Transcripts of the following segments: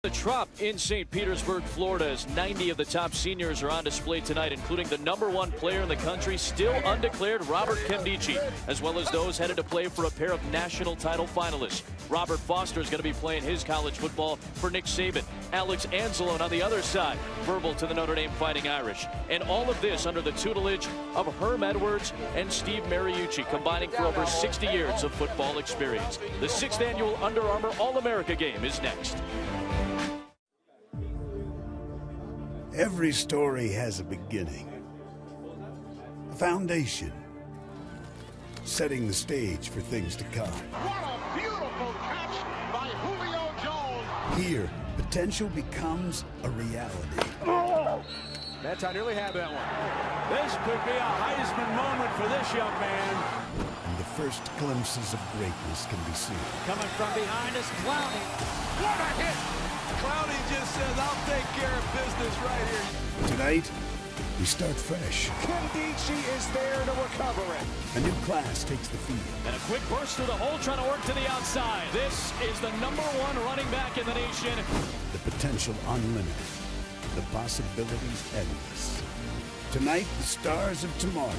The Trop in St. Petersburg, Florida, as 90 of the top seniors are on display tonight, including the #1 player in the country, still undeclared, Robert Nkemdiche, as well as those headed to play for a pair of national title finalists. Robert Foster is going to be playing his college football for Nick Saban. Alex Anzalone on the other side, verbal to the Notre Dame Fighting Irish. And all of this under the tutelage of Herm Edwards and Steve Mariucci, combining for over 60 years of football experience. The 6th annual Under Armour All-America game is next. Every story has a beginning, a foundation, setting the stage for things to come. What a beautiful catch by Julio Jones. Here, potential becomes a reality. That's I nearly had that one. This could be a Heisman moment for this young man. And the first glimpses of greatness can be seen. Coming from behind is Clowney. What a hit! Clowney just says, I'll take care of business right here. Tonight, we start fresh. Nkemdiche is there to recover it. A new class takes the field. And a quick burst through the hole, trying to work to the outside. This is the #1 running back in the nation. The potential unlimited. The possibilities endless. Tonight, the stars of tomorrow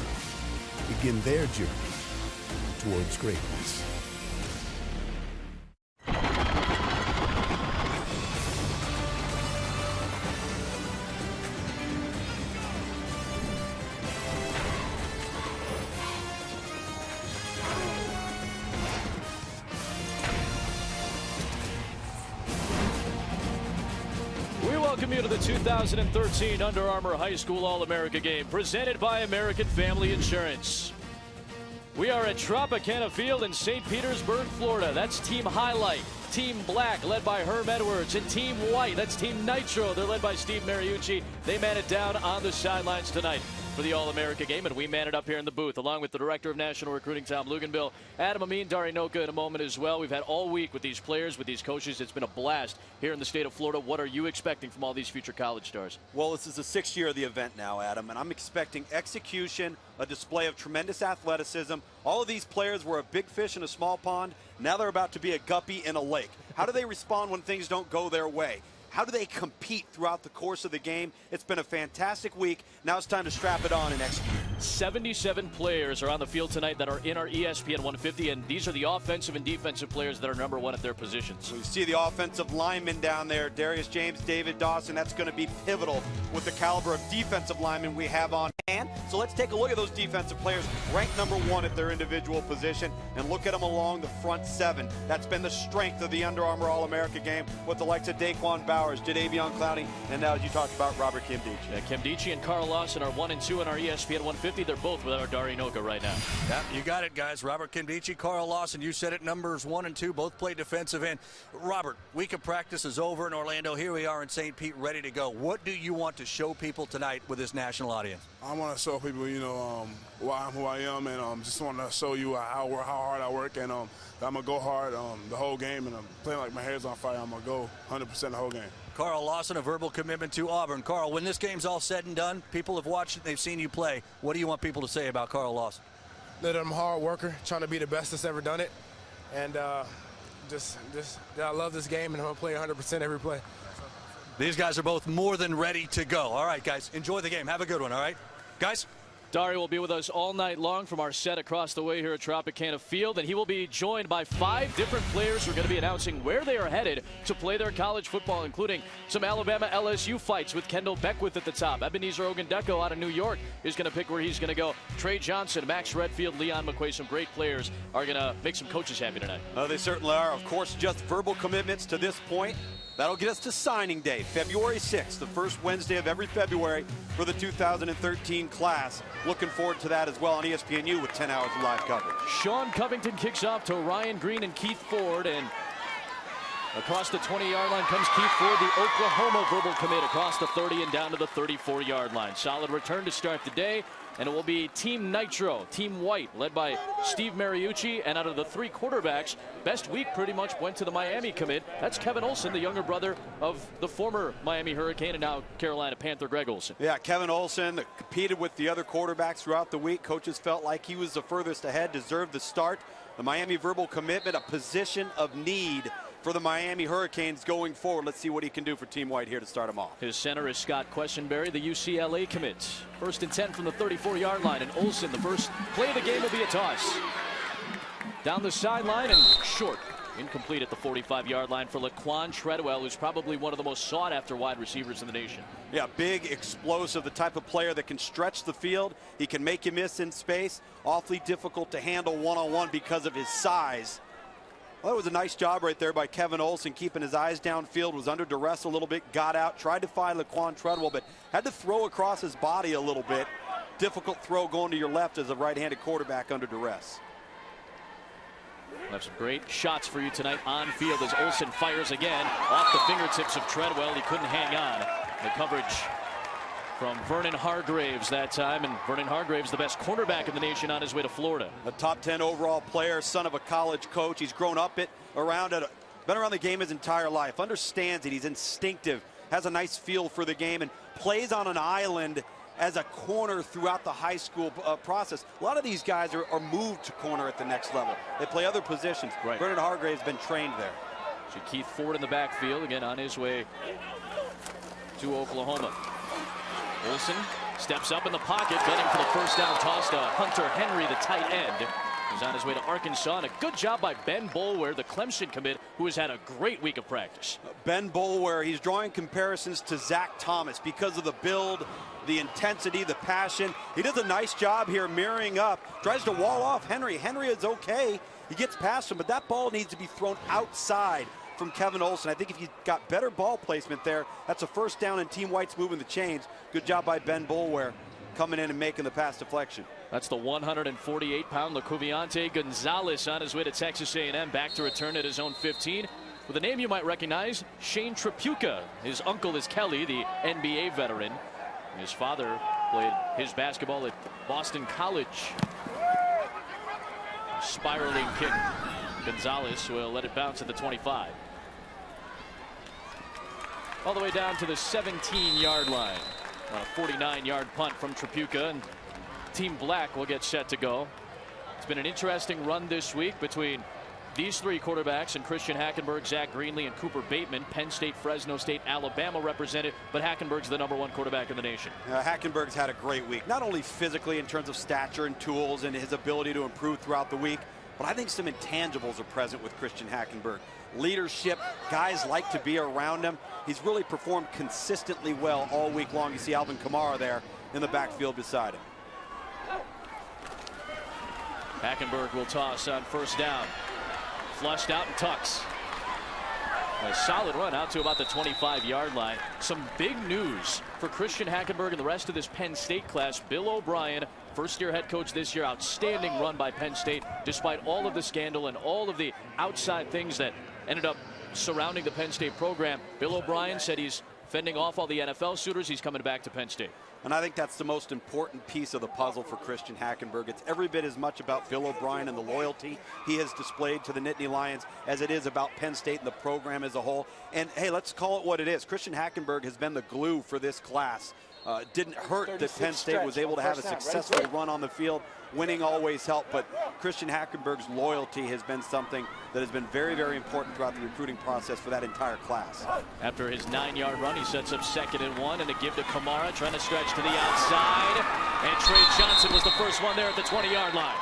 begin their journey towards greatness. Welcome you to the 2013 Under Armour High School All-America game, presented by American Family Insurance. We are at Tropicana Field in St. Petersburg, Florida. That's Team Highlight. Team Black, led by Herm Edwards, and Team White, that's Team Nitro. They're led by Steve Mariucci. They man it down on the sidelines tonight for the All-America game, and we man it up here in the booth, along with the Director of National Recruiting, Tom Luganbill, Adam Amin, Dari Noka in a moment as well. We've had all week with these players, with these coaches. It's been a blast here in the state of Florida. What are you expecting from all these future college stars? Well, this is the 6th year of the event now, Adam, and I'm expecting execution, a display of tremendous athleticism. All of these players were a big fish in a small pond. Now they're about to be a guppy in a lake. How do they respond when things don't go their way? How do they compete throughout the course of the game? It's been a fantastic week. Now it's time to strap it on and execute. 77 players are on the field tonight that are in our ESPN 150, and these are the offensive and defensive players that are #1 at their positions. We see the offensive linemen down there, Darius James, David Dawson. That's going to be pivotal with the caliber of defensive linemen we have on hand. So let's take a look at those defensive players ranked #1 at their individual position and look at them along the front 7. That's been the strength of the Under Armour All-America game with the likes of Daquan Bowers, Jadeveon Clowney, and now, as you talked about, Robert Nkemdiche. Nkemdiche and Carl Lawson are 1 and 2 in our ESPN 150. They're both with our Dari Noka right now. Yeah, you got it, guys. Robert Nkemdiche, Carl Lawson, you said it, numbers 1 and 2, both play defensive end. Robert, week of practice is over in Orlando. Here we are in St. Pete, ready to go. What do you want to show people tonight with this national audience? I want to show people, why I'm who I am, and just want to show you how hard I work, and I'm going to go hard the whole game, and I'm playing like my hair's on fire. I'm going to go 100% the whole game. Carl Lawson, a verbal commitment to Auburn. Carl, when this game's all said and done, people have watched it, they've seen you play. What do you want people to say about Carl Lawson? That I'm a hard worker, trying to be the best that's ever done it, and just that I love this game, and I'm going to play 100% every play. These guys are both more than ready to go. All right, guys, enjoy the game. Have a good one, all right? Guys? Dari will be with us all night long from our set across the way here at Tropicana Field, and he will be joined by 5 different players who are going to be announcing where they are headed to play their college football, including some Alabama LSU fights with Kendall Beckwith at the top. Ebenezer Ogundeko out of New York is going to pick where he's going to go. Trey Johnson, Max Redfield, Leon McQuay, some great players are going to make some coaches happy tonight. They certainly are. Of course, just verbal commitments to this point. That'll get us to signing day, February 6th, the first Wednesday of every February for the 2013 class. Looking forward to that as well on ESPNU with 10 hours of live coverage. Sean Covington kicks off to Ryan Green and Keith Ford, and across the 20-yard line comes Keith Ford, the Oklahoma verbal commit, across the 30 and down to the 34-yard line. Solid return to start the day. And it will be Team Nitro, Team White, led by Steve Mariucci. And out of the 3 quarterbacks, best week pretty much went to the Miami commit. That's Kevin Olsen, the younger brother of the former Miami Hurricane and now Carolina Panther Greg Olsen. Yeah, Kevin Olsen competed with the other quarterbacks throughout the week. Coaches felt like he was the furthest ahead, deserved the start. The Miami verbal commitment, a position of need for the Miami Hurricanes going forward. Let's see what he can do for Team White here to start him off. His center is Scott Questenberry, the UCLA commit. 1st and 10 from the 34-yard line, and Olsen, the first play of the game, will be a toss. Down the sideline and short. Incomplete at the 45-yard line for Laquan Treadwell, who's probably one of the most sought-after wide receivers in the nation. Yeah, big, explosive, the type of player that can stretch the field. He can make you miss in space. Awfully difficult to handle one-on-one because of his size. Well, that was a nice job right there by Kevin Olsen, keeping his eyes downfield, was under duress a little bit, got out, tried to find Laquan Treadwell, but had to throw across his body a little bit. Difficult throw going to your left as a right-handed quarterback under duress. We'll have some great shots for you tonight on field as Olsen fires again off the fingertips of Treadwell. He couldn't hang on. The coverage from Vernon Hargraves that time, and Vernon Hargraves, the best cornerback in the nation, on his way to Florida. A top 10 overall player, son of a college coach. He's grown up been around the game his entire life, understands it. He's instinctive, has a nice feel for the game, and plays on an island as a corner throughout the high school process. A lot of these guys are moved to corner at the next level. They play other positions. Right. Vernon Hargraves has been trained there. So Keith Ford in the backfield, again on his way to Oklahoma. Olsen steps up in the pocket, getting for the first down toss to Hunter Henry, the tight end. He's on his way to Arkansas, and a good job by Ben Boulware, the Clemson commit, who has had a great week of practice. Ben Boulware, he's drawing comparisons to Zach Thomas because of the build, the intensity, the passion. He does a nice job here mirroring up, tries to wall off Henry. Henry is okay. He gets past him, but that ball needs to be thrown outside from Kevin Olsen. I think if you got better ball placement there, that's a first down and Team White's moving the chains. Good job by Ben Boulware coming in and making the pass deflection. That's the 148-pound Lacuviante Gonzalez on his way to Texas A&M, back to return at his own 15. With a name you might recognize, Shane Tripucka. His uncle is Kelly, the NBA veteran. His father played his basketball at Boston College. Spiraling kick. Gonzalez will let it bounce at the 25. All the way down to the 17-yard line. A 49-yard punt from Tripucka, and Team Black will get set to go. It's been an interesting run this week between these three quarterbacks and Christian Hackenberg, Zach Greenlee, and Cooper Bateman. Penn State, Fresno State, Alabama represented, but Hackenberg's the #1 quarterback in the nation. Hackenberg's had a great week, not only physically in terms of stature and tools and his ability to improve throughout the week, but I think some intangibles are present with Christian Hackenberg. Leadership, guys like to be around him. He's really performed consistently well all week long. You see Alvin Kamara there in the backfield beside him. Hackenberg will toss on first down. Flushed out and tucks. A solid run out to about the 25-yard line. Some big news for Christian Hackenberg and the rest of this Penn State class. Bill O'Brien, first-year head coach this year. Outstanding run by Penn State, despite all of the scandal and all of the outside things that ended up surrounding the Penn State program. Bill O'Brien said he's fending off all the NFL suitors. He's coming back to Penn State. And I think that's the most important piece of the puzzle for Christian Hackenberg. It's every bit as much about Bill O'Brien and the loyalty he has displayed to the Nittany Lions as it is about Penn State and the program as a whole. And hey, let's call it what it is. Christian Hackenberg has been the glue for this class. Didn't hurt that Penn State was able to have a successful run on the field. Winning always helped, but Christian Hackenberg's loyalty has been something that has been very, very important throughout the recruiting process for that entire class. After his 9-yard run, he sets up 2nd and 1, and a give to Kamara, trying to stretch to the outside. And Trey Johnson was the first one there at the 20-yard line.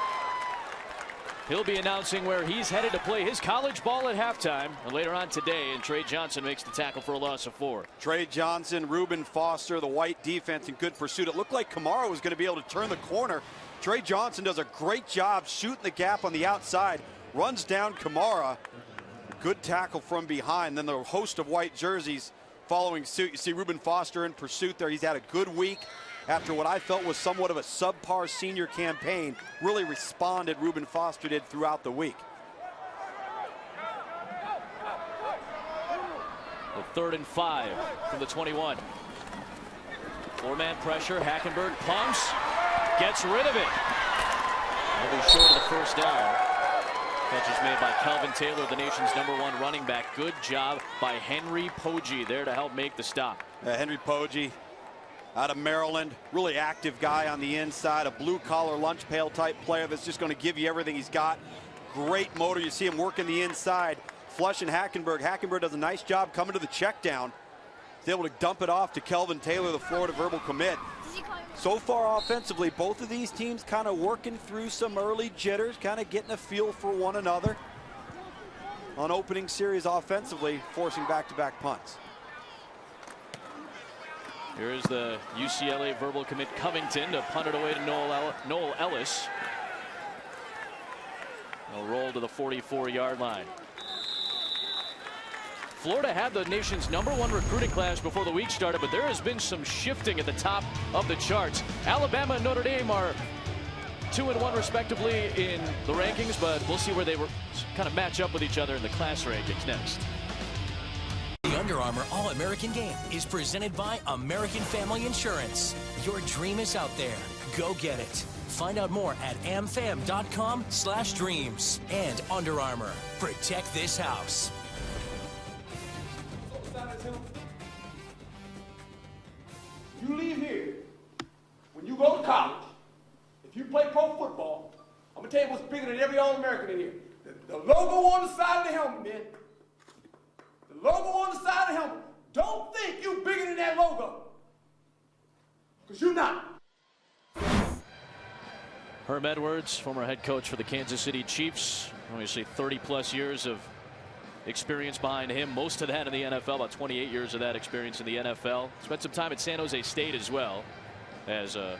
He'll be announcing where he's headed to play his college ball at halftime later on today, and Trey Johnson makes the tackle for a loss of 4. Trey Johnson, Reuben Foster, the White defense in good pursuit. It looked like Kamara was going to be able to turn the corner. Trey Johnson does a great job shooting the gap on the outside, runs down Kamara. Good tackle from behind. Then the host of white jerseys following suit. You see Reuben Foster in pursuit there. He's had a good week after what I felt was somewhat of a subpar senior campaign. Really responded, Reuben Foster did, throughout the week. The 3rd and 5 from the 21. 4-man pressure. Hackenberg pumps. Gets rid of it. He'll be short of the first down. Catch is made by Calvin Taylor, the nation's #1 running back. Good job by Henry Poggi there to help make the stop. Henry Poggi out of Maryland, really active guy on the inside, a blue-collar lunch pail type player that's just going to give you everything he's got. Great motor. You see him working the inside, flushing Hackenberg. Hackenberg does a nice job coming to the check down. He's able to dump it off to Kelvin Taylor, the Florida verbal commit. So far offensively, both of these teams kind of working through some early jitters, kind of getting a feel for one another. On opening series offensively, forcing back-to-back punts. Here's the UCLA verbal commit Covington to punt it away to Noel Ellis. They'll roll to the 44-yard line. Florida had the nation's #1 recruiting class before the week started, but there has been some shifting at the top of the charts. Alabama and Notre Dame are 2 and 1 respectively in the rankings, but we'll see where they were kind of match up with each other in the class rankings next. The Under Armour All-American Game is presented by American Family Insurance. Your dream is out there. Go get it. Find out more at amfam.com/dreams. And Under Armour. Protect this house. You leave here, when you go to college, if you play pro football, I'm going to tell you what's bigger than every All-American in here. The logo on the side of the helmet, man. The logo on the side of the helmet. Don't think you're bigger than that logo. Because you're not. Herm Edwards, former head coach for the Kansas City Chiefs. Obviously 30-plus years of experience behind him. Most of that in the NFL, about 28 years of that experience in the NFL. Spent some time at San Jose State as well as a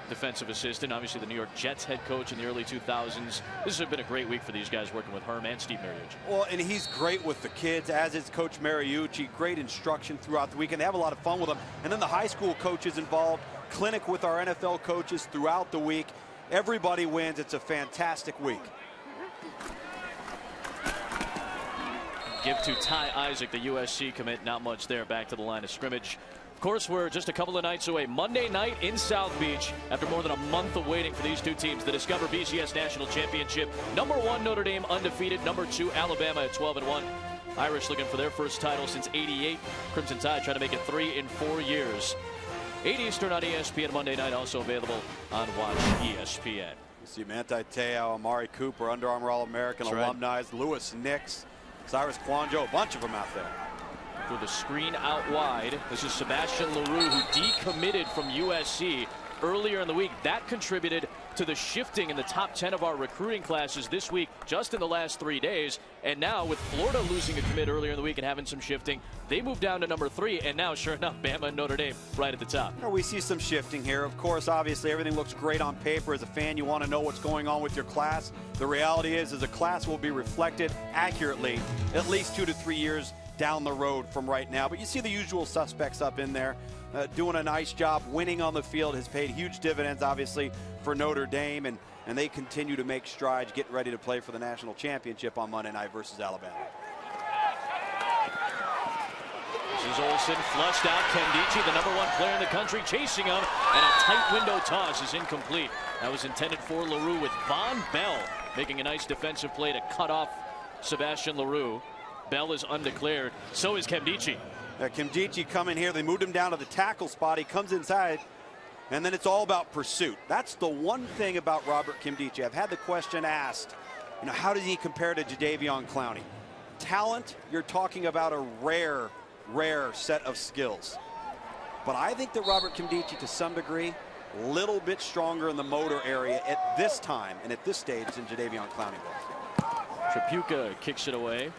defensive assistant. Obviously the New York Jets head coach in the early 2000s. This has been a great week for these guys working with Herm and Steve Mariucci. Well, and he's great with the kids, as is Coach Mariucci. Great instruction throughout the week, and they have a lot of fun with them. And then the high school coaches involved. Clinic with our NFL coaches throughout the week. Everybody wins. It's a fantastic week. Give to Ty Isaac, the USC commit. Not much there. Back to the line of scrimmage. Of course, we're just a couple of nights away. Monday night in South Beach, after more than a month of waiting for these two teams, the Discover BCS National Championship. #1 Notre Dame undefeated. #2 Alabama at 12-1. Irish looking for their first title since '88. Crimson Tide trying to make it 3 in 4 years. 8 Eastern on ESPN Monday night. Also available on Watch ESPN. You see Manti Te'o, Amari Cooper, Under Armour All-American alumni, Lewis Nix, Cyrus Kwanjo, a bunch of them out there. Through the screen out wide. This is Sebastian LaRue, who decommitted from USC earlier in the week. That contributed to the shifting in the top 10 of our recruiting classes this week, just in the last 3 days. And now with Florida losing a commit earlier in the week and having some shifting, they moved down to #3. And now, sure enough, Bama and Notre Dame right at the top. We see some shifting here. Of course, obviously, everything looks great on paper. As a fan, you want to know what's going on with your class. The reality is a class will be reflected accurately at least 2 to 3 years down the road from right now. But you see the usual suspects up in there doing a nice job. Winning on the field has paid huge dividends, obviously, for Notre Dame, and they continue to make strides, getting ready to play for the national championship on Monday night versus Alabama. This is Olsen, flushed out. Kendichi, the #1 player in the country, chasing him, and a tight window toss is incomplete. That was intended for LaRue, with Von Bell making a nice defensive play to cut off Sebastian LaRue. Bell is undeclared. So is Kendichi. Kendichi coming here. They moved him down to the tackle spot. He comes inside, and then it's all about pursuit. That's the one thing about Robert Kendichi. I've had the question asked, how does he compare to Jadeveon Clowney? Talent, you're talking about a rare set of skills. But I think that Robert Kendichi, to some degree, a little bit stronger in the motor area at this time and at this stage than Jadeveon Clowney was. Tripucka kicks it away.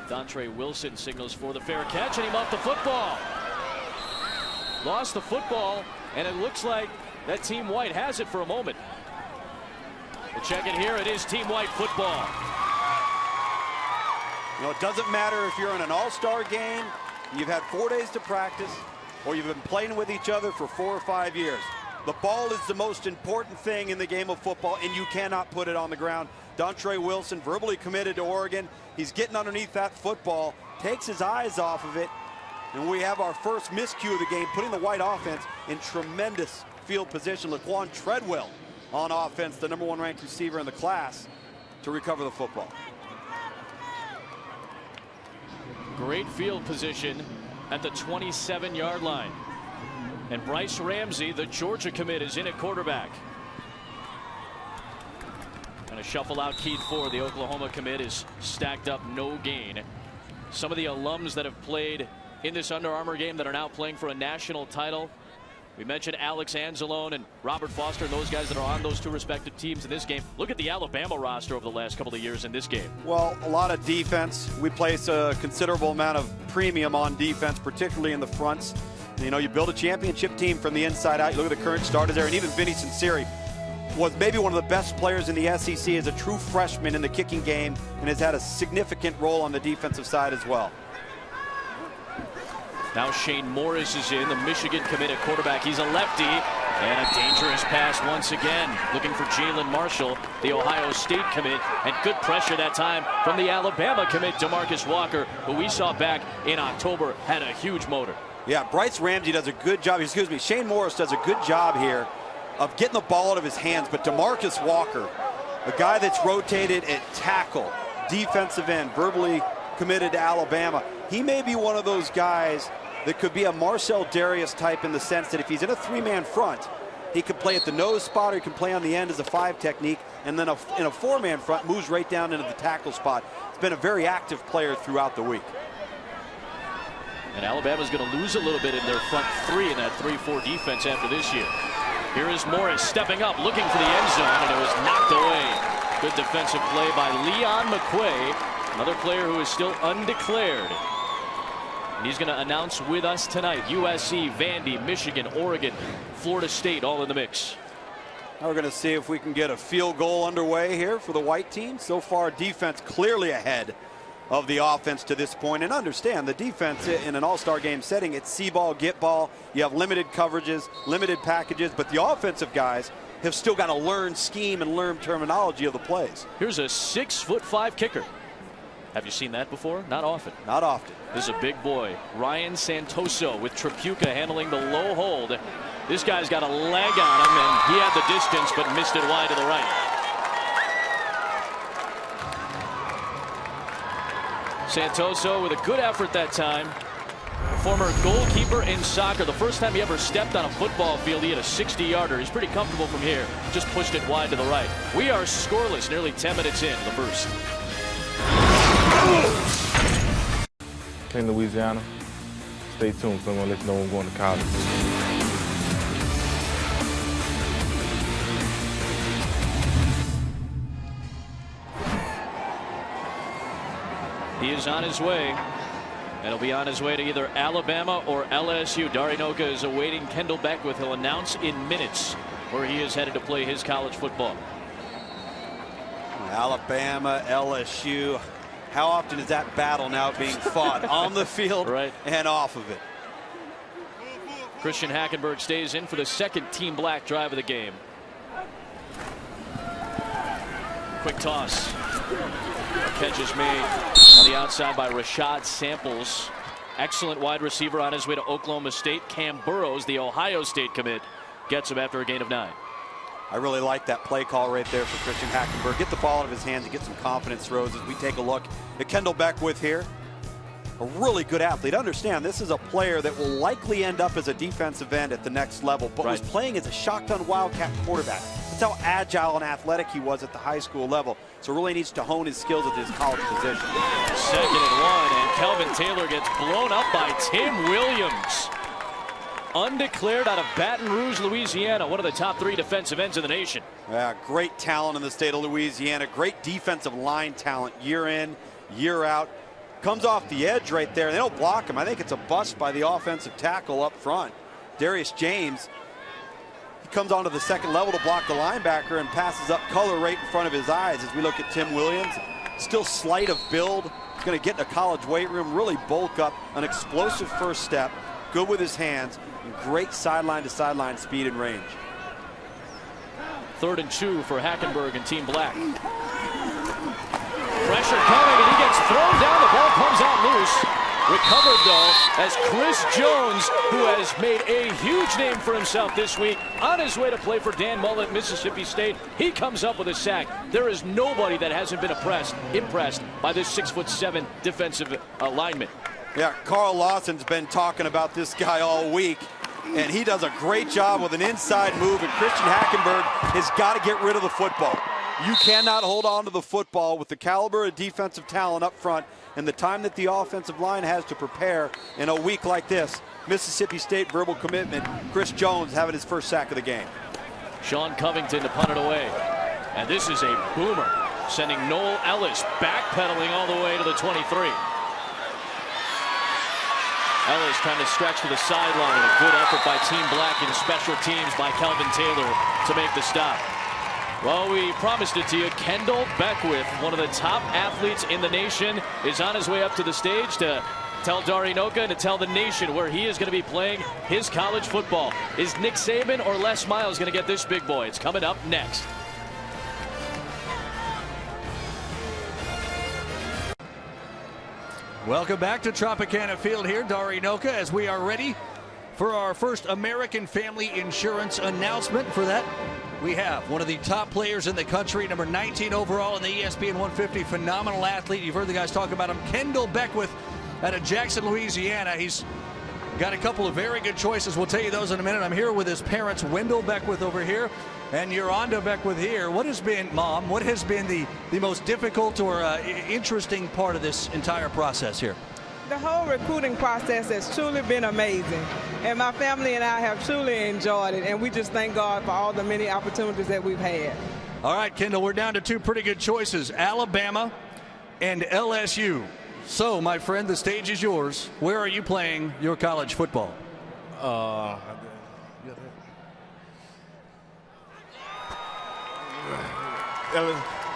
Dontre Wilson signals for the fair catch, and he muffed the football. Lost the football, and it looks like that Team White has it for a moment. We'll check it here. It is Team White football. It doesn't matter if you're in an all-star game, you've had 4 days to practice, or you've been playing with each other for 4 or 5 years. The ball is the most important thing in the game of football, and you cannot put it on the ground. Dontre Wilson verbally committed to Oregon. He's getting underneath that football, takes his eyes off of it, and we have our first miscue of the game, putting the White offense in tremendous field position. Laquan Treadwell on offense, the #1 ranked receiver in the class, to recover the football. Great field position at the 27-yard line. And Bryce Ramsey, the Georgia commit, is in at quarterback. Going to shuffle out Keith Ford. The Oklahoma commit is stacked up, no gain. Some of the alums that have played in this Under Armour game that are now playing for a national title. We mentioned Alex Anzalone and Robert Foster and those guys that are on those two respective teams in this game. Look at the Alabama roster over the last couple of years in this game. Well, a lot of defense. We place a considerable amount of premium on defense, particularly in the fronts. You know, you build a championship team from the inside out. You look at the current starters there, and even Vinny Cincinnati was maybe one of the best players in the SEC as a true freshman in the kicking game and has had a significant role on the defensive side as well. Now Shane Morris is in, the Michigan committed quarterback. He's a lefty, and a dangerous pass once again. Looking for Jalen Marshall, the Ohio State commit, and good pressure that time from the Alabama commit, DeMarcus Walker, who we saw back in October, had a huge motor. Yeah, Bryce Ramsey does a good job. Excuse me, Shane Morris does a good job here of getting the ball out of his hands, but DeMarcus Walker, a guy that's rotated at tackle, defensive end, verbally committed to Alabama, he may be one of those guys that could be a Marcel Darius type in the sense that if he's in a three-man front, he could play at the nose spot or he can play on the end as a 5 technique, and then in a 4-man front moves right down into the tackle spot. He's been a very active player throughout the week. And Alabama's going to lose a little bit in their front three in that 3-4 defense after this year. Here is Morris stepping up, looking for the end zone, and it was knocked away. Good defensive play by Leon McQuay, another player who is still undeclared. And he's going to announce with us tonight. USC, Vandy, Michigan, Oregon, Florida State all in the mix. Now we're going to see if we can get a field goal underway here for the white team. So far, defense clearly ahead of the offense to this point. And understand, the defense in an all-star game setting, it's see ball, get ball. You have limited coverages, limited packages, but the offensive guys have still got to learn scheme and learn terminology of the plays. Here's a 6'5" kicker. Have you seen that before? Not often. Not often. This is a big boy. Ryan Santoso with Tripucka handling the low hold. This guy's got a leg on him, and he had the distance but missed it wide to the right. Santoso with a good effort that time. A former goalkeeper in soccer. The first time he ever stepped on a football field, he had a 60-yarder. He's pretty comfortable from here. Just pushed it wide to the right. We are scoreless, nearly 10 minutes in the first. In Louisiana. Stay tuned, so I'm going to let you know when I'm going to college. He is on his way, and he'll be on his way to either Alabama or LSU. Darinoka is awaiting Kendall Beckwith. He'll announce in minutes where he is headed to play his college football. Alabama, LSU. How often is that battle now being fought on the field and off of it? Christian Hackenberg stays in for the second team black drive of the game. Quick toss. Catch is made on the outside by Rashad Samples. Excellent wide receiver on his way to Oklahoma State. Cam Burrows, the Ohio State commit, gets him after a gain of 9. I really like that play call right there for Christian Hackenberg. Get the ball out of his hands and get some confidence throws as we take a look at Kendall Beckwith here. A really good athlete. Understand, this is a player that will likely end up as a defensive end at the next level, but was playing as a shotgun wildcat quarterback. That's how agile and athletic he was at the high school level. So really needs to hone his skills at his college position. 2nd and 1, and Kelvin Taylor gets blown up by Tim Williams. Undeclared out of Baton Rouge, Louisiana, one of the top 3 defensive ends in the nation. Yeah, great talent in the state of Louisiana. Great defensive line talent year in, year out. Comes off the edge right there. They don't block him. I think it's a bust by the offensive tackle up front. Darius James, he comes onto the second level to block the linebacker and passes up color right in front of his eyes as we look at Tim Williams. Still slight of build. He's going to get in a college weight room, really bulk up, an explosive first step, good with his hands, and great sideline to sideline speed and range. 3rd and 2 for Hackenberg and Team Black. Pressure coming, and he gets thrown down. The ball comes out loose. Recovered, though, as Chris Jones, who has made a huge name for himself this week, on his way to play for Dan Mullen at Mississippi State. He comes up with a sack. There is nobody that hasn't been impressed by this 6'7" defensive lineman. Yeah, Carl Lawson's been talking about this guy all week, and he does a great job with an inside move, and Christian Hackenberg has got to get rid of the football. You cannot hold on to the football with the caliber of defensive talent up front and the time that the offensive line has to prepare in a week like this. Mississippi State verbal commitment. Chris Jones having his first sack of the game. Sean Covington to punt it away. And this is a boomer, sending Noel Ellis backpedaling all the way to the 23. Ellis trying to stretch to the sideline, and a good effort by Team Black and special teams by Calvin Taylor to make the stop. Well, we promised it to you. Kendall Beckwith, one of the top athletes in the nation, is on his way up to the stage to tell Dari Noka and to tell the nation where he is going to be playing his college football. Is Nick Saban or Les Miles going to get this big boy? It's coming up next. Welcome back to Tropicana Field here, Dari Noka, as we are ready for our first American Family Insurance announcement. For that, we have one of the top players in the country, number 19 overall in the ESPN 150, phenomenal athlete. You've heard the guys talk about him, Kendall Beckwith out of Jackson, Louisiana. He's got a couple of very good choices. We'll tell you those in a minute. I'm here with his parents, Wendell Beckwith over here and Yolanda Beckwith here. What has been, Mom, what has been the most difficult or interesting part of this entire process here? The whole recruiting process has truly been amazing, and my family and I have truly enjoyed it, and we just thank God for all the many opportunities that we've had. All right, Kendall, we're down to two pretty good choices, Alabama and LSU. So, my friend, the stage is yours. Where are you playing your college football?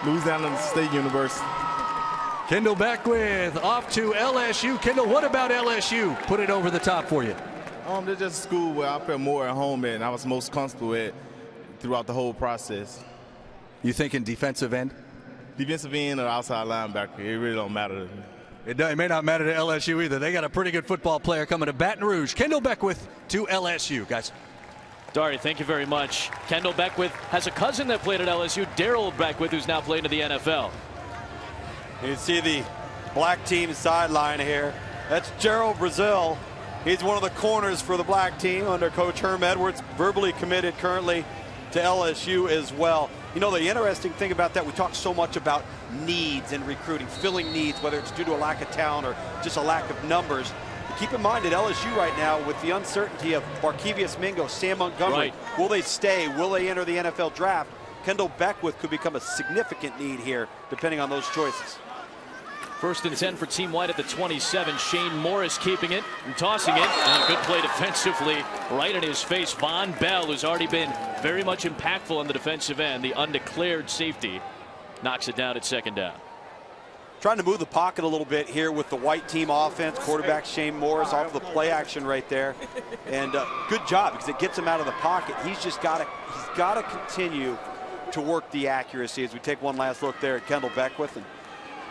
Louisiana State University. Kendall Beckwith off to LSU. Kendall, what about LSU? Put it over the top for you. They're just a school where I felt more at home at and I was most comfortable at throughout the whole process. You thinking defensive end? Defensive end or outside linebacker, it really don't matter to me. It may not matter to LSU either. They got a pretty good football player coming to Baton Rouge. Kendall Beckwith to LSU, guys. Dari, thank you very much. Kendall Beckwith has a cousin that played at LSU, Darrell Beckwith, who's now playing in the NFL. You see the black team sideline here. That's Gerald Brazil. He's one of the corners for the black team under Coach Herm Edwards, verbally committed currently to LSU as well. You know, the interesting thing about that, we talk so much about needs and recruiting, filling needs, whether it's due to a lack of talent or just a lack of numbers. But keep in mind at LSU right now, with the uncertainty of Barkevious Mingo, Sam Montgomery, will they stay? Will they enter the NFL draft? Kendall Beckwith could become a significant need here, depending on those choices. First and 10 for Team White at the 27. Shane Morris keeping it and tossing it. And a good play defensively right in his face. Von Bell, who's already been very much impactful on the defensive end, the undeclared safety, knocks it down at second down. Trying to move the pocket a little bit here with the white team offense. Quarterback Shane Morris off of the play action right there. And good job because it gets him out of the pocket. He's just got to continue to work the accuracy as we take one last look there at Kendall Beckwith. And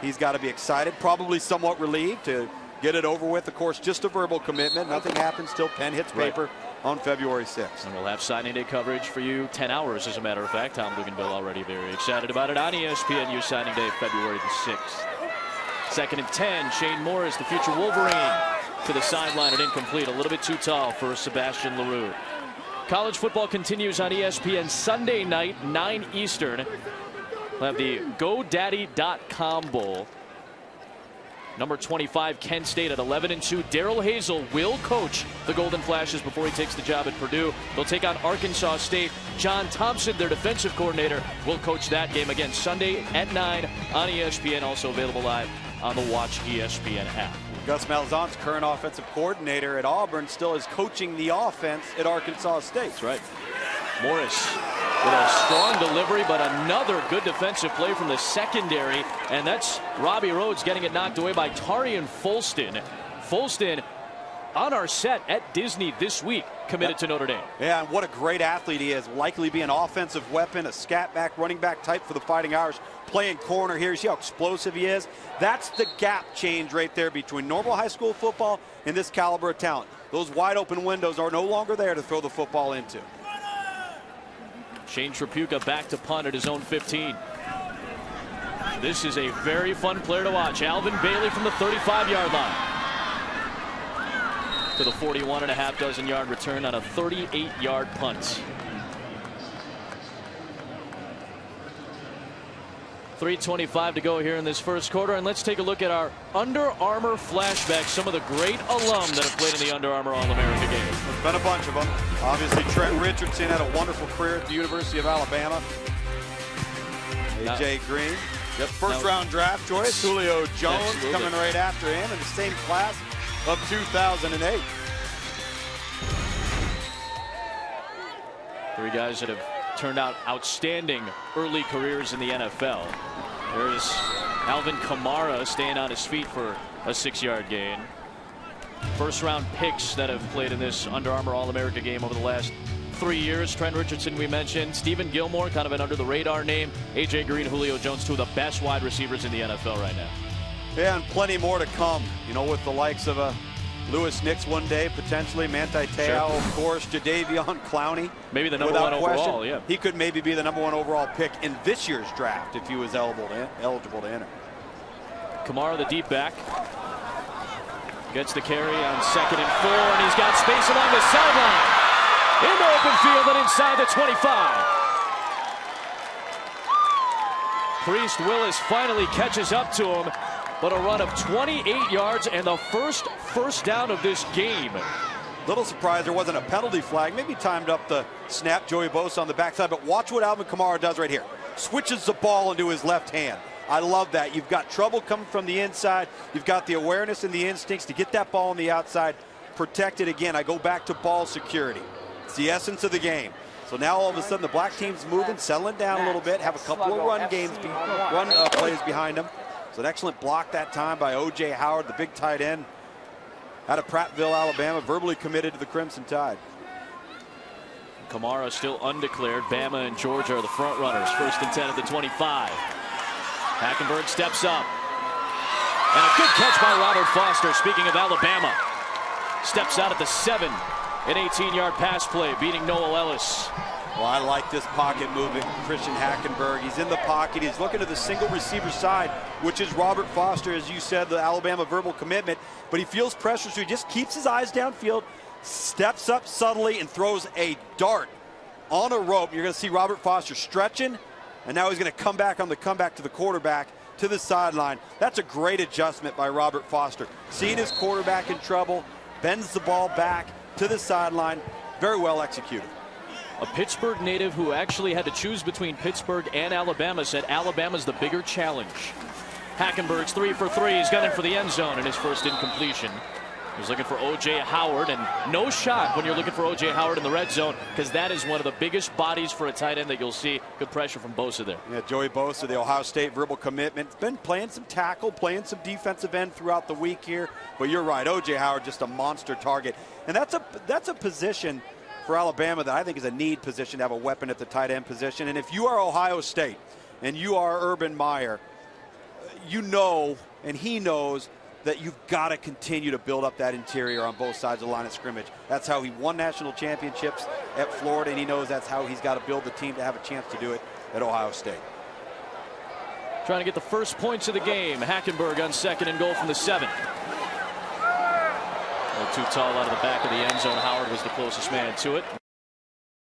he's got to be excited, probably somewhat relieved to get it over with. Of course, just a verbal commitment. Nothing happens till pen hits paper on February 6th. And we'll have signing day coverage for you 10 hours, as a matter of fact. Tom Luganville already very excited about it on ESPNU signing day, February the 6th. Second and 10, Shane Morris, the future Wolverine, to the sideline and incomplete. A little bit too tall for Sebastian LaRue. College football continues on ESPN Sunday night, 9 Eastern. We'll have the GoDaddy.com Bowl. Number 25, Kent State at 11-2. Darrell Hazel will coach the Golden Flashes before he takes the job at Purdue. They'll take on Arkansas State. John Thompson, their defensive coordinator, will coach that game again Sunday at 9 on ESPN. Also available live on the Watch ESPN app. Gus Malzahn's current offensive coordinator at Auburn still is coaching the offense at Arkansas State. That's right. Morris with a strong delivery, but another good defensive play from the secondary, and that's Robbie Rhodes getting it knocked away by Tarian Folston. Folston on our set at Disney this week, committed to Notre Dame. Yeah, and what a great athlete he is. Likely be an offensive weapon, a scat back, running back type for the Fighting Irish. Playing corner here. See how explosive he is? That's the gap change right there between normal high school football and this caliber of talent. Those wide open windows are no longer there to throw the football into. Shane Trapuka back to punt at his own 15. This is a very fun player to watch. Alvin Bailey from the 35-yard line to the 41.5-dozen-yard return on a 38-yard punt. 3:25 to go here in this first quarter, and let's take a look at our Under Armour flashbacks. Some of the great alum that have played in the Under Armour All-America game. There's been a bunch of them. Obviously, Trent Richardson had a wonderful career at the University of Alabama. A.J. Green. Yep, first-round draft choice. Julio Jones coming right after him in the same class of 2008. Three guys that have turned out outstanding early careers in the NFL. There's Alvin Kamara staying on his feet for a 6-yard gain. First-round picks that have played in this Under Armour All-America game over the last 3 years. Trent Richardson, we mentioned. Stephen Gilmore, kind of an under-the-radar name. A.J. Green, Julio Jones, two of the best wide receivers in the NFL right now. Yeah, and plenty more to come, you know, with the likes of Lewis Nix one day, potentially, Manti Te'o, of course, Jadeveon Clowney. Maybe the number one overall, yeah. He could maybe be the number 1 overall pick in this year's draft if he was eligible to enter. Kamara, the deep back, gets the carry on 2nd and 4, and he's got space along the sideline. Into open field and inside the 25. Priest Willis finally catches up to him, but a run of 28 yards and the first down of this game. Little surprised there wasn't a penalty flag. Maybe timed up the snap, Joey Bosa on the backside, but watch what Alvin Kamara does right here. Switches the ball into his left hand. I love that. You've got trouble coming from the inside. You've got the awareness and the instincts to get that ball on the outside. Protect it again. I go back to ball security. It's the essence of the game. So now all of a sudden the black team's moving, settling down a little bit, have a couple of run plays behind them. So an excellent block that time by O.J. Howard, the big tight end out of Prattville, Alabama, verbally committed to the Crimson Tide. Kamara still undeclared. Bama and Georgia are the front runners. 1st and 10 at the 25. Hackenberg steps up. And a good catch by Robert Foster. Speaking of Alabama, steps out at the 7. An 18-yard pass play, beating Noel Ellis. Well, I like this pocket movement. Christian Hackenberg, he's in the pocket. He's looking to the single receiver side, which is Robert Foster, as you said, the Alabama verbal commitment. But he feels pressure, so he just keeps his eyes downfield, steps up subtly, and throws a dart on a rope. You're going to see Robert Foster stretching, and now he's going to come back on the comeback to the quarterback, to the sideline. That's a great adjustment by Robert Foster. Seeing his quarterback in trouble, bends the ball back to the sideline. Very well executed. A Pittsburgh native who actually had to choose between Pittsburgh and Alabama said Alabama's the bigger challenge. Hackenberg's 3 for 3. He's gunning for the end zone in his first incompletion. He was looking for O.J. Howard, and no shock when you're looking for O.J. Howard in the red zone, because that is one of the biggest bodies for a tight end that you'll see. Good pressure from Bosa there. Yeah, Joey Bosa, the Ohio State verbal commitment. Been playing some tackle, playing some defensive end throughout the week here. But you're right, O.J. Howard, just a monster target. And that's a position for Alabama that I think is a need position to have a weapon at the tight end position. And if you are Ohio State and you are Urban Meyer, you know, and he knows, that you've got to continue to build up that interior on both sides of the line of scrimmage. That's how he won national championships at Florida, and he knows that's how he's got to build the team to have a chance to do it at Ohio State. Trying to get the first points of the game. Hackenberg on 2nd and goal from the 7. A little too tall out of the back of the end zone. Howard was the closest man to it.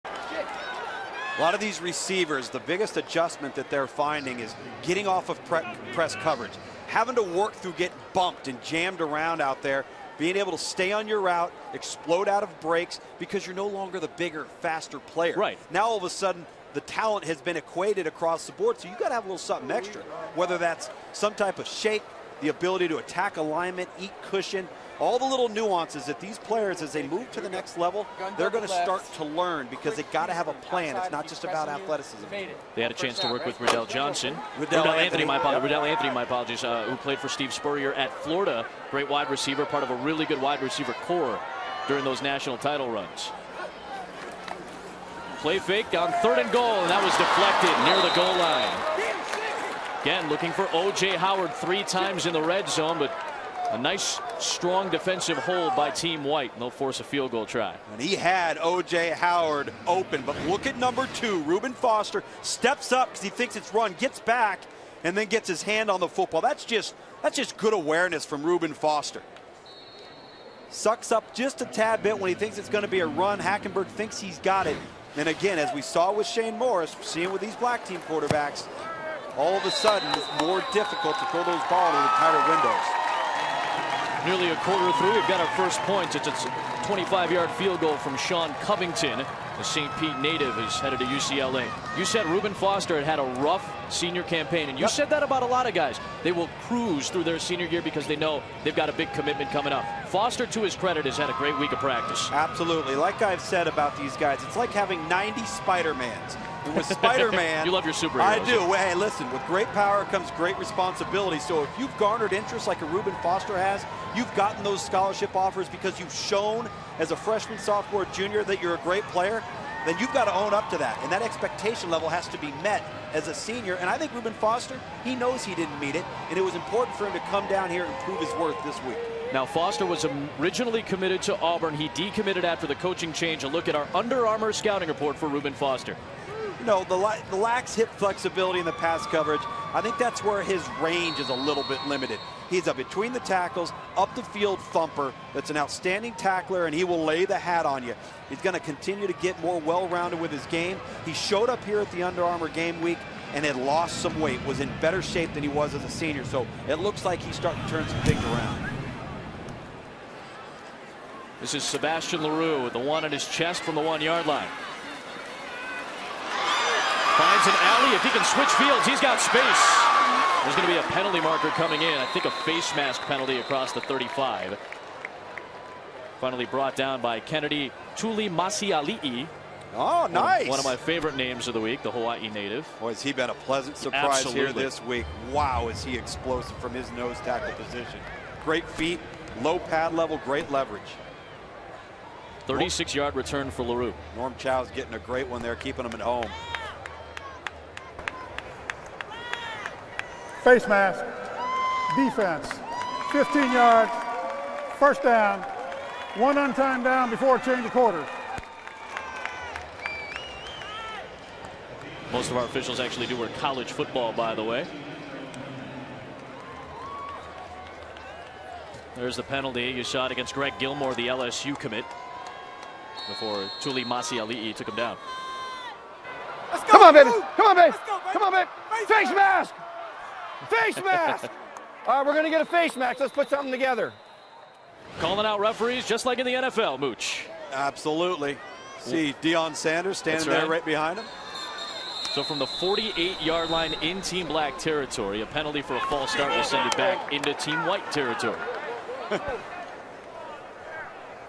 A lot of these receivers, the biggest adjustment that they're finding is getting off of press coverage. Having to work through getting bumped and jammed around out there, being able to stay on your route, explode out of breaks, because you're no longer the bigger, faster player. Right. Now all of a sudden, the talent has been equated across the board, so you've got to have a little something extra, whether that's some type of shape, the ability to attack alignment, eat cushion, all the little nuances that these players, as they move to the next level, they're going to start to learn, because they got to have a plan. It's not just about athleticism. They had a chance to work with Riddell Johnson. Riddell Anthony, my apologies, who played for Steve Spurrier at Florida. Great wide receiver, part of a really good wide receiver core during those national title runs. Play fake on 3rd and goal, and that was deflected near the goal line. Again, looking for O.J. Howard 3 times in the red zone, but a nice, strong defensive hold by Team White, and they'll force a field goal try. And he had O.J. Howard open, but look at number 2, Reuben Foster, steps up because he thinks it's run, gets back, and then gets his hand on the football. That's just good awareness from Reuben Foster. Sucks up just a tad bit when he thinks it's going to be a run. Hackenberg thinks he's got it. And again, as we saw with Shane Morris, seeing with these black team quarterbacks, all of a sudden it's more difficult to throw those balls into tighter windows. Nearly a quarter through, we've got our first point. It's a 25-yard field goal from Sean Covington. The St. Pete native is headed to UCLA. You said Reuben Foster had a rough senior campaign, and you said that about a lot of guys. They will cruise through their senior year because they know they've got a big commitment coming up. Foster, to his credit, has had a great week of practice. Absolutely. Like I've said about these guys, it's like having 90 Spider-Mans. With Spider-Man, you love your superheroes. I do. Well, hey, listen, with great power comes great responsibility. So if you've garnered interest like a Reuben Foster has, you've gotten those scholarship offers because you've shown as a freshman, sophomore, junior that you're a great player, then you've got to own up to that. And that expectation level has to be met as a senior. And I think Reuben Foster, he knows he didn't meet it, and it was important for him to come down here and prove his worth this week. Now, Foster was originally committed to Auburn. He decommitted after the coaching change. A look at our Under Armour scouting report for Reuben Foster. You know, the lax hip flexibility in the pass coverage, I think that's where his range is a little bit limited. He's a between the tackles, up the field thumper that's an outstanding tackler, and he will lay the hat on you. He's going to continue to get more well-rounded with his game. He showed up here at the Under Armour game week and had lost some weight, was in better shape than he was as a senior, so it looks like he's starting to turn some things around. This is Sebastian Leroux with the one on his chest from the 1-yard line. Finds an alley. If he can switch fields, he's got space. There's going to be a penalty marker coming in. I think a face mask penalty across the 35. Finally brought down by Kennedy Tulimasiali'i. Oh, nice. One of my favorite names of the week, the Hawaii native. Boy, has he been a pleasant surprise Absolutely. here this week. Wow, is he explosive from his nose tackle position. Great feet, low pad level, great leverage. 36-yard return for Leroux. Norm Chow's getting a great one there, keeping him at home. Face mask, defense, 15 yards, first down, one untimed down before change of quarters. Most of our officials actually do work college football, by the way. There's the penalty. You saw it against Greg Gilmore, the LSU commit, before Tulimasiali'i took him down. Let's go, Come on, baby. Lou. Come on, baby. Let's go, baby. Come on, baby. Face mask. Face mask. All right, we're going to get a face mask. Let's put something together. Calling out referees just like in the NFL, Mooch. Absolutely. See Deion Sanders standing there right behind him. So from the 48-yard line in Team Black territory, a penalty for a false start will send it back into Team White territory.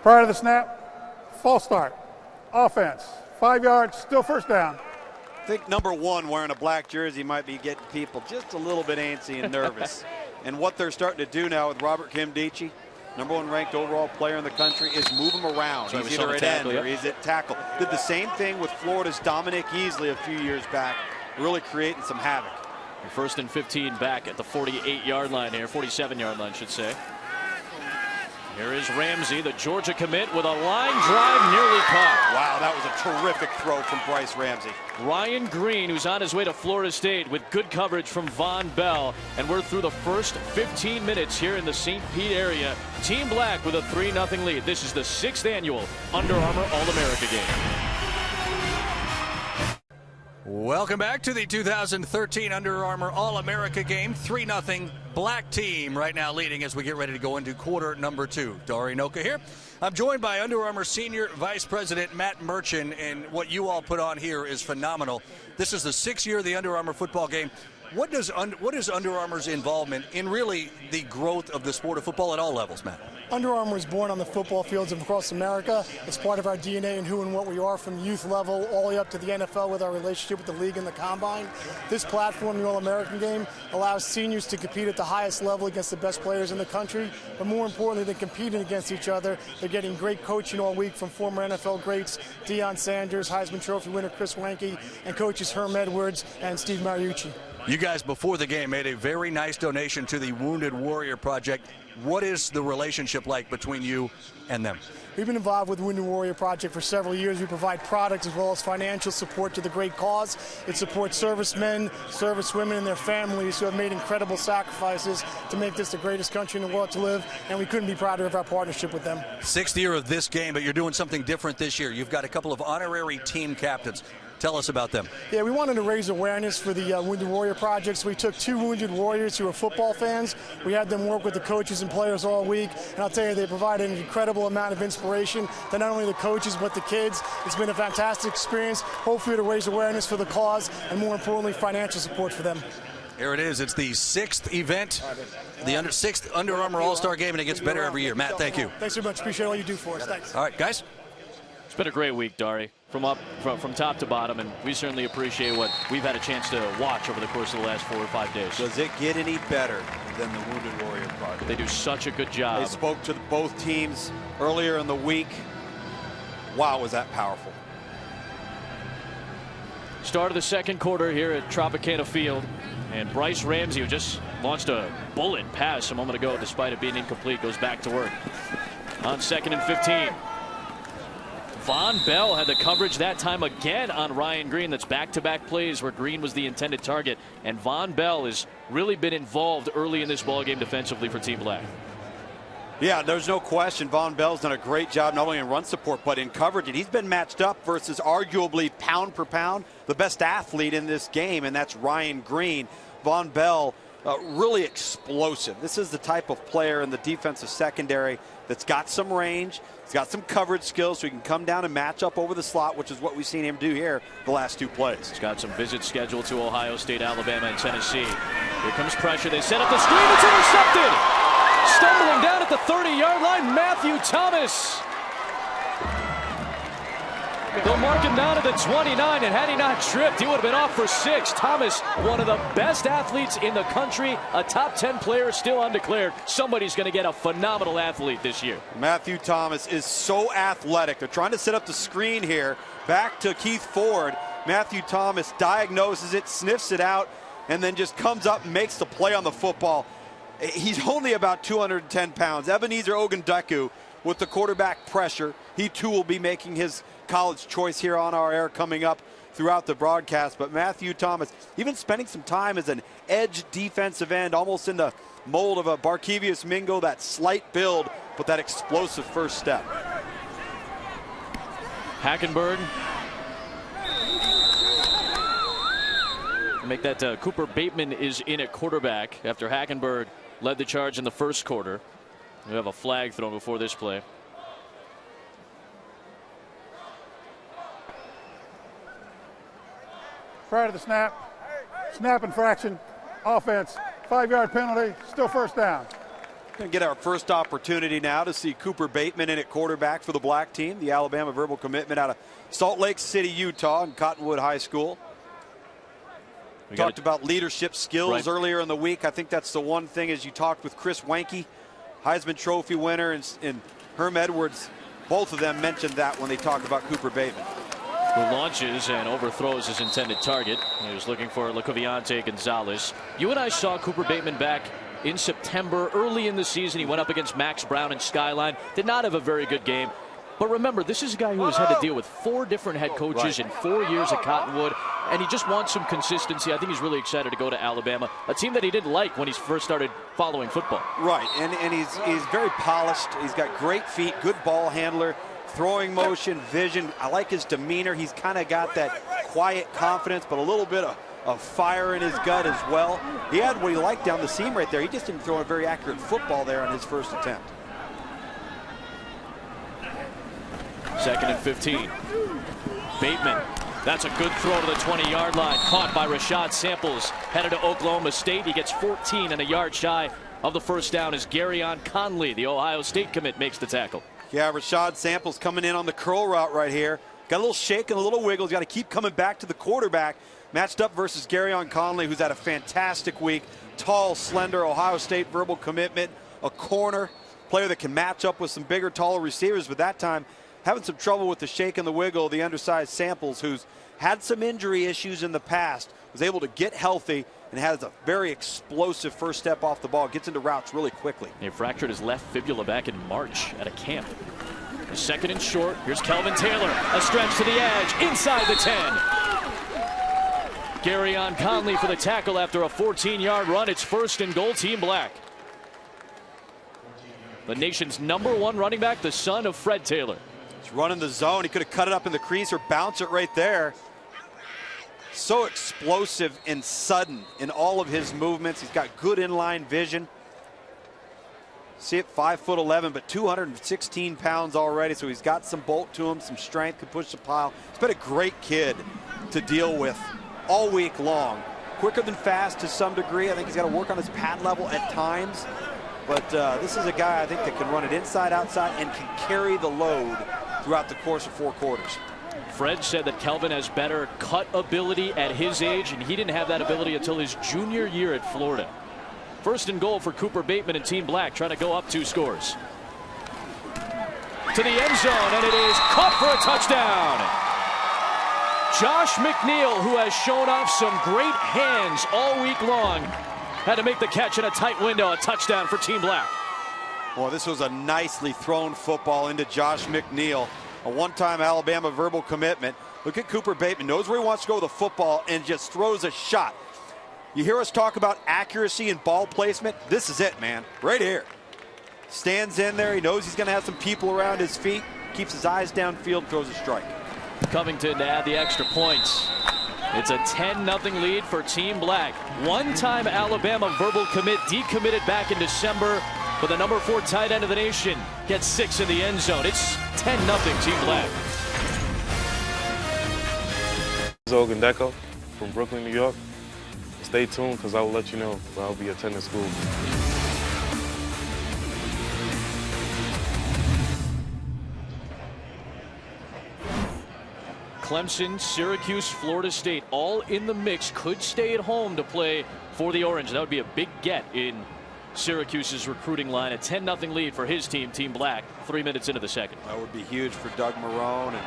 Prior to the snap, false start. Offense, 5 yards, still first down. I think number one wearing a black jersey might be getting people just a little bit antsy and nervous. And what they're starting to do now with Robert Kimdichie, number one ranked overall player in the country, is move him around. So he's either at end or he's at tackle. Did the same thing with Florida's Dominic Easley a few years back, really creating some havoc. First and 15 back at the 48-yard line here, 47-yard line, should say. Here is Ramsey, the Georgia commit, with a line drive nearly caught. Wow, that was a terrific throw from Bryce Ramsey. Ryan Green, who's on his way to Florida State with good coverage from Von Bell. And we're through the first 15 minutes here in the St. Pete area. Team Black with a 3-0 lead. This is the 6th annual Under Armour All-America game. Welcome back to the 2013 Under Armour All-America game. 3-0 Black team right now leading as we get ready to go into quarter number 2. Dari Noka here. I'm joined by Under Armour Senior Vice President Matt Merchant, and what you all put on here is phenomenal. This is the 6th year of the Under Armour football game. What is Under Armour's involvement in really the growth of the sport of football at all levels, Matt? Under Armour was born on the football fields of across America. It's part of our DNA and who and what we are, from the youth level all the way up to the NFL with our relationship with the league and the combine. This platform, the All-American game, allows seniors to compete at the highest level against the best players in the country. But more importantly than competing against each other, they're getting great coaching all week from former NFL greats Deion Sanders, Heisman Trophy winner Chris Weinke, and coaches Herm Edwards and Steve Mariucci. You guys, before the game, made a very nice donation to the Wounded Warrior Project. What is the relationship like between you and them? We've been involved with the Wounded Warrior Project for several years. We provide products as well as financial support to the great cause. It supports servicemen, servicewomen, and their families who have made incredible sacrifices to make this the greatest country in the world to live, and we couldn't be prouder of our partnership with them. 6th year of this game, but you're doing something different this year. You've got a couple of honorary team captains. Tell us about them. Yeah, we wanted to raise awareness for the Wounded Warrior Project. So we took 2 wounded warriors who are football fans. We had them work with the coaches and players all week. And I'll tell you, they provided an incredible amount of inspiration to not only the coaches but the kids. It's been a fantastic experience. Hopefully to raise awareness for the cause and, more importantly, financial support for them. Here it is. It's the 6th event, the 6th Under Armour All-Star Game, and it gets better every year. Matt, thank you. Thanks very much. Appreciate all you do for us. Thanks. All right, guys. It's been a great week, Dari, from top to bottom, and we certainly appreciate what we've had a chance to watch over the course of the last 4 or 5 days. Does it get any better than the Wounded Warrior Project? They do such a good job. They spoke to both teams earlier in the week. Wow, was that powerful. Start of the second quarter here at Tropicana Field, and Bryce Ramsey, who just launched a bullet pass a moment ago despite it being incomplete, goes back to work. On 2nd and 15. Von Bell had the coverage that time again on Ryan Green. That's back-to-back plays where Green was the intended target. And Von Bell has really been involved early in this ballgame defensively for Team Black. Yeah, there's no question. Von Bell's done a great job not only in run support but in coverage. And he's been matched up versus arguably pound per pound the best athlete in this game, and that's Ryan Green. Von Bell, really explosive. This is the type of player in the defensive secondary that's got some range. He's got some coverage skills, so he can come down and match up over the slot, which is what we've seen him do here the last 2 plays. He's got some visits scheduled to Ohio State, Alabama, and Tennessee. Here comes pressure. They set up the screen. It's intercepted. Stumbling down at the 30-yard line, Matthew Thomas. They'll mark him down at the 29, and had he not tripped, he would have been off for 6. Thomas, one of the best athletes in the country, a top 10 player still undeclared. Somebody's going to get a phenomenal athlete this year. Matthew Thomas is so athletic. They're trying to set up the screen here. Back to Keith Ford. Matthew Thomas diagnoses it, sniffs it out, and then just comes up and makes the play on the football. He's only about 210 pounds. Ebenezer Ogundeko with the quarterback pressure. He too will be making his college choice here on our air coming up throughout the broadcast. But Matthew Thomas, even spending some time as an edge defensive end, almost in the mold of a Barkevius Mingo, that slight build, but that explosive first step. Hackenberg. Make that Cooper Bateman is in at quarterback after Hackenberg led the charge in the first quarter. We have a flag thrown before this play. Prior to the snap infraction, offense, 5-yard penalty, still first down. Going to get our first opportunity now to see Cooper Bateman in at quarterback for the black team, the Alabama verbal commitment out of Salt Lake City, Utah, and Cottonwood High School. We talked about leadership skills earlier in the week. I think that's the one thing, as you talked with Chris Wenke, Heisman Trophy winner, and Herm Edwards. Both of them mentioned that when they talked about Cooper Bateman. Who launches and overthrows his intended target. He was looking for Lacoviante Gonzalez. You and I saw Cooper Bateman back in September. Early in the season, he went up against Max Brown and Skyline. Did not have a very good game. But remember, this is a guy who has had to deal with 4 different head coaches in 4 years at Cottonwood, and he just wants some consistency. I think he's really excited to go to Alabama, a team that he didn't like when he first started following football. Right, and he's very polished. He's got great feet, good ball handler, throwing motion, vision. I like his demeanor. He's kind of got that quiet confidence, but a little bit of fire in his gut as well. He had what he liked down the seam right there. He just didn't throw a very accurate football there on his first attempt. 2nd and 15. Bateman. That's a good throw to the 20-yard line. Caught by Rashad Samples. Headed to Oklahoma State. He gets 14 and a yard shy of the first down as Garyon Conley, the Ohio State commit, makes the tackle. Yeah, Rashad Samples coming in on the curl route right here. Got a little shake and a little wiggle. He's got to keep coming back to the quarterback. Matched up versus Garyon Conley, who's had a fantastic week. Tall, slender, Ohio State verbal commitment. A corner player that can match up with some bigger, taller receivers, but that time having some trouble with the shake and the wiggle, the undersized Samples, who's had some injury issues in the past, was able to get healthy and has a very explosive first step off the ball, gets into routes really quickly. He fractured his left fibula back in March at a camp. A 2nd and short. Here's Kelvin Taylor. A stretch to the edge, inside the 10. Garyon Conley for the tackle after a 14-yard run. It's 1st and goal, Team Black. The nation's #1 running back, the son of Fred Taylor. He's running the zone. He could have cut it up in the crease or bounce it right there. So explosive and sudden in all of his movements. He's got good inline vision. See it, 5'11", but 216 pounds already, so he's got some bolt to him, some strength, can push the pile. He's been a great kid to deal with all week long. Quicker than fast to some degree. I think he's got to work on his pad level at times, but this is a guy I think that can run it inside, outside, and can carry the load throughout the course of 4 quarters. Fred said that Kelvin has better cut ability at his age, and he didn't have that ability until his junior year at Florida. First and goal for Cooper Bateman and Team Black, trying to go up 2 scores. To the end zone, and it is caught for a touchdown. Josh McNeil, who has shown off some great hands all week long, had to make the catch in a tight window. A touchdown for Team Black. Well, this was a nicely thrown football into Josh McNeil. A one-time Alabama verbal commitment. Look at Cooper Bateman, knows where he wants to go with the football and just throws a shot. You hear us talk about accuracy and ball placement. This is it, man, right here. Stands in there, he knows he's going to have some people around his feet, keeps his eyes downfield, throws a strike. Covington to add the extra points. It's a 10-0 lead for Team Black. One-time Alabama verbal commit decommitted back in December, but the number 4 tight end of the nation gets 6 in the end zone. It's 10-0 Team Black. Ebenezer Ogundeko from Brooklyn, New York. Stay tuned, because I will let you know when I'll be attending school. Clemson, Syracuse, Florida State, all in the mix. Could stay at home to play for the Orange. That would be a big get in Syracuse's recruiting line. A 10-0 lead for his team, Team Black, 3 minutes into the second. That would be huge for Doug Marrone, and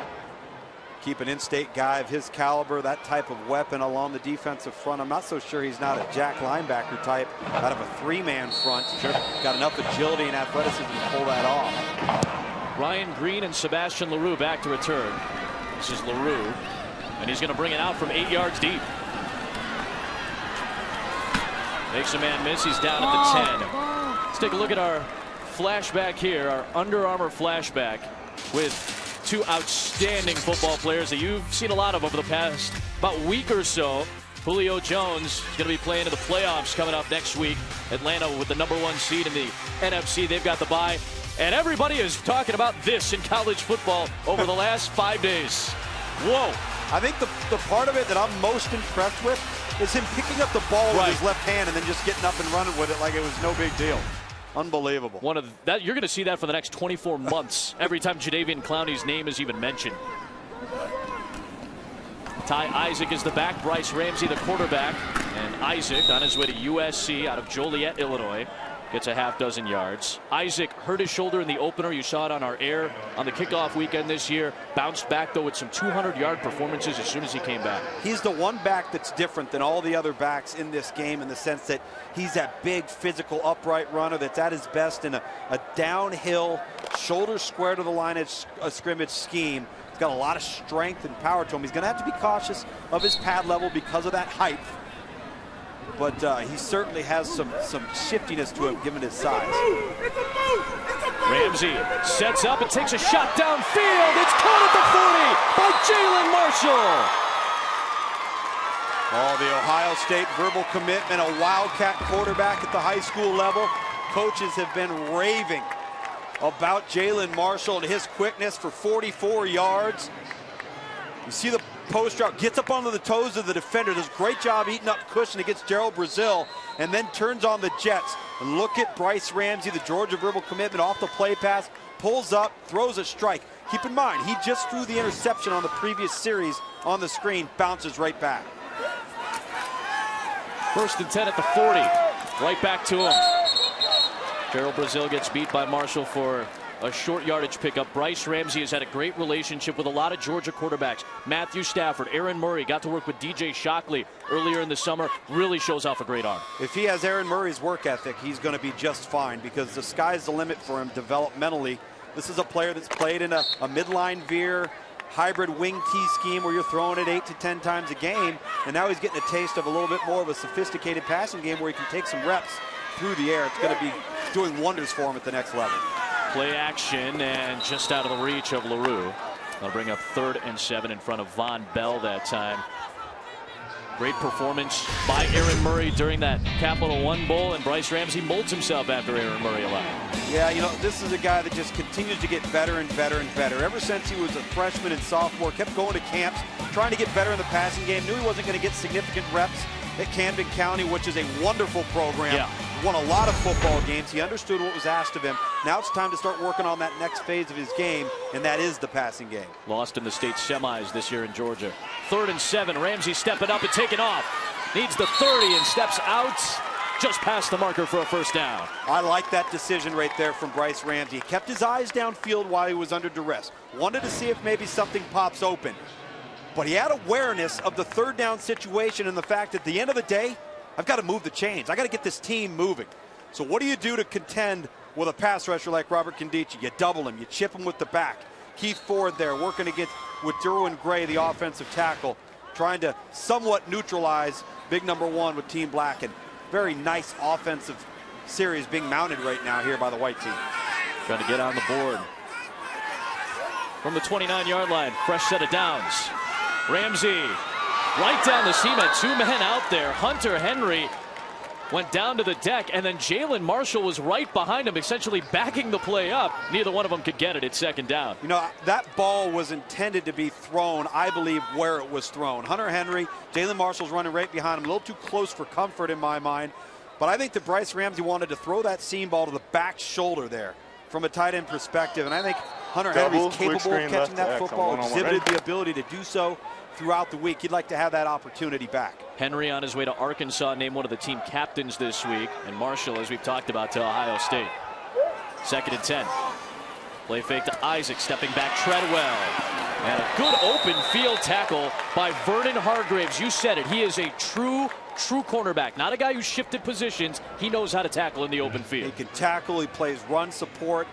keep an in-state guy of his caliber, that type of weapon along the defensive front. I'm not so sure he's not a jack linebacker type out of a 3-man front. Sure. Got enough agility and athleticism to pull that off. Ryan Green and Sebastian LaRue back to return. This is LaRue, and he's going to bring it out from 8 yards deep. Makes a man miss. He's down at the 10. Let's take a look at our flashback here, our Under Armour flashback with 2 outstanding football players that you've seen a lot of over the past about week or so. Julio Jones is going to be playing in the playoffs coming up next week. Atlanta with the #1 seed in the NFC. They've got the bye. And everybody is talking about this in college football over the last 5 days. Whoa. I think the part of it that I'm most impressed with is him picking up the ball with his left hand and then just getting up and running with it like it was no big deal. Unbelievable. One of that, you're going to see that for the next 24 months every time Jadeveon Clowney's name is even mentioned. Ty Isaac is the back, Bryce Ramsey the quarterback, and Isaac on his way to USC out of Joliet, Illinois. Gets a half dozen yards. Isaac hurt his shoulder in the opener. You saw it on our air on the kickoff weekend this year. Bounced back, though, with some 200-yard performances as soon as he came back. He's the one back that's different than all the other backs in this game in the sense that he's that big, physical, upright runner that's at his best in a downhill, shoulder square to the line of scrimmage scheme. He's got a lot of strength and power to him. He's going to have to be cautious of his pad level because of that height. But he certainly has some shiftiness to him given his size. Ramsey sets up and takes a shot downfield. It's caught at the 40 by Jalen Marshall. Oh, the Ohio State verbal commitment, a Wildcat quarterback at the high school level. Coaches have been raving about Jalen Marshall and his quickness for 44 yards. You see the post route, gets up onto the toes of the defender, does a great job eating up cushion against Gerald Brazil, and then turns on the Jets. And look at Bryce Ramsey, the Georgia verbal commitment, off the play pass, pulls up, throws a strike. Keep in mind, he just threw the interception on the previous series on the screen, bounces right back. 1st and 10 at the 40. Right back to him. Gerald Brazil gets beat by Marshall for a short yardage pickup. Bryce Ramsey has had a great relationship with a lot of Georgia quarterbacks. Matthew Stafford, Aaron Murray, got to work with DJ Shockley earlier in the summer. Really shows off a great arm. If he has Aaron Murray's work ethic, he's going to be just fine because the sky's the limit for him developmentally. This is a player that's played in a midline veer, hybrid wing T scheme where you're throwing it 8 to 10 times a game, and now he's getting a taste of a little bit more of a sophisticated passing game where he can take some reps through the air. It's going to be doing wonders for him at the next level. Play action and just out of the reach of LaRue. They'll bring up 3rd and 7 in front of Von Bell that time. Great performance by Aaron Murray during that Capital One Bowl, and Bryce Ramsey molds himself after Aaron Murray allowed. Yeah, you know, this is a guy that just continues to get better and better and better. Ever since he was a freshman and sophomore, kept going to camps, trying to get better in the passing game, knew he wasn't going to get significant reps at Camden County, which is a wonderful program. Yeah. Won a lot of football games. He understood what was asked of him. Now it's time to start working on that next phase of his game, and that is the passing game. Lost in the state semis this year in Georgia. 3rd and 7. Ramsey stepping up and taking off. Needs the 30 and steps out just past the marker for a first down. I like that decision right there from Bryce Ramsey. He kept his eyes downfield while he was under duress. Wanted to see if maybe something pops open. But he had awareness of the 3rd down situation and the fact that at the end of the day, I've got to move the chains. I got to get this team moving. So what do you do to contend with a pass rusher like Robert Kendichi? You double him. You chip him with the back. Keith Ford there working against with Derwin Gray, the offensive tackle, trying to somewhat neutralize big number 1 with Team Black. And very nice offensive series being mounted right now here by the white team. Trying to get on the board. From the 29-yard line, fresh set of downs. Ramsey right down the seam, had 2 men out there. Hunter Henry went down to the deck, and then Jalen Marshall was right behind him, essentially backing the play up. Neither one of them could get it. It's 2nd down. You know, that ball was intended to be thrown, I believe, where it was thrown. Hunter Henry, Jalen Marshall's running right behind him, a little too close for comfort in my mind. But I think that Bryce Ramsey wanted to throw that seam ball to the back shoulder there from a tight end perspective. And I think Hunter Henry's capable of catching that football, exhibited the ability to do so throughout the week. He'd like to have that opportunity back. Henry on his way to Arkansas, named one of the team captains this week. And Marshall, as we've talked about, to Ohio State. 2nd and 10. Play fake to Isaac, stepping back Treadwell. And a good open field tackle by Vernon Hargraves. You said it. He is a true cornerback. Not a guy who shifted positions. He knows how to tackle in the open field. He can tackle. He plays run support.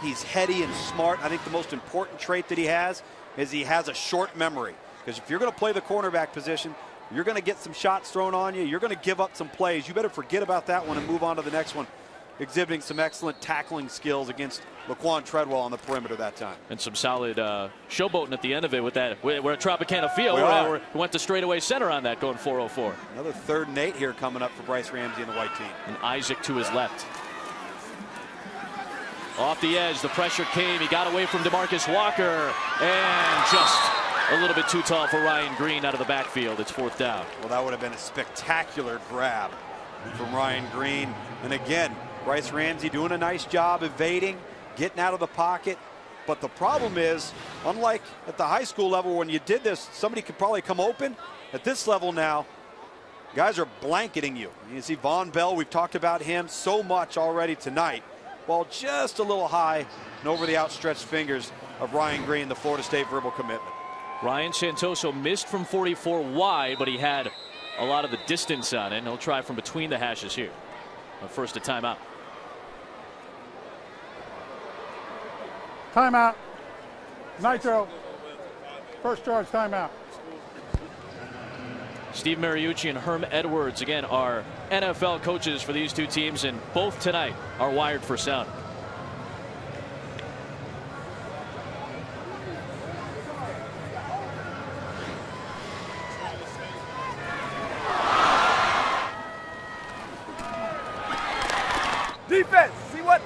He's heady and smart. I think the most important trait that he has is he has a short memory. Because if you're going to play the cornerback position, you're going to get some shots thrown on you. You're going to give up some plays. You better forget about that one and move on to the next one. Exhibiting some excellent tackling skills against Laquan Treadwell on the perimeter that time. And some solid showboating at the end of it with that. We're at Tropicana Field. We went to straightaway center on that, going 404. Another 3rd and 8 here coming up for Bryce Ramsey and the white team. And Isaac to his left. Off the edge, the pressure came. He got away from DeMarcus Walker. And just a little bit too tall for Ryan Green out of the backfield. It's 4th down. Well, that would have been a spectacular grab from Ryan Green. And again, Bryce Ramsey doing a nice job evading, getting out of the pocket. But the problem is, unlike at the high school level when you did this, somebody could probably come open. At this level now, guys are blanketing you. You see Von Bell, we've talked about him so much already tonight. Ball just a little high and over the outstretched fingers of Ryan Green, the Florida State verbal commitment. Ryan Santoso missed from 44 wide, but he had a lot of the distance on it. And he'll try from between the hashes here. First a timeout. Timeout. Nitro. First charge timeout. Steve Mariucci and Herm Edwards, again, are NFL coaches for these two teams, and both tonight are wired for sound. Defense,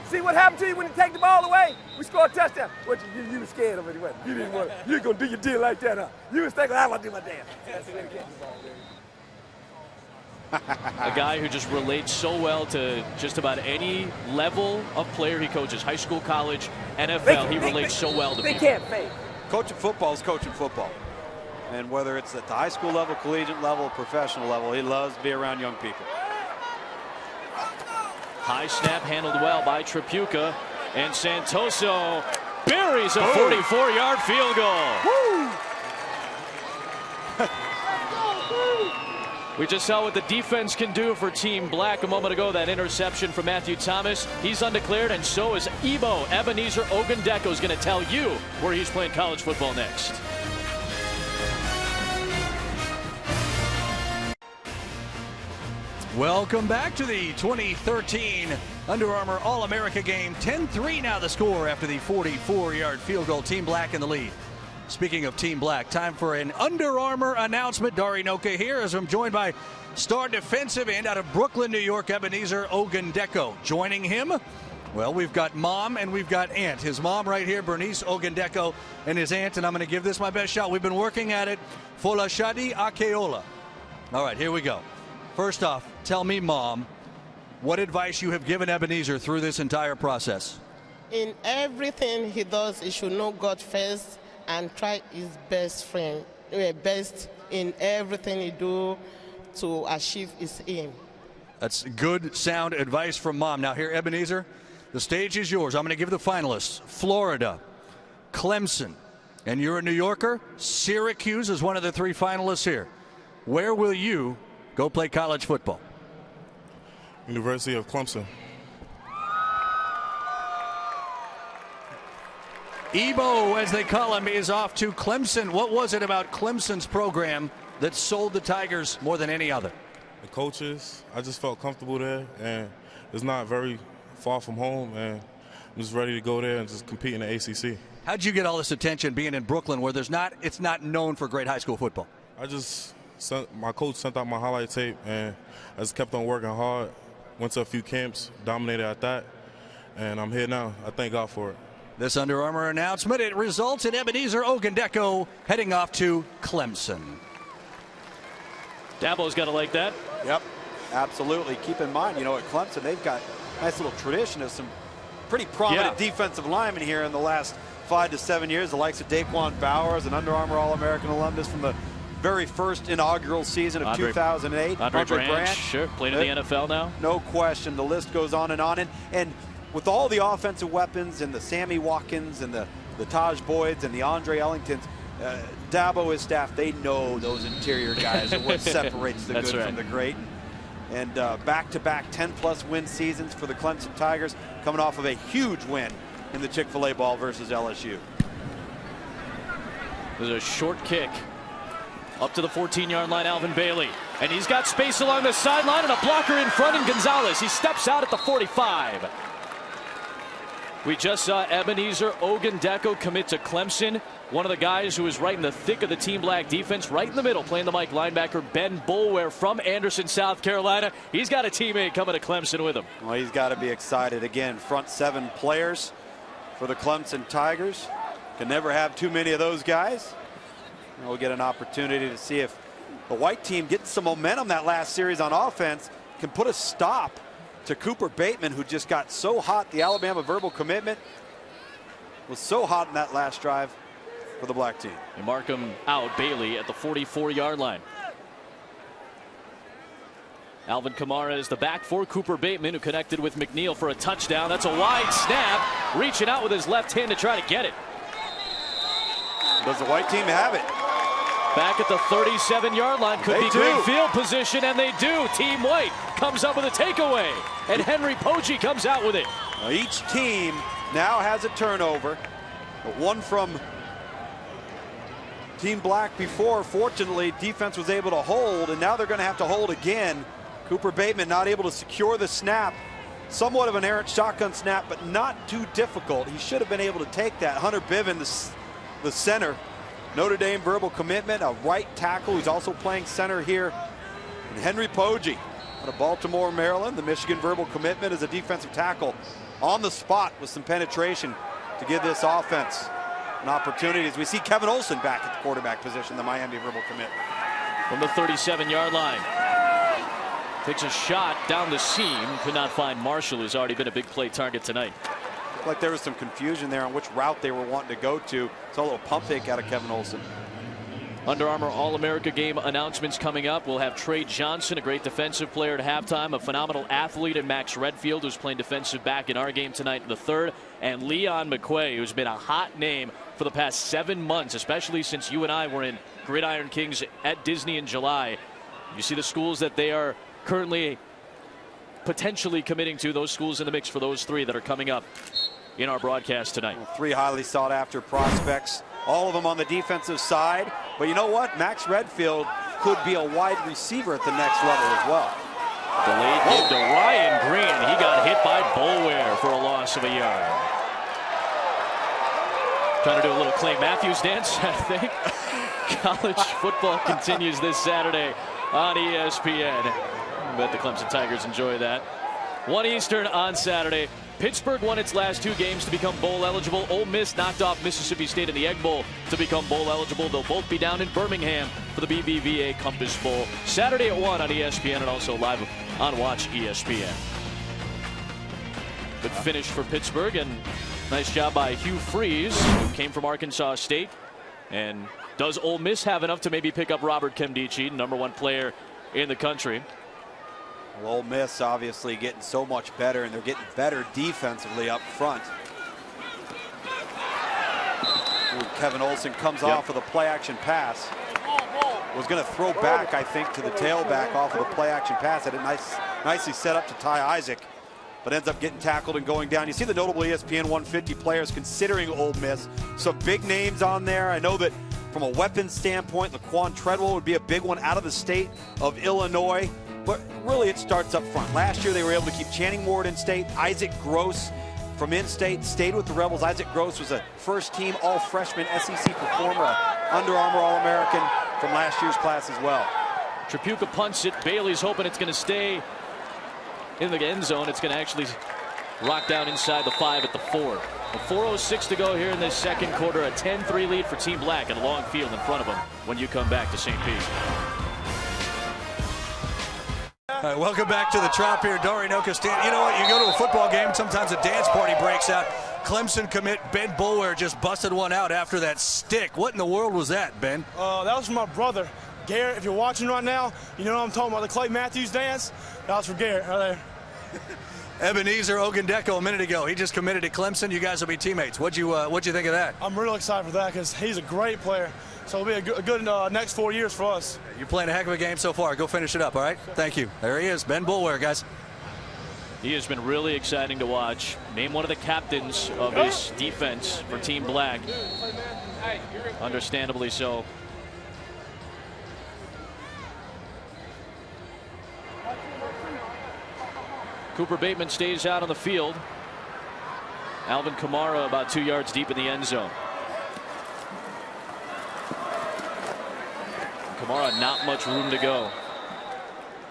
see what happened to you when you take the ball away? We scored a touchdown. What you were scared of it, you didn't want it. You ain't gonna do your deal like that, huh? You was thinking, I'm gonna do my dance. That's the way to catch the ball, baby. A guy who just relates so well to just about any level of player he coaches, high school, college, NFL. He relates so well to they people. Can't fake. Coaching football is coaching football. And whether it's at the high school level, collegiate level, professional level, he loves to be around young people. High snap handled well by Tripucka, and Santoso buries a 44-yard field goal. We just saw what the defense can do for Team Black a moment ago. That interception from Matthew Thomas. He's undeclared, and so is Ebenezer Ogundeko is going to tell you where he's playing college football next. Welcome back to the 2013 Under Armour All-America game. 10-3 now the score after the 44-yard field goal. Team Black in the lead. Speaking of Team Black, time for an Under Armour announcement. Dari Noka here as I'm joined by star defensive end out of Brooklyn, New York, Ebenezer Ogundeko. Joining him, well, we've got mom and we've got aunt. His mom right here, Bernice Ogundeko, and his aunt, and I'm going to give this my best shot. We've been working at it. Folashadi Akeola. All right, here we go. First off, tell me, Mom, what advice you have given Ebenezer through this entire process. In everything he does, he should know God first and try his best in everything he do to achieve his aim. That's good, sound advice from Mom. Now here, Ebenezer, the stage is yours. I'm going to give the finalists. Florida, Clemson, and you're a New Yorker. Syracuse is one of the 3 finalists here. Where will you go play college football? University of Clemson. Ebo, as they call him, is off to Clemson. What was it about Clemson's program that sold the Tigers more than any other? The coaches, I just felt comfortable there, and it's not very far from home, and I'm just ready to go there and just compete in the ACC. How'd you get all this attention being in Brooklyn, where it's not known for great high school football? My coach sent out my highlight tape, and I just kept on working hard. Went to a few camps, dominated at that, and I'm here now. I thank God for it. This Under Armour announcement, it results in Ebenezer Ogundeko heading off to Clemson. Dabo's got to like that. Yep, absolutely. Keep in mind, at Clemson, they've got a nice little tradition of some pretty prominent defensive linemen here in the last 5 to 7 years, the likes of Daquan Bowers, an Under Armour All-American alumnus from the very first inaugural season of 2008. Andre Branch, sure, playing in the NFL now. No question. The list goes on. And with all the offensive weapons and the Sammy Watkins and the Taj Boyds and the Andre Ellingtons, Dabo, his staff, they know those interior guys are what separates the good from the great. And back-to-back 10-plus win seasons for the Clemson Tigers, coming off of a huge win in the Chick-fil-A Bowl versus LSU. There's a short kick up to the 14-yard line, Alvin Bailey. And he's got space along the sideline and a blocker in front in Gonzalez. He steps out at the 45. We just saw Ebenezer Ogundeko commit to Clemson. One of the guys who is right in the thick of the Team Black defense, right in the middle, playing the Mike linebacker, Ben Boulware from Anderson, South Carolina. He's got a teammate coming to Clemson with him. Well, he's got to be excited. Again, front 7 players for the Clemson Tigers. Can never have too many of those guys. And we'll get an opportunity to see if the white team, getting some momentum that last series on offense, can put a stop to Cooper Bateman, who just got so hot. The Alabama verbal commitment was so hot in that last drive for the black team. They mark him out, Bailey, at the 44-yard line. Alvin Kamara is the back for Cooper Bateman, who connected with McNeil for a touchdown. That's a wide snap, reaching out with his left hand to try to get it. Does the white team have it? Back at the 37-yard line, could be great field position, and they do. Team White comes up with a takeaway, and Henry Poggi comes out with it. Now each team now has a turnover. One from Team Black before. Fortunately, defense was able to hold, and now they're going to have to hold again. Cooper Bateman not able to secure the snap. Somewhat of an errant shotgun snap, but not too difficult. He should have been able to take that. Hunter Bivin, the center, Notre Dame verbal commitment, a right tackle who's also playing center here. And Henry Poggi out of Baltimore, Maryland, the Michigan verbal commitment as a defensive tackle on the spot with some penetration to give this offense an opportunity. As we see Kevin Olsen back at the quarterback position, the Miami verbal commit. From the 37-yard line. Takes a shot down the seam. Could not find Marshall, who's already been a big play target tonight. Looked like there was some confusion there on which route they were wanting to go to. Saw a little pump fake out of Kevin Olsen. Under Armour All-America game announcements coming up. We'll have Trey Johnson, a great defensive player at halftime, a phenomenal athlete, and Max Redfield, who's playing defensive back in our game tonight in the third, and Leon McQuay, who's been a hot name for the past 7 months, especially since you and I were in Gridiron Kings at Disney in July. You see the schools that they are currently potentially committing to, those schools in the mix for those 3 that are coming up in our broadcast tonight. 3 highly sought after prospects, all of them on the defensive side. But you know what? Max Redfield could be a wide receiver at the next level as well. Delayed give to Ryan Green. He got hit by Boulware for a loss of a yard. Trying to do a little Clay Matthews dance, I think. College football continues this Saturday on ESPN. I bet the Clemson Tigers enjoy that. 1 Eastern on Saturday. Pittsburgh won its last 2 games to become bowl eligible. Ole Miss knocked off Mississippi State in the Egg Bowl to become bowl eligible. They'll both be down in Birmingham for the BBVA Compass Bowl. Saturday at 1 on ESPN and also live on Watch ESPN. Good finish for Pittsburgh, and nice job by Hugh Freeze, who came from Arkansas State. And does Ole Miss have enough to maybe pick up Robert Nkemdiche, #1 player in the country? Well, Ole Miss obviously getting so much better, and they're getting better defensively up front. Ooh, Kevin Olsen comes off with a play-action pass. Was going to throw back, I think, to the tailback off of the play-action pass. Had it nicely set up to Ty Isaac, but ends up getting tackled and going down. You see the notable ESPN 150 players considering Ole Miss. Some big names on there. I know that from a weapons standpoint, Laquan Treadwell would be a big one out of the state of Illinois. But really, it starts up front. Last year, they were able to keep Channing Ward in state. Isaac Gross from in-state stayed with the Rebels. Isaac Gross was a first-team all-freshman SEC performer, Under Armour All-American from last year's class as well. Tripucka punts it. Bailey's hoping it's going to stay in the end zone. It's going to actually rock down inside the 5 at the 4. With 4:06 to go here in this second quarter. A 10-3 lead for Team Black and a long field in front of them when you come back to St. Pete. All right, welcome back to the Trop here. Dorian O'Costin. You know what? You go to a football game, sometimes a dance party breaks out. Clemson commit Ben Boulware just busted one out after that stick. What in the world was that, Ben? That was from my brother, Garrett. If you're watching right now, you know what I'm talking about, the Clay Matthews dance? That was for Garrett right there. Ebenezer Ogundeko a minute ago. He just committed to Clemson. You guys will be teammates. What'd you think of that? I'm real excited for that because he's a great player. So it'll be a good next 4 years for us. You're playing a heck of a game so far. Go finish it up, all right? Thank you. There he is, Ben Boulware, guys. He has been really exciting to watch. Named one of the captains of his defense for Team Black. Understandably so. Cooper Bateman stays out on the field. Alvin Kamara about 2 yards deep in the end zone. Kamara, not much room to go.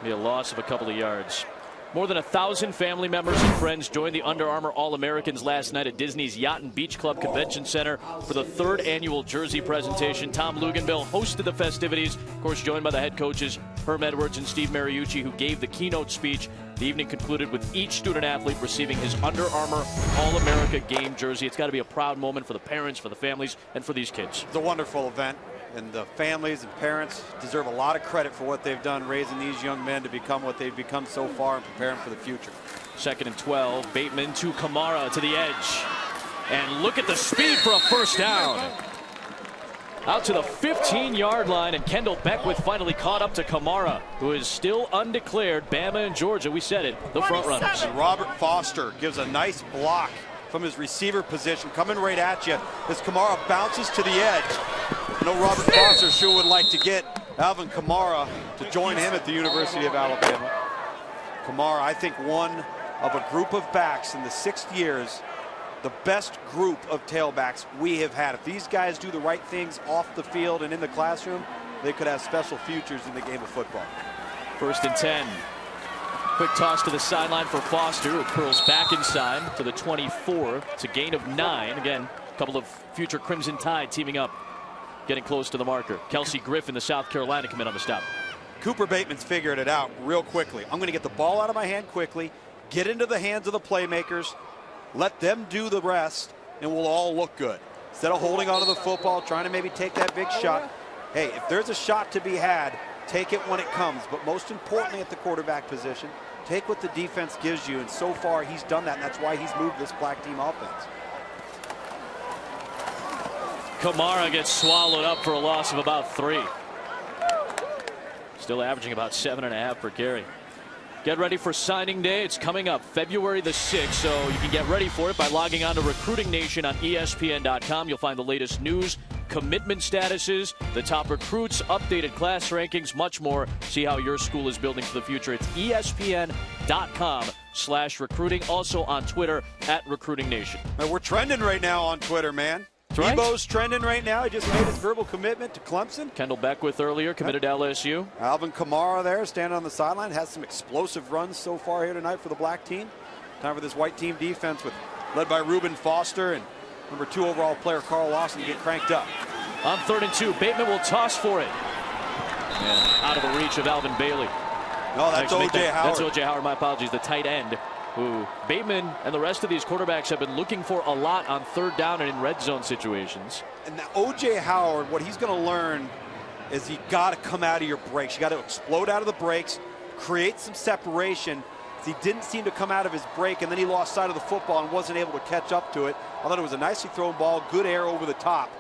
Be a loss of a couple of yards. More than 1,000 family members and friends joined the Under Armour All-Americans last night at Disney's Yacht and Beach Club Convention Center for the 3rd annual jersey presentation. Tom Luganville hosted the festivities, of course joined by the head coaches Herm Edwards and Steve Mariucci, who gave the keynote speech. The evening concluded with each student athlete receiving his Under Armour All-America game jersey. It's got to be a proud moment for the parents, for the families, and for these kids. It's a wonderful event. And the families and parents deserve a lot of credit for what they've done, raising these young men to become what they've become so far and preparing for the future. 2nd and 12. Bateman to Kamara to the edge. And look at the speed for a first down. Out to the 15-yard line, and Kendall Beckwith finally caught up to Kamara, who is still undeclared. Bama and Georgia, we said it, the front runners. And Robert Foster gives a nice block from his receiver position, coming right at you as Kamara bounces to the edge. I know Robert Foster sure would like to get Alvin Kamara to join him at the University of Alabama. Kamara, I think, one of a group of backs in the 6 years, the best group of tailbacks we have had. If these guys do the right things off the field and in the classroom, they could have special futures in the game of football. 1st and 10. Quick toss to the sideline for Foster, who curls back inside to the 24. It's a gain of 9. Again, a couple of future Crimson Tide teaming up, getting close to the marker. Kelsey Griffin, the South Carolina commit, on the stop. Cooper Bateman's figured it out real quickly. I'm going to get the ball out of my hand quickly, get into the hands of the playmakers, let them do the rest, and we'll all look good. Instead of holding onto the football, trying to maybe take that big shot. Hey, if there's a shot to be had, take it when it comes. But most importantly at the quarterback position, take what the defense gives you. And so far, he's done that, and that's why he's moved this Black team offense. Kamara gets swallowed up for a loss of about 3. Still averaging about 7.5 per carry. Get ready for signing day. It's coming up February the 6th, so you can get ready for it by logging on to Recruiting Nation on ESPN.com. You'll find the latest news, commitment statuses, the top recruits, updated class rankings, much more. See how your school is building for the future. It's ESPN.com/recruiting. Also on Twitter at Recruiting Nation. We're trending right now on Twitter, man. right. Debo's trending right now. He just made his verbal commitment to Clemson. Kendall Beckwith earlier committed to LSU. Alvin Kamara there standing on the sideline. Has some explosive runs so far here tonight for the black team. Time for this white team defense led by Reuben Foster and number 2 overall player Carl Lawson to get cranked up. On 3rd and 2, Bateman will toss for it. And out of the reach of Alvin Bailey. No, that's O.J. Howard. That's O.J. Howard, my apologies, the tight end, who Bateman and the rest of these quarterbacks have been looking for a lot on 3rd down and in red zone situations. And now O.J. Howard, what he's going to learn is you got to come out of your breaks. You got to explode out of the breaks, create some separation. He didn't seem to come out of his break, and then he lost sight of the football and wasn't able to catch up to it. I thought it was a nicely thrown ball, good air over the top.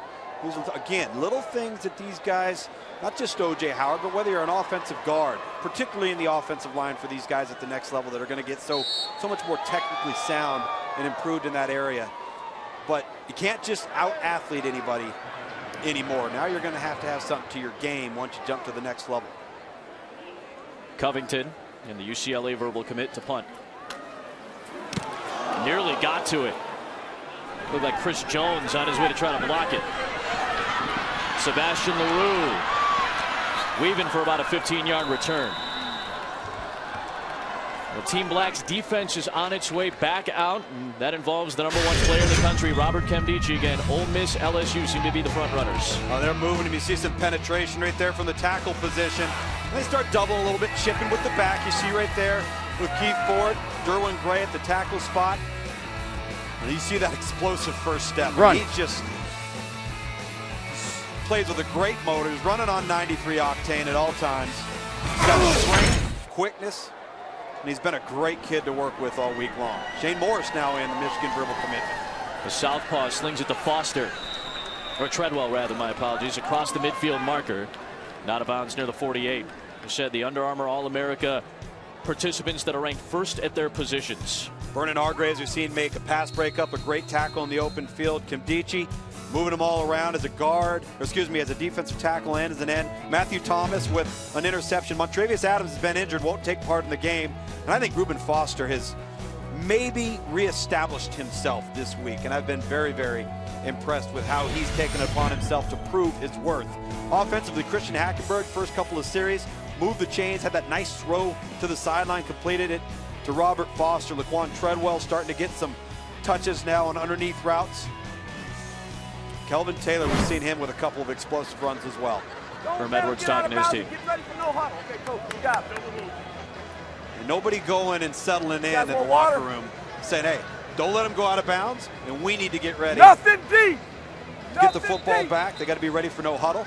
These are, again, little things that these guys, not just O.J. Howard, but whether you're an offensive guard, particularly in the offensive line for these guys at the next level that are going to get so much more technically sound and improved in that area. But you can't just out-athlete anybody anymore. Now you're going to have something to your game once you jump to the next level. Covington and the UCLA verbal commit to punt. Nearly got to it. Looked like Chris Jones on his way to try to block it. Sebastian LaRue weaving for about a 15-yard return. The Team Black's defense is on its way back out, and that involves the #1 player in the country, Robert Nkemdiche. Again, Ole Miss, LSU seem to be the front runners. Oh, they're moving him. You see some penetration right there from the tackle position. And they start doubling a little bit, chipping with the back. You see right there with Keith Ford, Derwin Gray at the tackle spot. And you see that explosive first step. Run. He just plays with a great motor. He's running on 93 octane at all times. He's got strength, quickness, and he's been a great kid to work with all week long. Shane Morris now in the Michigan verbal commitment. The southpaw slings it to Foster, or Treadwell rather, my apologies, across the midfield marker. Not out of bounds near the 48. I said the Under Armour All-America participants that are ranked first at their positions. Vernon Hargraves, we've seen make a pass breakup, a great tackle in the open field. Nkemdiche moving them all around as a guard, or excuse me, as a defensive tackle and as an end. Matthew Thomas with an interception. Montravius Adams has been injured, won't take part in the game. And I think Reuben Foster has maybe reestablished himself this week. And I've been very, very impressed with how he's taken it upon himself to prove his worth. Offensively, Christian Hackenberg, first couple of series, moved the chains, had that nice throw to the sideline, completed it to Robert Foster. Laquan Treadwell starting to get some touches now on underneath routes. Kelvin Taylor, we've seen him with a couple of explosive runs as well. Herm Edwards talking to his team. Get ready for no huddle. Okay, coach, you got it. And nobody going and settling in the locker room saying, hey, don't let him go out of bounds, and we need to get ready. Nothing deep. Get the football back. They got to be ready for no huddle.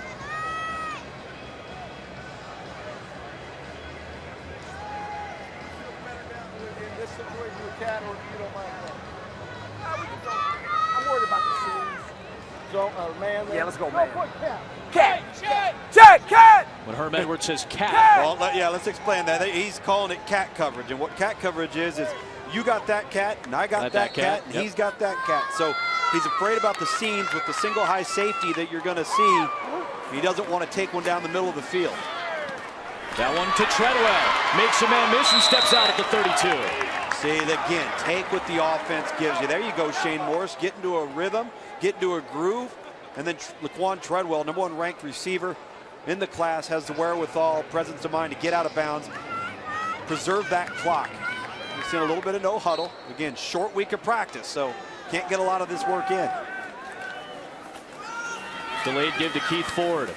In this situation with Cat, or if you don't mind. I'm worried about the series. So, man. Yeah, let's go, man. Cat. Cat. When Herm Edwards says cat. Well, let's explain that. He's calling it cat coverage. And what cat coverage is you got that cat, and I got that cat, and he's got that cat. So he's afraid about the seams with the single high safety that you're going to see. He doesn't want to take one down the middle of the field. That one to Treadwell. Makes a man miss and steps out at the 32. See, again, take what the offense gives you. There you go, Shane Morris. Get into a rhythm, get into a groove. And then Laquan Treadwell, #1 ranked receiver in the class, has the wherewithal, presence of mind to get out of bounds, preserve that clock. We've seen a little bit of no huddle. Again, short week of practice, so can't get a lot of this work in. Delayed give to Keith Ford.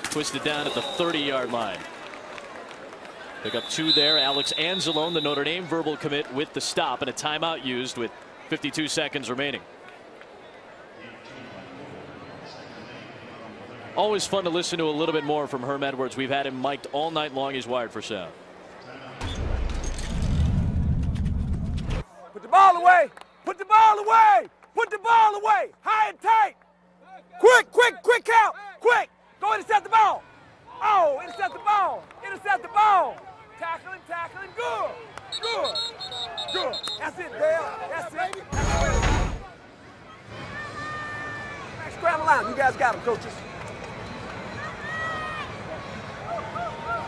Twisted down at the 30-yard line. Pick up 2 there. Alex Anzalone, the Notre Dame verbal commit, with the stop and a timeout used with 52 seconds remaining. Always fun to listen to a little bit more from Herm Edwards. We've had him mic'd all night long. He's wired for sound. Put the ball away. Put the ball away. Put the ball away. High and tight. Quick count. Quick. Go intercept the ball. Oh, intercept the ball. Intercept the ball. Tackling. Good. That's it, Dale. That's it. Scramble line. You guys got him, coaches.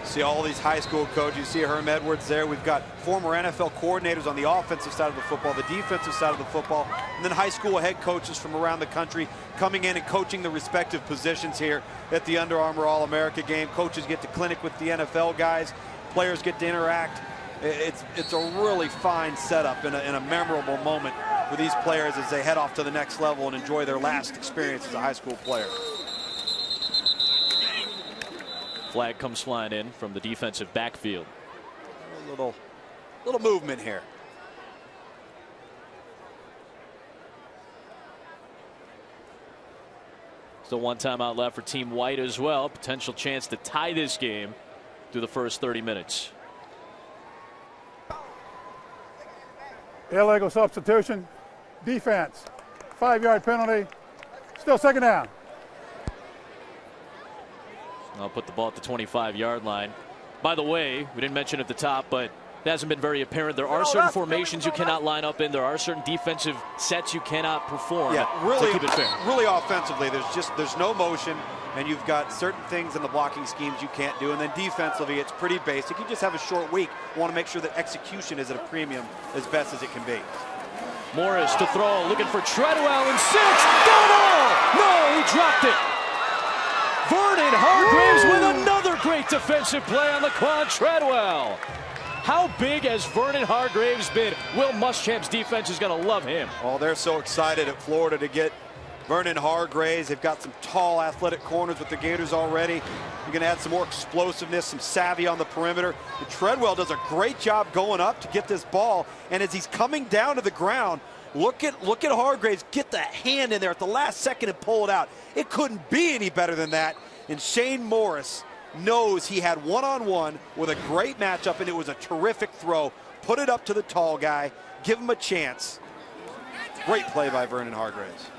See all these high school coaches. You see Herm Edwards there. We've got former NFL coordinators on the offensive side of the football, the defensive side of the football, and then high school head coaches from around the country coming in and coaching the respective positions here at the Under Armour All-America game. Coaches get to clinic with the NFL guys. Players get to interact. It's a really fine setup and a memorable moment for these players as they head off to the next level and enjoy their last experience as a high school player. Flag comes flying in from the defensive backfield. A little movement here. Still one timeout left for Team White as well. Potential chance to tie this game through the first 30 minutes. Illegal substitution. Defense. 5-yard penalty. Still second down. I'll put the ball at the 25-yard line. By the way, we didn't mention at the top, but it hasn't been very apparent. There are certain formations you cannot line up in. There are certain defensive sets you cannot perform. Yeah, really, to keep it fair. Really offensively, there's no motion, and you've got certain things in the blocking schemes you can't do. And then defensively, it's pretty basic. You just have a short week. You want to make sure that execution is at a premium as best as it can be. Morris to throw, looking for Treadwell and 6. Got it! No, he dropped it. Vernon Hargreaves with another great defensive play on the quad. Treadwell. How big has Vernon Hargreaves been? Will Muschamp's defense is going to love him. Oh, they're so excited at Florida to get Vernon Hargreaves. They've got some tall, athletic corners with the Gators already. You're going to add some more explosiveness, some savvy on the perimeter. And Treadwell does a great job going up to get this ball. And as he's coming down to the ground, look at Hargreaves get the hand in there at the last second and pull it out. It couldn't be any better than that. And Shane Morris knows he had one-on-one with a great matchup, and it was a terrific throw. Put it up to the tall guy, give him a chance. Great play by Vernon Hargreaves.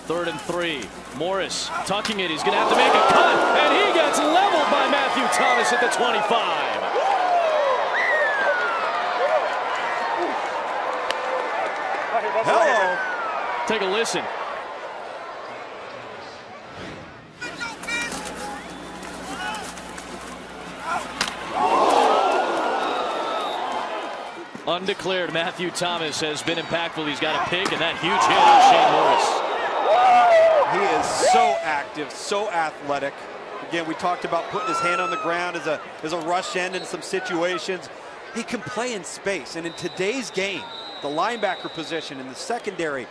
3rd and 3. Morris tucking it. He's going to have to make a cut, and he gets leveled by Matthew Thomas at the 25. Hello. Take a listen. Undeclared Matthew Thomas has been impactful. He's got a pick and that huge hit on Shane Morris. He is so active, so athletic. Again, we talked about putting his hand on the ground as a rush end in some situations. He can play in space, and in today's game, the linebacker position in the secondary,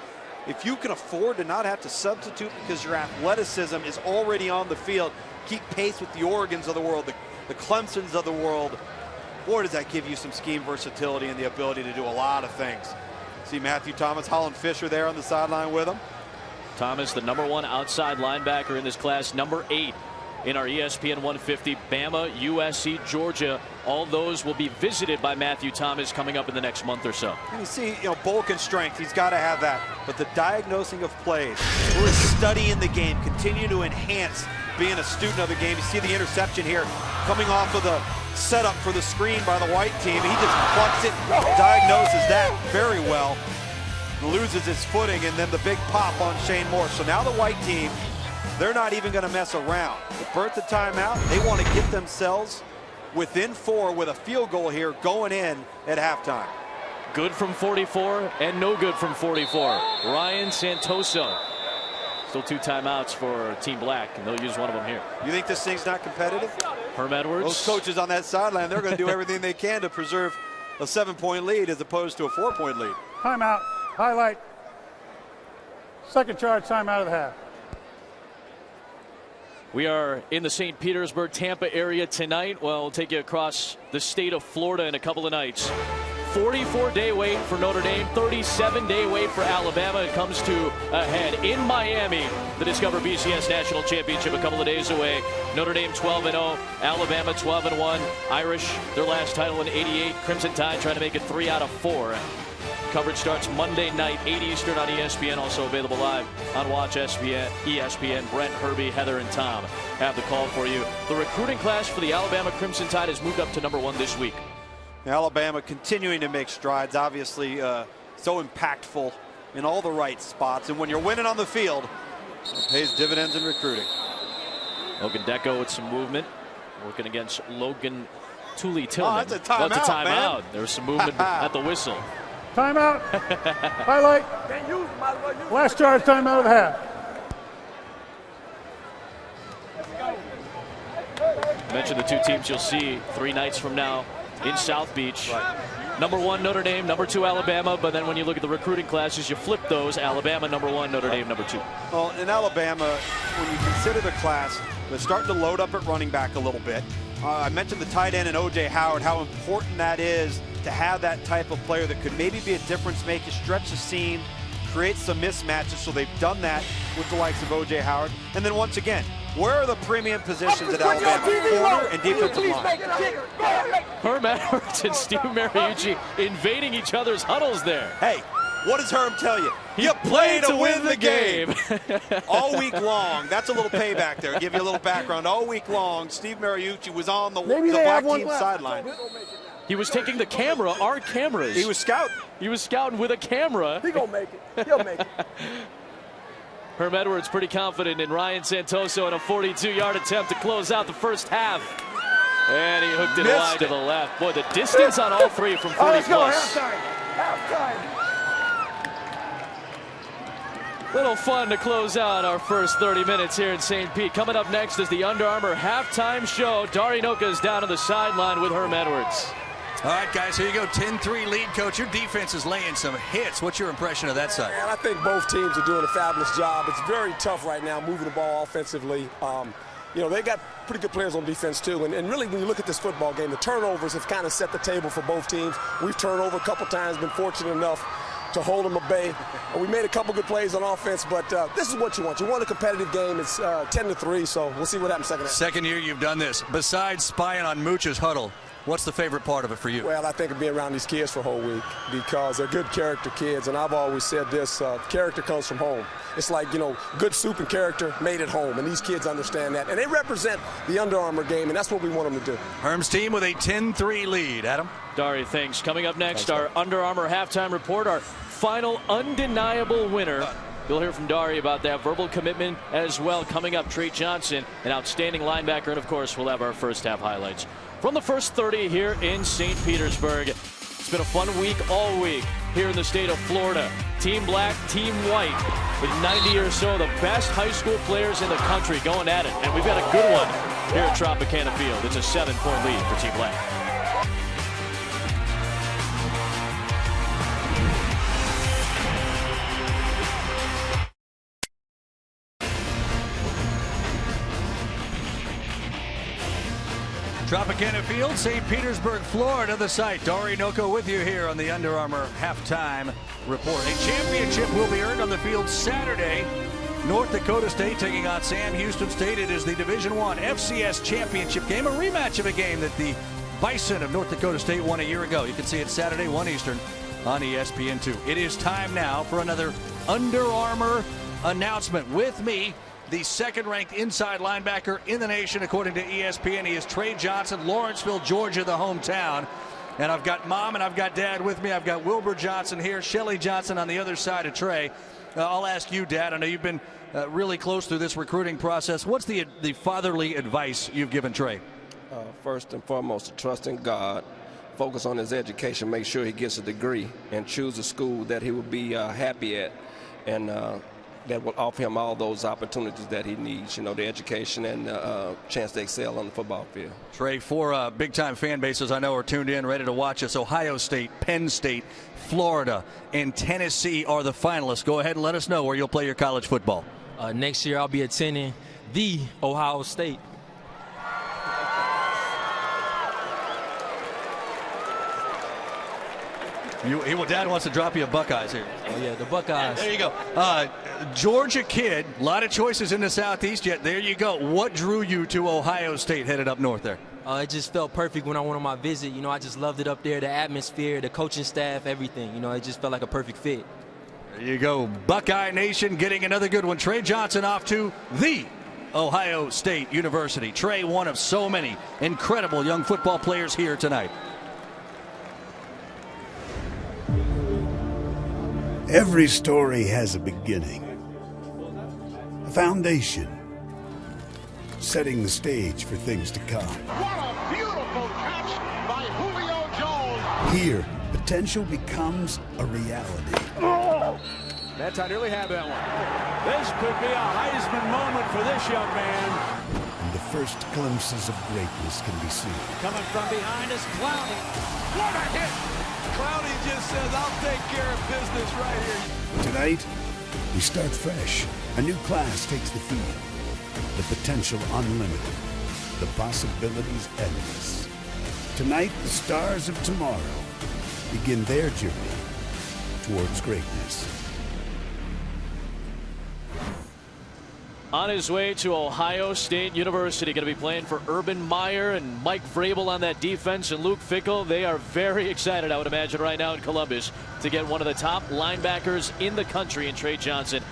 if you can afford to not have to substitute because your athleticism is already on the field, keep pace with the Oregons of the world, the Clemsons of the world, boy, does that give you some scheme versatility and the ability to do a lot of things. See Matthew Thomas, Holland Fisher there on the sideline with him. Thomas, the #1 outside linebacker in this class, #8 in our ESPN 150. Bama, USC, Georgia, all those will be visited by Matthew Thomas coming up in the next month or so. And you see, bulk and strength, he's got to have that. But the diagnosing of plays, really studying the game, continue to enhance being a student of the game. You see the interception here coming off of the setup for the screen by the white team. He just plucks it, diagnoses that very well, loses his footing, and then the big pop on Shane Morris. So now the white team, they're not even going to mess around. They burnt the timeout. They want to get themselves within 4 with a field goal here going in at halftime. Good from 44 and no good from 44. Ryan Santoso. Still 2 timeouts for Team Black, and they'll use one of them here. You think this thing's not competitive? Herm Edwards. Those coaches on that sideline, they're going to do everything they can to preserve a 7-point lead as opposed to a 4-point lead. Timeout. Highlight. Second charge timeout of the half. We are in the St. Petersburg, Tampa area tonight. Well, we'll take you across the state of Florida in a couple of nights. 44-day wait for Notre Dame, 37-day wait for Alabama. It comes to a head in Miami. The Discover BCS National Championship a couple of days away. Notre Dame 12-0, Alabama 12-1. Irish, their last title in '88. Crimson Tide trying to make it 3 out of 4. Coverage starts Monday night, 8 Eastern on ESPN. Also available live on Watch ESPN. Brent, Herbie, Heather, and Tom have the call for you. The recruiting class for the Alabama Crimson Tide has moved up to #1 this week. Alabama continuing to make strides, obviously so impactful in all the right spots. And when you're winning on the field, it pays dividends in recruiting. Ogundeko with some movement, working against Logan Tillman. Oh, that's a timeout, Well, it's a timeout. man. There was some movement at the whistle. Timeout. Highlight. Last charge timeout of the half. Mention the two teams you'll see 3 nights from now in South Beach. Right. Number 1, Notre Dame. Number 2, Alabama. But then when you look at the recruiting classes, you flip those. Alabama, number 1. Notre Dame, number 2. Well, in Alabama, when you consider the class, they're starting to load up at running back a little bit. I mentioned the tight end and O.J. Howard, how important that is to have that type of player that could maybe be a difference maker, stretch the seam, create some mismatches. So they've done that with the likes of O.J. Howard. And then once again, where are the premium positions at Alabama? Corner and defensive line. Herm Edwards and Steve Mariucci invading each other's huddles there. Hey, what does Herm tell you? You play to win the game. All week long. That's a little payback there. Give you a little background. All week long, Steve Mariucci was on the black team sideline. He was taking the camera, our cameras. He was scouting. He was scouting with a camera. He gonna make it. He'll make it. Herm Edwards pretty confident in Ryan Santoso in a 42-yard attempt to close out the first half. And he hooked it wide to the left. Boy, the distance on all 3 from 40 let's plus. go, halftime. Little fun to close out our first 30 minutes here in St. Pete. Coming up next is the Under Armour halftime show. Dari Noka is down on the sideline with Herm Edwards. All right, guys, here you go. 10-3 lead, Coach. Your defense is laying some hits. What's your impression of that side? Man, I think both teams are doing a fabulous job. It's very tough right now moving the ball offensively. They got pretty good players on defense, too. And really, when you look at this football game, the turnovers have kind of set the table for both teams. We've turned over a couple times, been fortunate enough to hold them at bay. We made a couple good plays on offense, but this is what you want. You want a competitive game. It's 10-3, so we'll see what happens second half. Second year you've done this. Besides spying on Mooch's huddle, what's the favorite part of it for you? Well, I think of being around these kids for a whole week because they're good character kids, and I've always said this, character comes from home. It's like, good soup and character made at home, and these kids understand that. And they represent the Under Armour game, and that's what we want them to do. Herm's team with a 10-3 lead. Adam? Dari, thanks. Coming up next, our Under Armour halftime report, our final undeniable winner. You'll hear from Dari about that verbal commitment as well. Coming up, Trey Johnson, an outstanding linebacker, and of course, we'll have our first half highlights from the first 30 here in St. Petersburg. It's been a fun week all week here in the state of Florida. Team black, team white, with 90 or so of the best high school players in the country going at it. And we've got a good one here at Tropicana Field. It's a 7-point lead for Team Black. Tropicana Field, St. Petersburg, Florida, the site. Dari Noka with you here on the Under Armour halftime report. A championship will be earned on the field Saturday. North Dakota State taking on Sam Houston State. It is the Division I FCS championship game, a rematch of a game that the Bison of North Dakota State won a year ago. You can see it Saturday, 1 Eastern on ESPN2. It is time now for another Under Armour announcement. With me, the second-ranked inside linebacker in the nation, according to ESPN. He is Trey Johnson, Lawrenceville, Georgia, the hometown. And I've got Mom and I've got Dad with me. I've got Wilbur Johnson here, Shelly Johnson on the other side of Trey. I'll ask you, Dad. I know you've been really close through this recruiting process. What's the fatherly advice you've given Trey? First and foremost, to trust in God, focus on his education, make sure he gets a degree, and choose a school that he will be happy at, and that will offer him all those opportunities that he needs, the education and chance to excel on the football field. Trey, 4 big-time fan bases I know are tuned in, ready to watch us. Ohio State, Penn State, Florida, and Tennessee are the finalists. Go ahead and let us know where you'll play your college football. Next year I'll be attending the Ohio State. Dad wants to drop you a Buckeyes here. Oh, yeah, the Buckeyes. There you go. Georgia kid, a lot of choices in the Southeast yet. There you go. What drew you to Ohio State headed up north there? It just felt perfect when I went on my visit. I just loved it up there, the atmosphere, the coaching staff, everything. It just felt like a perfect fit. There you go. Buckeye Nation getting another good one. Trey Johnson off to the Ohio State University. Trey, one of so many incredible young football players here tonight. Every story has a beginning, a foundation, setting the stage for things to come. What a beautiful catch by Julio Jones. Here, potential becomes a reality. That's I nearly had that one. This could be a Heisman moment for this young man. And the first glimpses of greatness can be seen. Coming from behind is Clowney. What a hit! Clowney just says, I'll take care of business right here. Tonight, we start fresh. A new class takes the field. The potential unlimited. The possibilities endless. Tonight, the stars of tomorrow begin their journey towards greatness. On his way to Ohio State University, going to be playing for Urban Meyer and Mike Vrabel on that defense and Luke Fickell. They are very excited, I would imagine, right now in Columbus to get one of the top linebackers in the country in Trey Johnson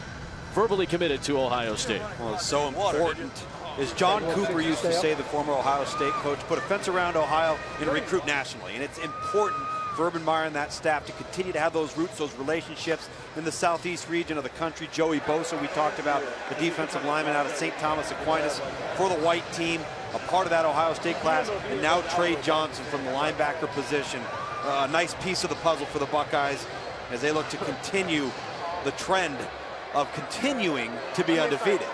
verbally committed to Ohio State. Well, it's so important. As John Cooper used to say, the former Ohio State coach, put a fence around Ohio and recruit nationally. And it's important for Urban Meyer and that staff to continue to have those roots, those relationships in the southeast region of the country. Joey Bosa, we talked about, the defensive lineman out of St. Thomas Aquinas for the white team, a part of that Ohio State class, and now Trey Johnson from the linebacker position. A nice piece of the puzzle for the Buckeyes as they look to continue the trend of continuing to be undefeated.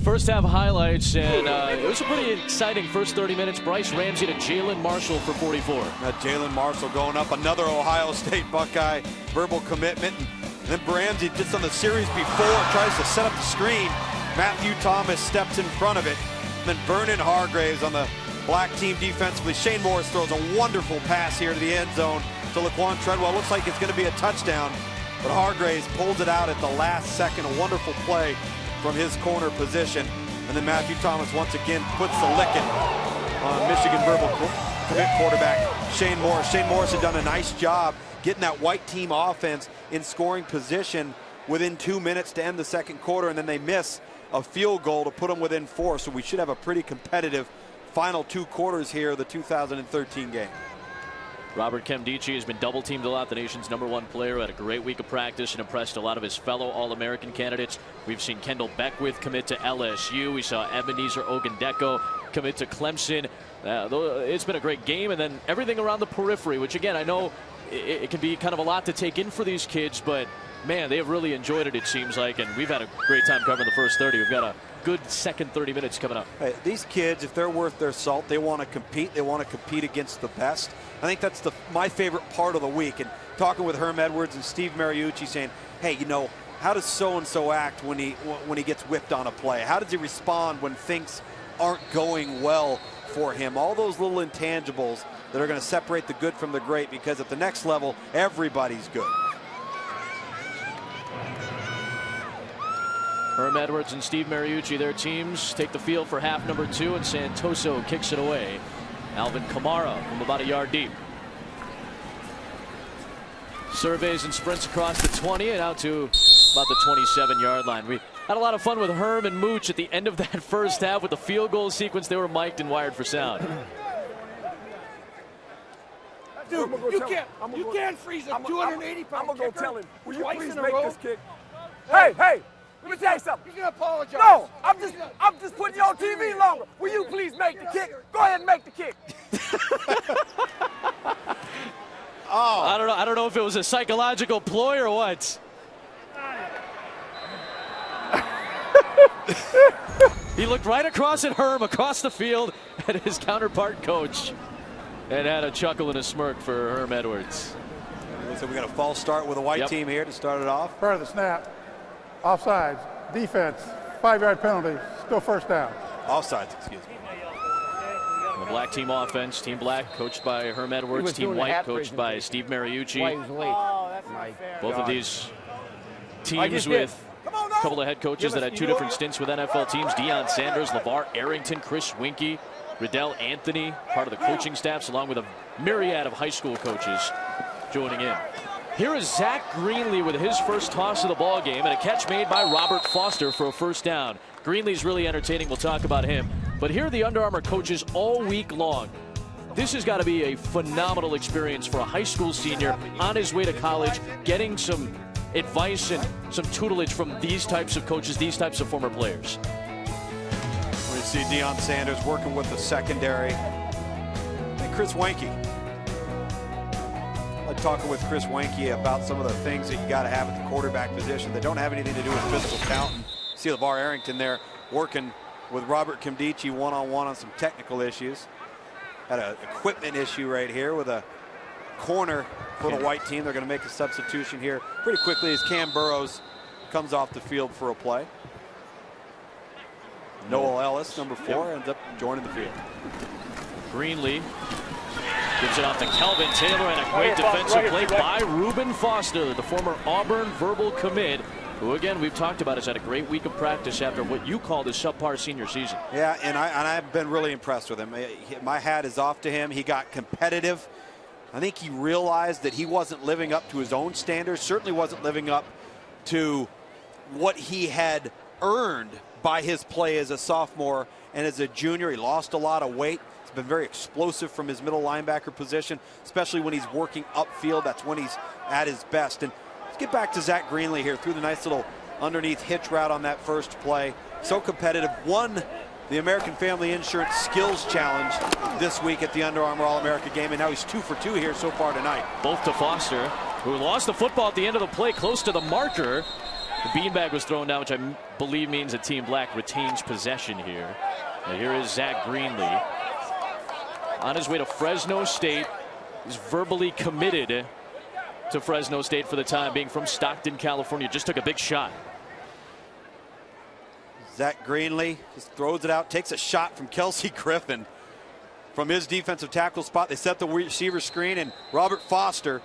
First half highlights, and it was a pretty exciting first 30 minutes. Bryce Ramsey to Jalen Marshall for 44. Jalen Marshall going up, another Ohio State Buckeye verbal commitment. And then Ramsey, just on the series before, tries to set up the screen. Matthew Thomas steps in front of it. And then Vernon Hargraves on the black team defensively. Shane Morris throws a wonderful pass here to the end zone to Laquan Treadwell. Looks like it's going to be a touchdown, but Hargraves pulls it out at the last second. A wonderful play from his corner position. And then Matthew Thomas once again puts the licking on Michigan verbal commit quarterback Shane Morris. Shane Morris had done a nice job getting that white team offense in scoring position within 2 minutes to end the second quarter, and then they miss a field goal to put them within 4. So we should have a pretty competitive final 2 quarters here of the 2013 game. Robert Nkemdiche has been double teamed a lot, the nation's #1 player, had a great week of practice and impressed a lot of his fellow All-American candidates. We've seen Kendall Beckwith commit to LSU. We saw Ebenezer Ogundeko commit to Clemson. It's been a great game, and then everything around the periphery, which again, I know it can be kind of a lot to take in for these kids, but man, they have really enjoyed it, it seems like, and we've had a great time covering the first 30. We've got a good second 30 minutes coming up. Hey, these kids, if they're worth their salt, they want to compete. They want to compete against the best. I think that's my favorite part of the week. And talking with Herm Edwards and Steve Mariucci, saying, hey, you know, how does so-and-so act when he gets whipped on a play? How does he respond when things aren't going well for him? All those little intangibles that are going to separate the good from the great, because at the next level, everybody's good. Herm Edwards and Steve Mariucci, their teams take the field for half number 2, and Santoso kicks it away. Alvin Kamara from about a yard deep. Surveys and sprints across the 20 and out to about the 27-yard line. We had a lot of fun with Herm and Mooch at the end of that first half with the field goal sequence. They were mic'd and wired for sound. Dude, you can't freeze a 280-pound I'm going to go tell him, will you please make this kick? Hey, let me tell you something. He's going to apologize. No, I'm just putting you on TV longer. Will you please make the kick? Go ahead and make the kick. Oh, I don't know if it was a psychological ploy or what. He looked right across at Herm, across the field, at his counterpart coach, and had a chuckle and a smirk for Herm Edwards. So we got a false start with a white team here to start it off. Part of the snap. Offsides, defense, 5-yard penalty, still first down. Offsides, excuse me. The black team offense, Team Black, coached by Herm Edwards, Team White, coached by Steve Mariucci. Both of these teams with a couple of head coaches that had 2 different stints with NFL teams. Deion Sanders, LeVar Arrington, Chris Winkie, Riddell Anthony, part of the coaching staffs, along with a myriad of high school coaches joining in. Here is Zach Greenlee with his first toss of the ball game, and a catch made by Robert Foster for a first down. Greenlee's really entertaining. We'll talk about him. But here are the Under Armour coaches all week long. This has got to be a phenomenal experience for a high school senior on his way to college, getting some advice and some tutelage from these types of coaches, these types of former players. see Deion Sanders working with the secondary. And Chris Weinke. I'm talking with Chris Weinke about some of the things that you got to have at the quarterback position that don't have anything to do with physical talent. And see LeVar Arrington there working with Robert Kimdichie one-on-one on some technical issues. Had an equipment issue right here with a corner for the white team. They're going to make a substitution here pretty quickly as Cam Burrows comes off the field for a play. Noel Ellis, number 4, ends up joining the field. Greenlee gives it off to Kelvin Taylor, and a great defensive play by Reuben Foster, the former Auburn verbal commit, who again we've talked about has had a great week of practice after what you called his subpar senior season. Yeah, and I've been really impressed with him. My hat is off to him. He got competitive. I think he realized that he wasn't living up to his own standards, certainly wasn't living up to what he had earned by his play as a sophomore and as a junior. He lost a lot of weight. He's been very explosive from his middle linebacker position, especially when he's working upfield. That's when he's at his best. And let's get back to Zach Greenlee here. Threw the nice little underneath hitch route on that first play. So competitive. Won the American Family Insurance Skills Challenge this week at the Under Armour All-America game, and now he's 2 for 2 here so far tonight. Both to Foster, who lost the football at the end of the play close to the marker. The beanbag was thrown down, which I believe means that Team Black retains possession here. And here is Zach Greenlee on his way to Fresno State. He's verbally committed to Fresno State for the time being from Stockton, California. Just took a big shot. Zach Greenlee just throws it out, takes a shot from Kelsey Griffin from his defensive tackle spot. They set the receiver screen, and Robert Foster,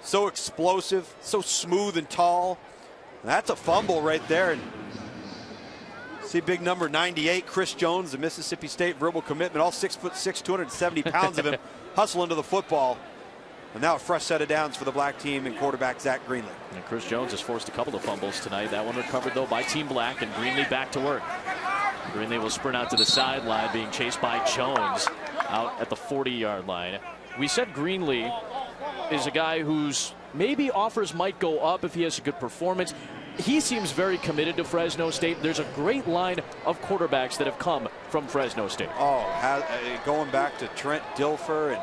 so explosive, so smooth and tall. That's a fumble right there. And see big number 98, Chris Jones, the Mississippi State verbal commitment, all 6'6", 270 pounds of him, hustle into the football. And now a fresh set of downs for the black team and quarterback Zach Greenlee. And Chris Jones has forced a couple of fumbles tonight. That one recovered, though, by Team Black, and Greenlee back to work. Greenlee will sprint out to the sideline, being chased by Jones out at the 40-yard line. We said Greenlee is a guy whose maybe offers might go up if he has a good performance. He seems very committed to Fresno State. There's a great line of quarterbacks that have come from Fresno State. Oh, going back to Trent Dilfer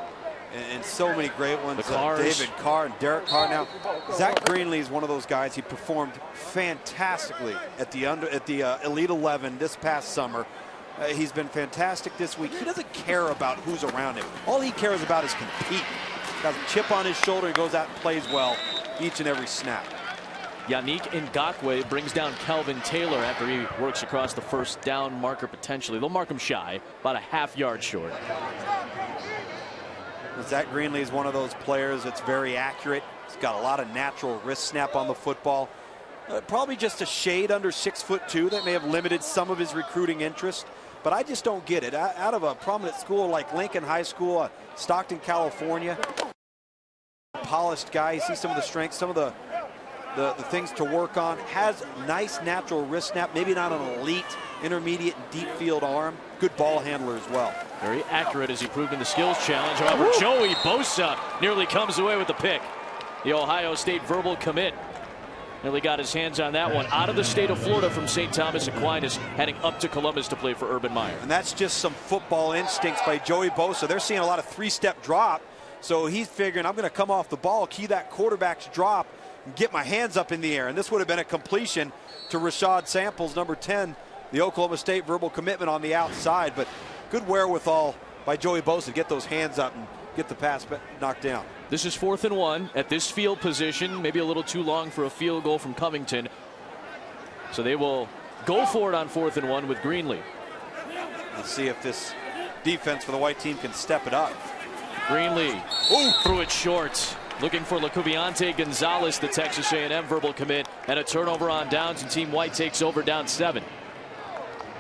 and so many great ones. David Carr and Derek Carr. Now, Zach Greenlee is one of those guys. He performed fantastically at the Elite 11 this past summer. He's been fantastic this week. He doesn't care about who's around him. All he cares about is compete. Got a chip on his shoulder and goes out and plays well each and every snap. Yannick Ngakoue brings down Kelvin Taylor after he works across the first down marker potentially. They'll mark him shy, about a half-yard short. Zach Greenlee is one of those players that's very accurate. He's got a lot of natural wrist snap on the football. Probably just a shade under 6'2". That may have limited some of his recruiting interest. But I just don't get it. Out of a prominent school like Lincoln High School, Stockton, California, polished guy. You see some of the strengths, some of the things to work on. Has nice natural wrist snap. Maybe not an elite, intermediate, and deep field arm. Good ball handler as well. Very accurate as he proved in the skills challenge. However, Joey Bosa nearly comes away with the pick. The Ohio State verbal commit nearly got his hands on that one. Out of the state of Florida from St. Thomas Aquinas, heading up to Columbus to play for Urban Meyer. And that's just some football instincts by Joey Bosa. They're seeing a lot of three-step drop. So he's figuring, I'm going to come off the ball, key that quarterback's drop, and get my hands up in the air. And this would have been a completion to Rashad Samples, number 10, the Oklahoma State verbal commitment on the outside. But good wherewithal by Joey Bosa to get those hands up and get the pass knocked down. This is 4th and 1 at this field position. Maybe a little too long for a field goal from Covington. So they will go for it on 4th and 1 with Greenlee. Let's see if this defense for the white team can step it up. Greenlee threw it short. Looking for Lacuviante Gonzalez, the Texas A&M verbal commit, and a turnover on downs, and Team White takes over down 7.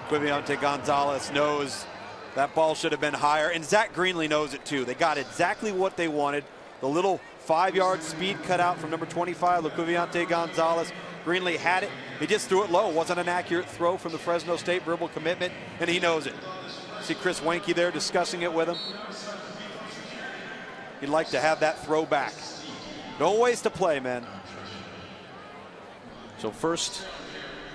Lacuviante Gonzalez knows that ball should have been higher, and Zach Greenlee knows it too. They got exactly what they wanted. The little 5-yard speed cutout from number 25, Lacuviante Gonzalez. Greenlee had it. He just threw it low. It wasn't an accurate throw from the Fresno State verbal commitment, and he knows it. See Chris Weinke there discussing it with him. He'd like to have that throw back. Don't waste a play, man. So first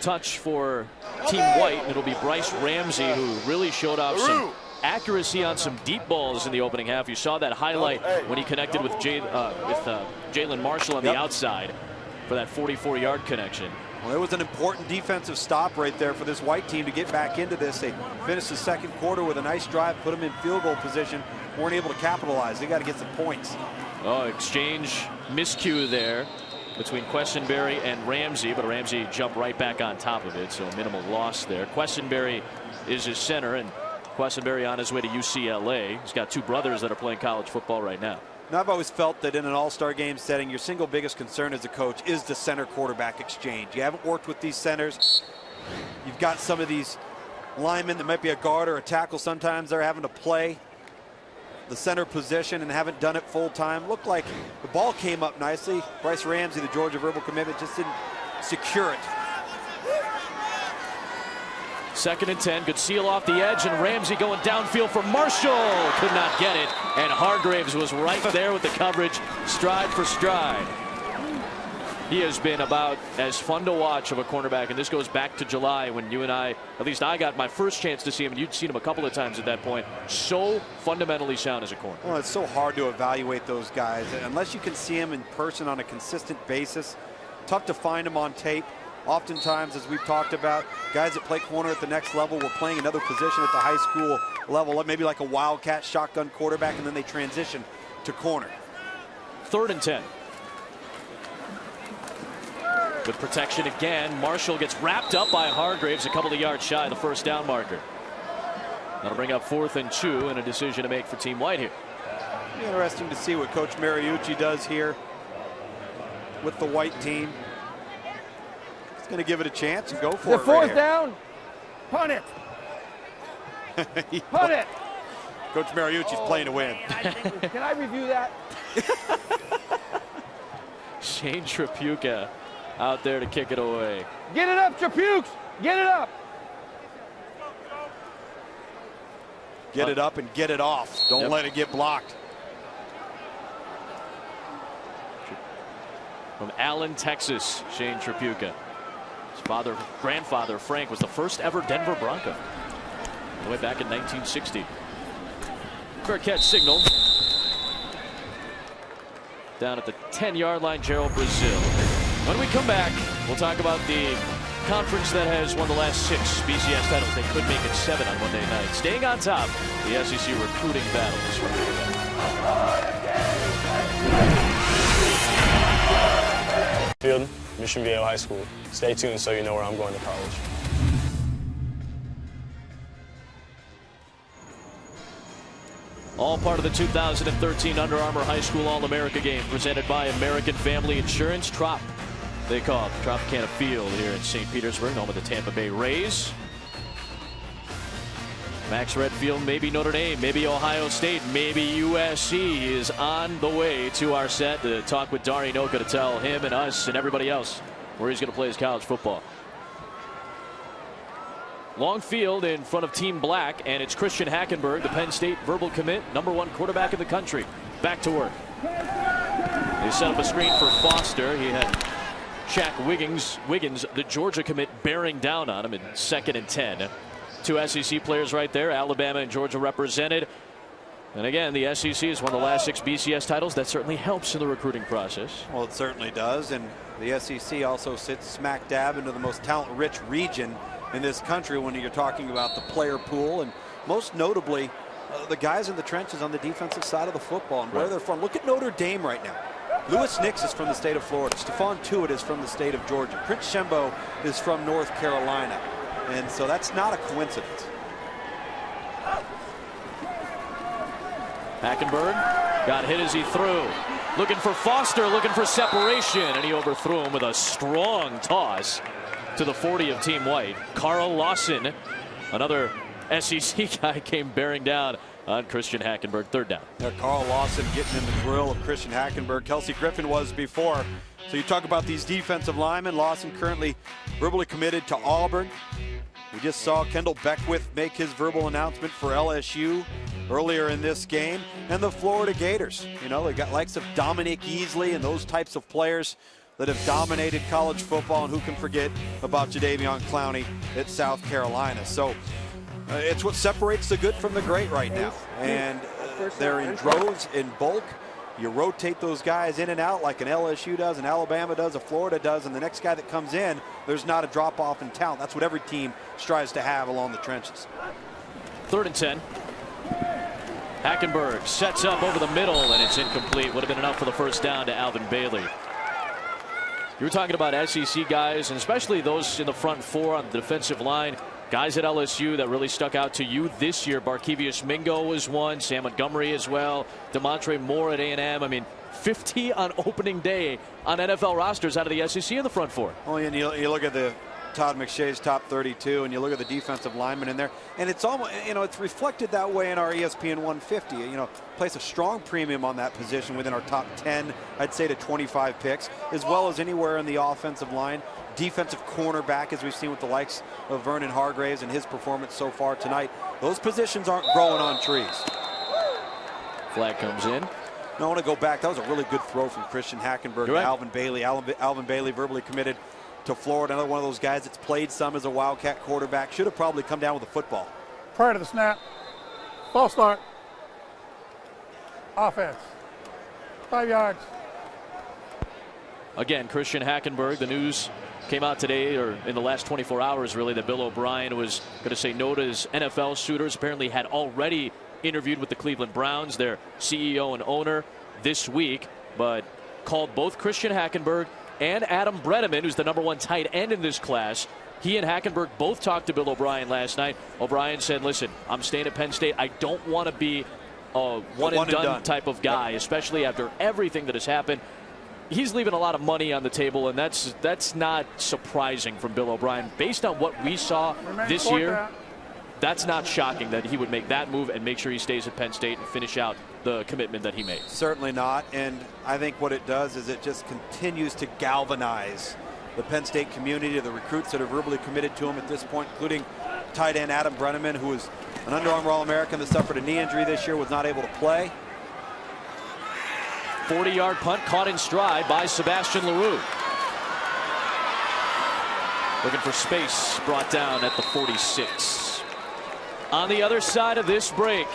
touch for Team White. It'll be Bryce Ramsey, who really showed off some accuracy on some deep balls in the opening half. You saw that highlight when he connected with Jalen Marshall on the outside for that 44-yard connection. Well, it was an important defensive stop right there for this White team to get back into this. They finished the second quarter with a nice drive, put them in field goal position, weren't able to capitalize. They got to get some points. Oh, exchange miscue there between Quessenberry and Ramsey, but Ramsey jumped right back on top of it, so minimal loss there. Quessenberry is his center, and Quessenberry on his way to UCLA. He's got two brothers that are playing college football right now. Now, I've always felt that in an all-star game setting, your single biggest concern as a coach is the center quarterback exchange. You haven't worked with these centers. You've got some of these linemen that might be a guard or a tackle. Sometimes they're having to play the center position and haven't done it full time. Looked like the ball came up nicely. Bryce Ramsey, the Georgia verbal commitment, just didn't secure it. 2nd and 10, good seal off the edge, and Ramsey going downfield for Marshall. Could not get it, and Hargraves was right there with the coverage, stride for stride. He has been about as fun to watch of a cornerback, and this goes back to July when you and I, at least I got my first chance to see him, and you'd seen him a couple of times at that point. So fundamentally sound as a corner. Well, it's so hard to evaluate those guys. Unless you can see them in person on a consistent basis, tough to find them on tape. Oftentimes, as we've talked about, guys that play corner at the next level were playing another position at the high school level, maybe like a wildcat shotgun quarterback, and then they transition to corner. 3rd and 10. With protection again, Marshall gets wrapped up by Hargraves a couple of yards shy of the first down marker. That'll bring up 4th and 2 and a decision to make for Team White here. Interesting to see what Coach Mariucci does here with the White team. He's going to give it a chance and go for it. The 4th down, punt it. Punt it. Coach Mariucci's playing to win. Can I review that? Shane Trapuka out there to kick it away. Get it up, Trapukes. Get it up. Get it up and get it off. Don't let it get blocked. From Allen, Texas, Shane Trapuka. His grandfather, Frank, was the first ever Denver Bronco. All the way back in 1960. Fair catch signal. Down at the 10-yard line, Gerald Brazil. When we come back, we'll talk about the conference that has won the last 6 BCS titles. They could make it 7 on Monday night. Staying on top, the SEC recruiting battles. Redfield, Mission Viejo High School. Stay tuned so you know where I'm going to college. All part of the 2013 Under Armour High School All-America game presented by American Family Insurance. Trop. They call it Tropicana Field here in St. Petersburg, home of the Tampa Bay Rays. Max Redfield, maybe Notre Dame, maybe Ohio State, maybe USC is on the way to our set to talk with Dari Noka to tell him and us and everybody else where he's going to play his college football. Long field in front of Team Black, and it's Christian Hackenberg, the Penn State verbal commit, #1 quarterback in the country. Back to work. They set up a screen for Foster. He had Shaq Wiggins, the Georgia commit, bearing down on him in 2nd and 10. 2 SEC players right there, Alabama and Georgia represented. And again, the SEC has won the last 6 BCS titles. That certainly helps in the recruiting process. Well, it certainly does. And the SEC also sits smack dab into the most talent-rich region in this country when you're talking about the player pool, and most notably the guys in the trenches on the defensive side of the football and where they're from. Look at Notre Dame right now. Lewis Nix is from the state of Florida. Stephon Tuitt is from the state of Georgia. Prince Shembo is from North Carolina. And so that's not a coincidence. Hackenberg got hit as he threw. Looking for Foster, looking for separation, and he overthrew him with a strong toss to the 40 of Team White. Carl Lawson, another SEC guy, came bearing down on Christian Hackenberg. 3rd down. Carl Lawson getting in the grill of Christian Hackenberg. Kelsey Griffin was before. So you talk about these defensive linemen. Lawson currently verbally committed to Auburn. We just saw Kendall Beckwith make his verbal announcement for LSU earlier in this game. And the Florida Gators. You know, they got likes of Dominic Easley and those types of players that have dominated college football, and who can forget about Jadeveon Clowney at South Carolina. So it's what separates the good from the great right now. And they're in droves, in bulk. You rotate those guys in and out like an LSU does, an Alabama does, a Florida does, and the next guy that comes in, there's not a drop-off in talent. That's what every team strives to have along the trenches. 3rd and 10. Hackenberg sets up over the middle, and it's incomplete. Would have been enough for the first down to Alvin Bailey. You were talking about SEC guys, and especially those in the front four on the defensive line. Guys at LSU that really stuck out to you this year. Barkevius Mingo was one. Sam Montgomery as well. Demontre Moore at A&M. I mean, 50 on opening day on NFL rosters out of the SEC in the front four. Oh, and you look at the Todd McShay's top 32, and you look at the defensive linemen in there, and it's almost, it's reflected that way in our ESPN 150. Place a strong premium on that position within our top 10, I'd say, to 25 picks, as well as anywhere in the offensive line. Defensive cornerback, as we've seen with the likes of Vernon Hargraves and his performance so far tonight. Those positions aren't growing on trees. Flag comes in. I want to go back. That was a really good throw from Christian Hackenberg to Alvin Bailey. Alvin Bailey verbally committed to Florida. Another one of those guys that's played some as a Wildcat quarterback. Should have probably come down with a football. Prior to the snap, false start, offense, 5 yards. Again, Christian Hackenberg, the news came out today, or in the last 24 hours really, that Bill O'Brien was going to say no to his NFL suitors. Apparently had already interviewed with the Cleveland Browns, their CEO and owner, this week, but called both Christian Hackenberg and Adam Breneman, who's the #1 tight end in this class. He and Hackenberg both talked to Bill O'Brien last night. O'Brien said, listen, I'm staying at Penn State. I don't want to be a one and done type of guy, especially after everything that has happened. He's leaving a lot of money on the table, and that's not surprising from Bill O'Brien. Based on what we saw this year, that's not shocking that he would make that move and make sure he stays at Penn State and finish out the commitment that he made. Certainly not, and I think what it does is it just continues to galvanize the Penn State community, the recruits that are verbally committed to him at this point, including tight end Adam Breneman, who is an Under Armour All-American that suffered a knee injury this year, was not able to play. 40-yard punt caught in stride by Sebastian LaRue. Looking for space, brought down at the 46. On the other side of this break,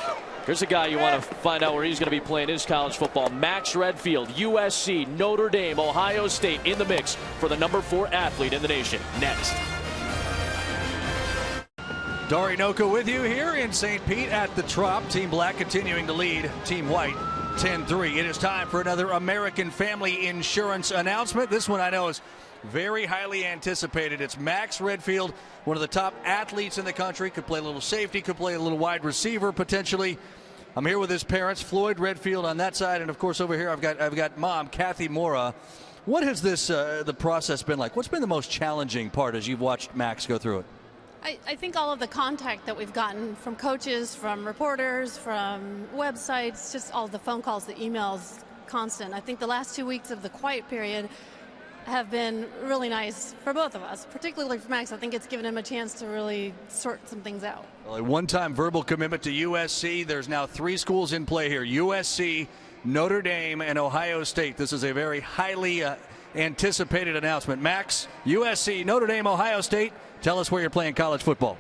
here's a guy you want to find out where he's going to be playing his college football. Max Redfield, USC, Notre Dame, Ohio State in the mix for the #4 athlete in the nation. Next. Dory Noka with you here in St. Pete at the Trop. Team Black continuing to lead Team White 10-3. It is time for another American Family Insurance announcement. This one I know is very highly anticipated. It's Max Redfield, one of the top athletes in the country. Could play a little safety, could play a little wide receiver potentially. I'm here with his parents, Floyd Redfield on that side, and of course over here I've got mom, Kathy Mora. What has this the process been like? What's been the most challenging part as you've watched Max go through it? I think all of the contact that we've gotten from coaches, from reporters, from websites, just all the phone calls, the emails, constant. I think the last 2 weeks of the quiet period have been really nice for both of us, particularly for Max. I think it's given him a chance to really sort some things out. Well, a one-time verbal commitment to USC. There's now 3 schools in play here: USC, Notre Dame, and Ohio State. This is a very highly anticipated announcement. Max, USC, Notre Dame, Ohio State. Tell us where you're playing college football.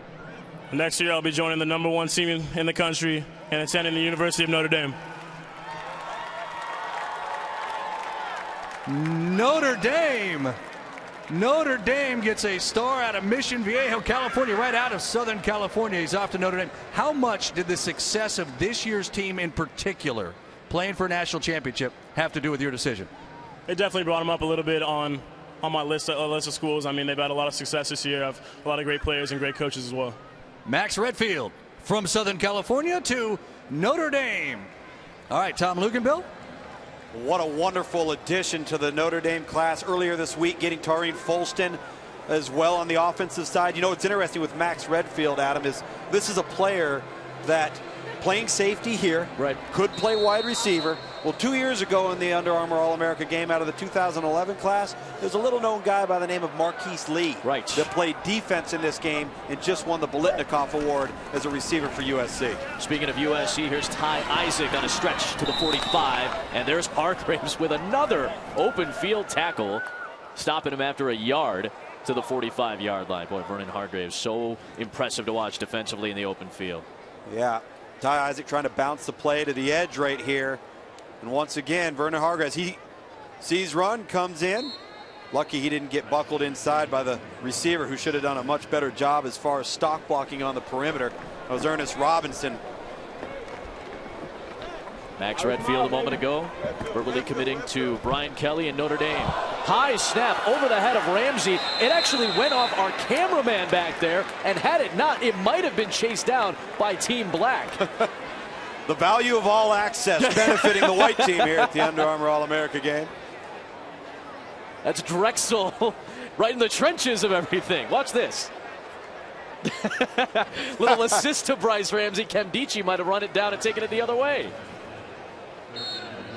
Next year I'll be joining the #1 team in the country and attending the University of Notre Dame. Notre Dame. Notre Dame gets a star out of Mission Viejo, California, right out of Southern California. He's off to Notre Dame. How much did the success of this year's team in particular, playing for a national championship, have to do with your decision? It definitely brought him up a little bit on my list of schools. I mean, they've had a lot of success this year. I have a lot of great players and great coaches as well. Max Redfield from Southern California to Notre Dame. All right, Tom Luganbill. What a wonderful addition to the Notre Dame class earlier this week, getting Tareem Folston as well on the offensive side. You know, what's interesting with Max Redfield, Adam, is this is a player that playing safety here, could play wide receiver. Well, 2 years ago in the Under Armour All-America game out of the 2011 class, there's a little-known guy by the name of Marquise Lee that played defense in this game and just won the Bolitnikoff Award as a receiver for USC. Speaking of USC, here's Ty Isaac on a stretch to the 45, and there's Hargraves with another open field tackle. stopping him after a yard to the 45-yard line. Boy, Vernon Hargreaves, so impressive to watch defensively in the open field. Yeah, Ty Isaac trying to bounce the play to the edge right here. And once again, Vernon Hargreaves, he sees run, comes in. Lucky he didn't get buckled inside by the receiver, who should have done a much better job as far as stock blocking on the perimeter. That was Ernest Robinson. Max Redfield a moment ago, verbally committing to Brian Kelly and Notre Dame. High snap over the head of Ramsey. It actually went off our cameraman back there, and had it not, it might have been chased down by Team Black. The value of all access benefiting the white team here at the Under Armour All-America game. That's Drexel right in the trenches of everything. Watch this. Little assist to Bryce Ramsey. Kendall might have run it down and taken it the other way.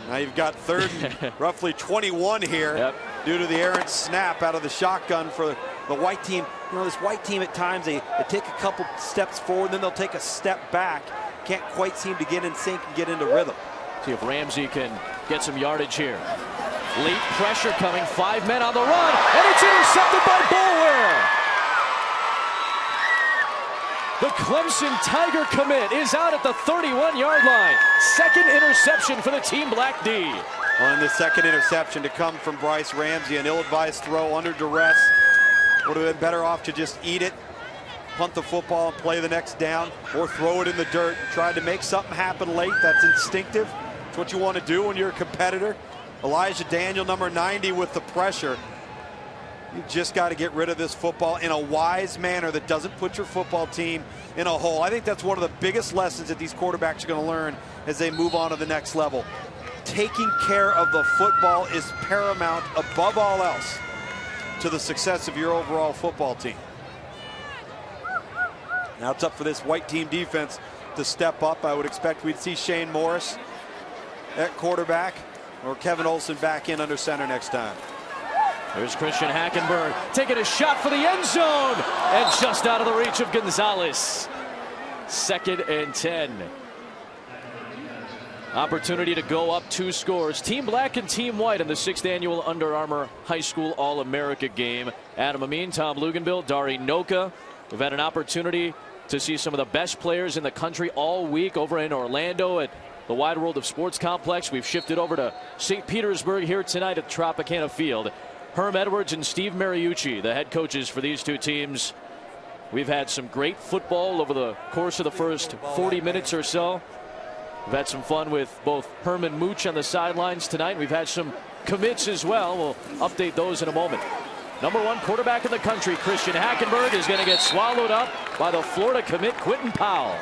Now you've got third and roughly 21 here due to the errant snap out of the shotgun for the white team. You know, this white team at times, they take a couple steps forward, then they'll take a step back. Can't quite seem to get in sync and get into rhythm. See if Ramsey can get some yardage here. Late pressure coming, 5 men on the run, and it's intercepted by Bulwer. The Clemson Tiger commit is out at the 31-yard line. Second interception for the Team Black D. Well, and the second interception to come from Bryce Ramsey, an ill-advised throw under duress. Would have been better off to just eat it, punt the football and play the next down, or throw it in the dirt. Tried to make something happen late. That's instinctive. It's what you want to do when you're a competitor. Elijah Daniel, number 90, with the pressure. You just got to get rid of this football in a wise manner that doesn't put your football team in a hole. I think that's one of the biggest lessons that these quarterbacks are going to learn as they move on to the next level. Taking care of the football is paramount above all else to the success of your overall football team. Now it's up for this white team defense to step up. I would expect we'd see Shane Morris at quarterback, or Kevin Olsen back in under center next time. There's Christian Hackenberg taking a shot for the end zone, and just out of the reach of Gonzalez. 2nd and 10. Opportunity to go up 2 scores. Team Black and Team White in the 6th annual Under Armour High School All-America game. Adam Amin, Tom Luganbill, Dari Noka. We've had an opportunity to see some of the best players in the country all week over in Orlando at the Wide World of Sports Complex. We've shifted over to St. Petersburg here tonight at Tropicana Field. Herm Edwards and Steve Mariucci, the head coaches for these two teams. We've had some great football over the course of the first 40 minutes or so. We've had some fun with both Herm and Mooch on the sidelines tonight. We've had some commits as well. We'll update those in a moment. Number 1 quarterback in the country, Christian Hackenberg, is going to get swallowed up by the Florida commit, Quentin Powell.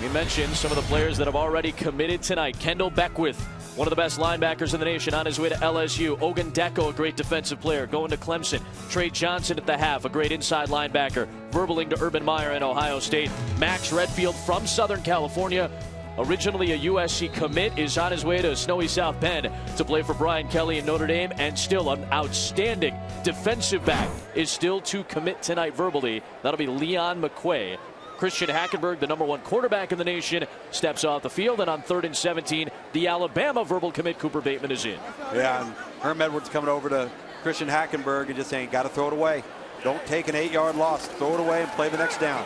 We mentioned some of the players that have already committed tonight. Kendall Beckwith, one of the best linebackers in the nation, on his way to LSU. Ogundeko, a great defensive player, going to Clemson. Trey Johnson at the half, a great inside linebacker, verbaling to Urban Meyer in Ohio State. Max Redfield from Southern California, originally a USC commit, is on his way to snowy South Bend to play for Brian Kelly in Notre Dame, and still an outstanding defensive back is still to commit tonight verbally. That'll be Leon McQuay. Christian Hackenberg, the number 1 quarterback in the nation, steps off the field, and on 3rd and 17, the Alabama verbal commit, Cooper Bateman, is in. Yeah, and Herm Edwards coming over to Christian Hackenberg and just saying, got to throw it away. Don't take an 8-yard loss. Throw it away and play the next down.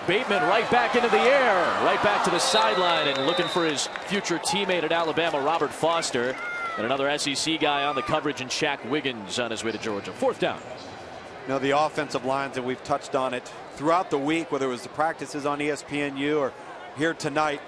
Bateman right back into the air, right back to the sideline, and looking for his future teammate at Alabama, Robert Foster. And another SEC guy on the coverage, and Shaq Wiggins on his way to Georgia. 4th down. You know, the offensive lines, and we've touched on it throughout the week, whether it was the practices on ESPNU or here tonight,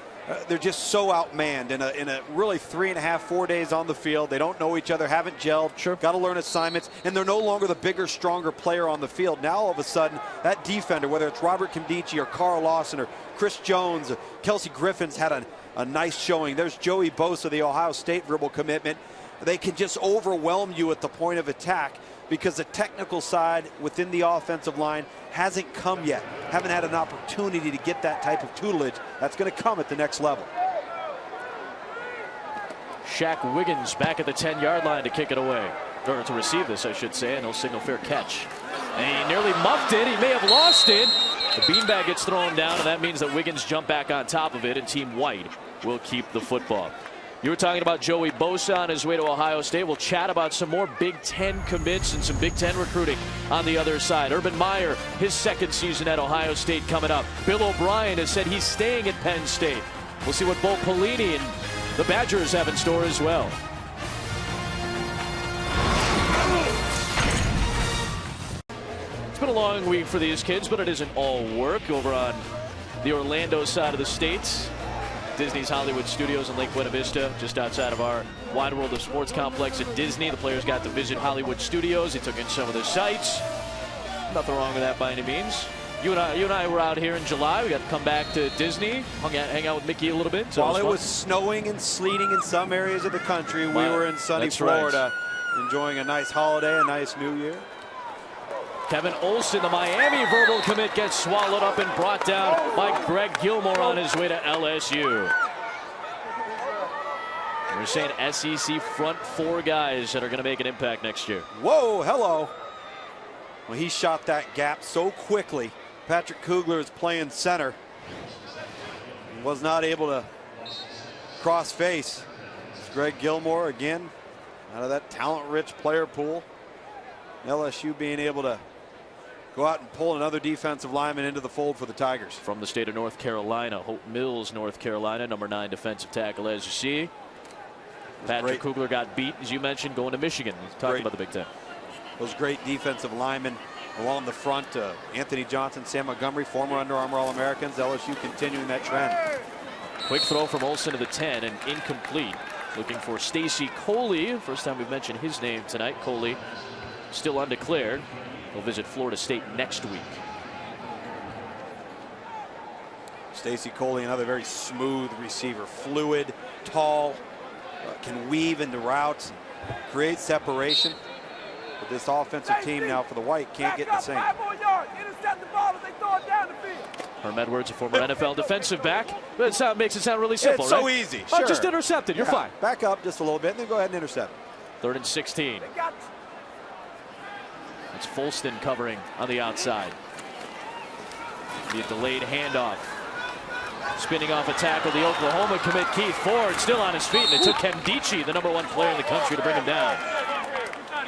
they're just so outmanned in a really 3.5, 4 days on the field. They don't know each other, haven't gelled, got to learn assignments, and they're no longer the bigger, stronger player on the field. Now all of a sudden, that defender, whether it's Robert Kimdichie or Carl Lawson or Chris Jones, or Kelsey Griffin's had a nice showing. There's Joey Bosa, the Ohio State verbal commitment. They can just overwhelm you at the point of attack, because the technical side within the offensive line hasn't come yet. Haven't had an opportunity to get that type of tutelage. That's going to come at the next level. Shaq Wiggins back at the 10-yard line to kick it away, or to receive this, I should say, and he'll signal fair catch. And he nearly muffed it. He may have lost it. The beanbag gets thrown down, and that means that Wiggins jumped back on top of it, and Team White will keep the football. You were talking about Joey Bosa on his way to Ohio State. We'll chat about some more Big Ten commits and some Big Ten recruiting on the other side. Urban Meyer, his second season at Ohio State coming up. Bill O'Brien has said he's staying at Penn State. We'll see what Bo Pelini and the Badgers have in store as well. It's been a long week for these kids, but it isn't all work over on the Orlando side of the state. Disney's Hollywood Studios in Lake Buena Vista, just outside of our Wide World of Sports complex at Disney. The players got to visit Hollywood Studios. They took in some of the sights. Nothing wrong with that by any means. You and I were out here in July. We got to come back to Disney, hang out with Mickey a little bit. So While it was snowing and sleeting in some areas of the country, we were in sunny Florida, enjoying a nice holiday, a nice New Year. Kevin Olsen, the Miami verbal commit, gets swallowed up and brought down by Greg Gilmore on his way to LSU. We're saying SEC front four guys that are going to make an impact next year. Whoa, hello. Well, he shot that gap so quickly. Patrick Kugler is playing center. He was not able to cross face. It's Greg Gilmore again out of that talent-rich player pool. LSU being able to go out and pull another defensive lineman into the fold for the Tigers. From the state of North Carolina, Hope Mills, North Carolina, number 9 defensive tackle, as you see. Patrick Kugler got beat, as you mentioned, going to Michigan. Talking about the Big Ten. Those great defensive linemen along the front. Anthony Johnson, Sam Montgomery, former Under Armour All-Americans. LSU continuing that trend. Quick throw from Olsen to the 10 and incomplete. Looking for Stacy Coley. First time we've mentioned his name tonight. Coley still undeclared. He'll visit Florida State next week. Stacy Coley, another very smooth receiver. Fluid, tall, can weave into routes, create separation. But this offensive team now for the White can't get the same. Herm Edwards, a former NFL defensive back. But it makes it sound really simple, it's right? so easy. Oh, Sure. just intercepted. You're fine. Back up just a little bit and then go ahead and intercept. 3rd and 16. It's Folston covering on the outside. The delayed handoff. Spinning off a tackle, the Oklahoma commit Keith Ford still on his feet, and it took Kendichi, the number 1 player in the country, to bring him down.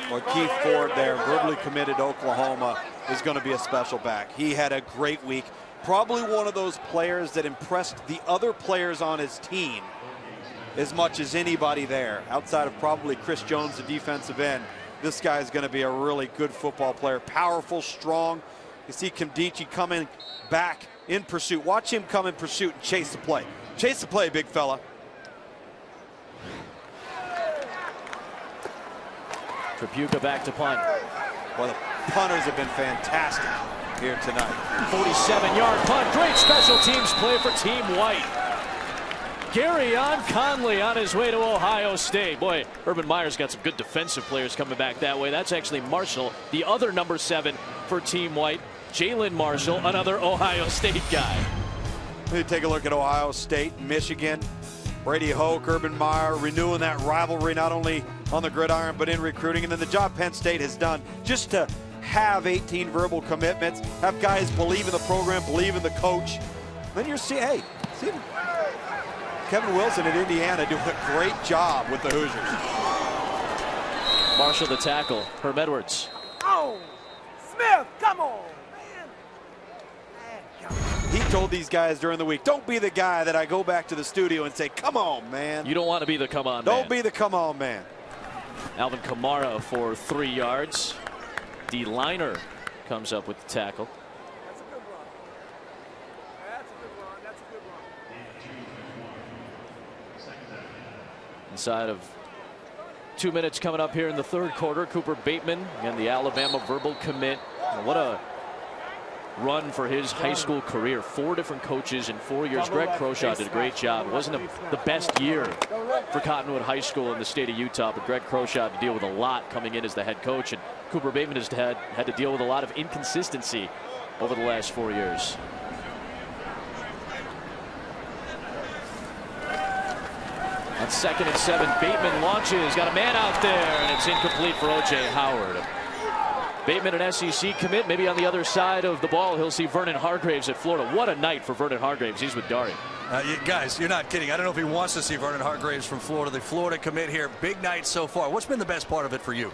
Well, Keith Ford there, verbally committed to Oklahoma, is going to be a special back. He had a great week. Probably one of those players that impressed the other players on his team as much as anybody there, outside of probably Chris Jones, the defensive end. This guy is going to be a really good football player. Powerful, strong. You see Kendichi coming back in pursuit. Watch him come in pursuit and chase the play. Chase the play, big fella. Tripucka back to punt. Well, the punters have been fantastic here tonight. 47-yard punt. Great special teams play for Team White. Garyon Conley on his way to Ohio State. Boy, Urban Meyer's got some good defensive players coming back that way. That's actually Marshall, the other number 7 for Team White. Jalen Marshall, another Ohio State guy. You take a look at Ohio State, Michigan. Brady Hoke, Urban Meyer renewing that rivalry not only on the gridiron but in recruiting. And then the job Penn State has done just to have 18 verbal commitments, have guys believe in the program, believe in the coach. Then you're seeing, hey, see Kevin Wilson at Indiana doing a great job with the Hoosiers. Marshall the tackle. Herm Edwards. Oh, Smith, come on. He told these guys during the week, don't be the guy that I go back to the studio and say, come on, man. You don't want to be the come on man. Don't be the come on man. Alvin Kamara for 3 yards. D. Liner comes up with the tackle. That's a good run. That's a good run. That's a good run. Inside of 2 minutes coming up here in the 3rd quarter. Cooper Bateman and the Alabama verbal commit. What a run for his high school career. 4 different coaches in 4 years. Greg Croshaw did a great job. It wasn't the best year for Cottonwood High School in the state of Utah, but Greg Croshaw had to deal with a lot coming in as the head coach, and Cooper Bateman has had to deal with a lot of inconsistency over the last 4 years. On 2nd and 7, Bateman launches, got a man out there, and it's incomplete for O.J. Howard. Bateman, an SEC commit, maybe on the other side of the ball, he'll see Vernon Hargraves at Florida. What a night for Vernon Hargraves. He's with Dari. Guys, you're not kidding. I don't know if he wants to see Vernon Hargreaves from Florida. The Florida commit here. Big night so far. What's been the best part of it for you?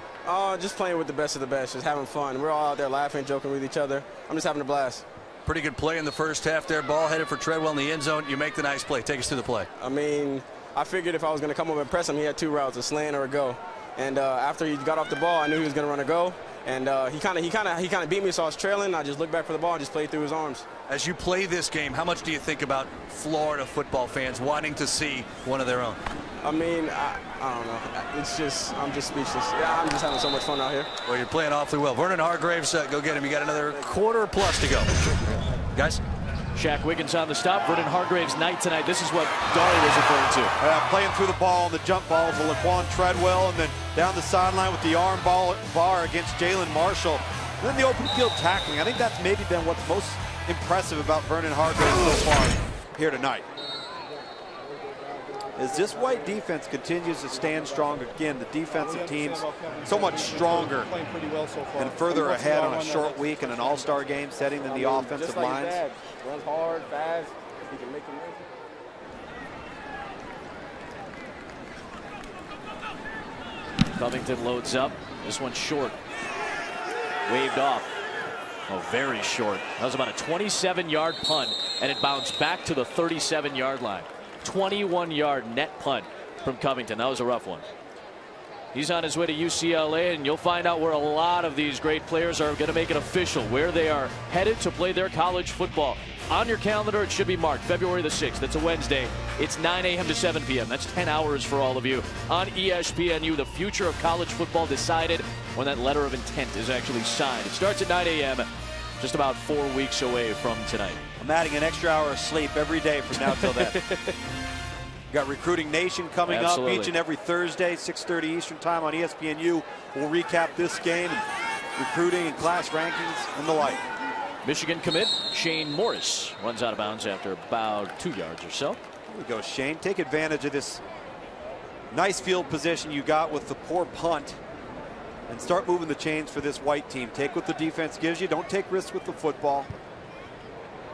Just playing with the best of the best, just having fun. We're all out there laughing, joking with each other. I'm just having a blast. Pretty good play in the first half there. Ball headed for Treadwell in the end zone. You make the nice play. Take us through the play. I mean, I figured if I was going to come up and press him, he had two routes, a slant or a go. And after he got off the ball, I knew he was going to run a go. And he kind of beat me, so I was trailing. I just looked back for the ball and just played through his arms. As you play this game, how much do you think about Florida football fans wanting to see one of their own? I mean, I don't know. It's just, I'm just speechless. Yeah, I'm just having so much fun out here. Well, you're playing awfully well. Vernon Hargreaves, go get him. You got another quarter plus to go. Guys? Shaq Wiggins on the stop. Vernon Hargreaves' night tonight. This is what Dari was referring to. Playing through the ball on the jump ball to Laquan Treadwell, and then down the sideline with the arm bar against Jalen Marshall. And then the open field tackling. I think that's maybe been what's most impressive about Vernon Hargreaves so far here tonight. As this white defense continues to stand strong again, the defensive team's so much stronger and further ahead on a short week and an all-star game setting than the offensive lines. Runs hard, fast. He can make them move. Covington loads up. This one's short. Waved off. Oh, very short. That was about a 27-yard punt, and it bounced back to the 37-yard line. 21-yard net punt from Covington. That was a rough one. He's on his way to UCLA, and you'll find out where a lot of these great players are going to make it official, where they are headed to play their college football. On your calendar, it should be marked February the 6th. That's a Wednesday. It's 9 a.m. to 7 p.m. That's 10 hours for all of you. On ESPNU, the future of college football decided when that letter of intent is actually signed. It starts at 9 a.m., just about 4 weeks away from tonight. I'm adding an extra hour of sleep every day from now till then. Got Recruiting Nation coming up each and every Thursday, 6:30 Eastern Time on ESPNU. We'll recap this game, and recruiting and class rankings and the like. Michigan commit Shane Morris runs out of bounds after about 2 yards or so. Here we go, Shane. Take advantage of this nice field position you got with the poor punt and start moving the chains for this white team. Take what the defense gives you. Don't take risks with the football.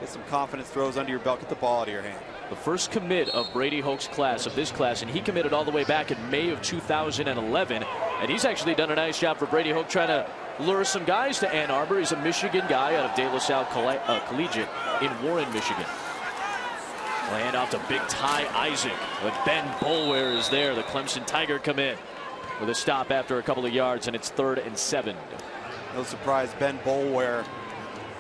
Get some confidence throws under your belt. Get the ball out of your hand. The first commit of Brady Hoke's class, of this class, and he committed all the way back in May of 2011. And he's actually done a nice job for Brady Hoke trying to lure some guys to Ann Arbor. He's a Michigan guy out of De La Salle Collegiate in Warren, Michigan. Hand off to Big Ty Isaac, but Ben Boulware is there. The Clemson Tiger commit with a stop after a couple of yards, and it's 3rd and 7. No surprise, Ben Boulware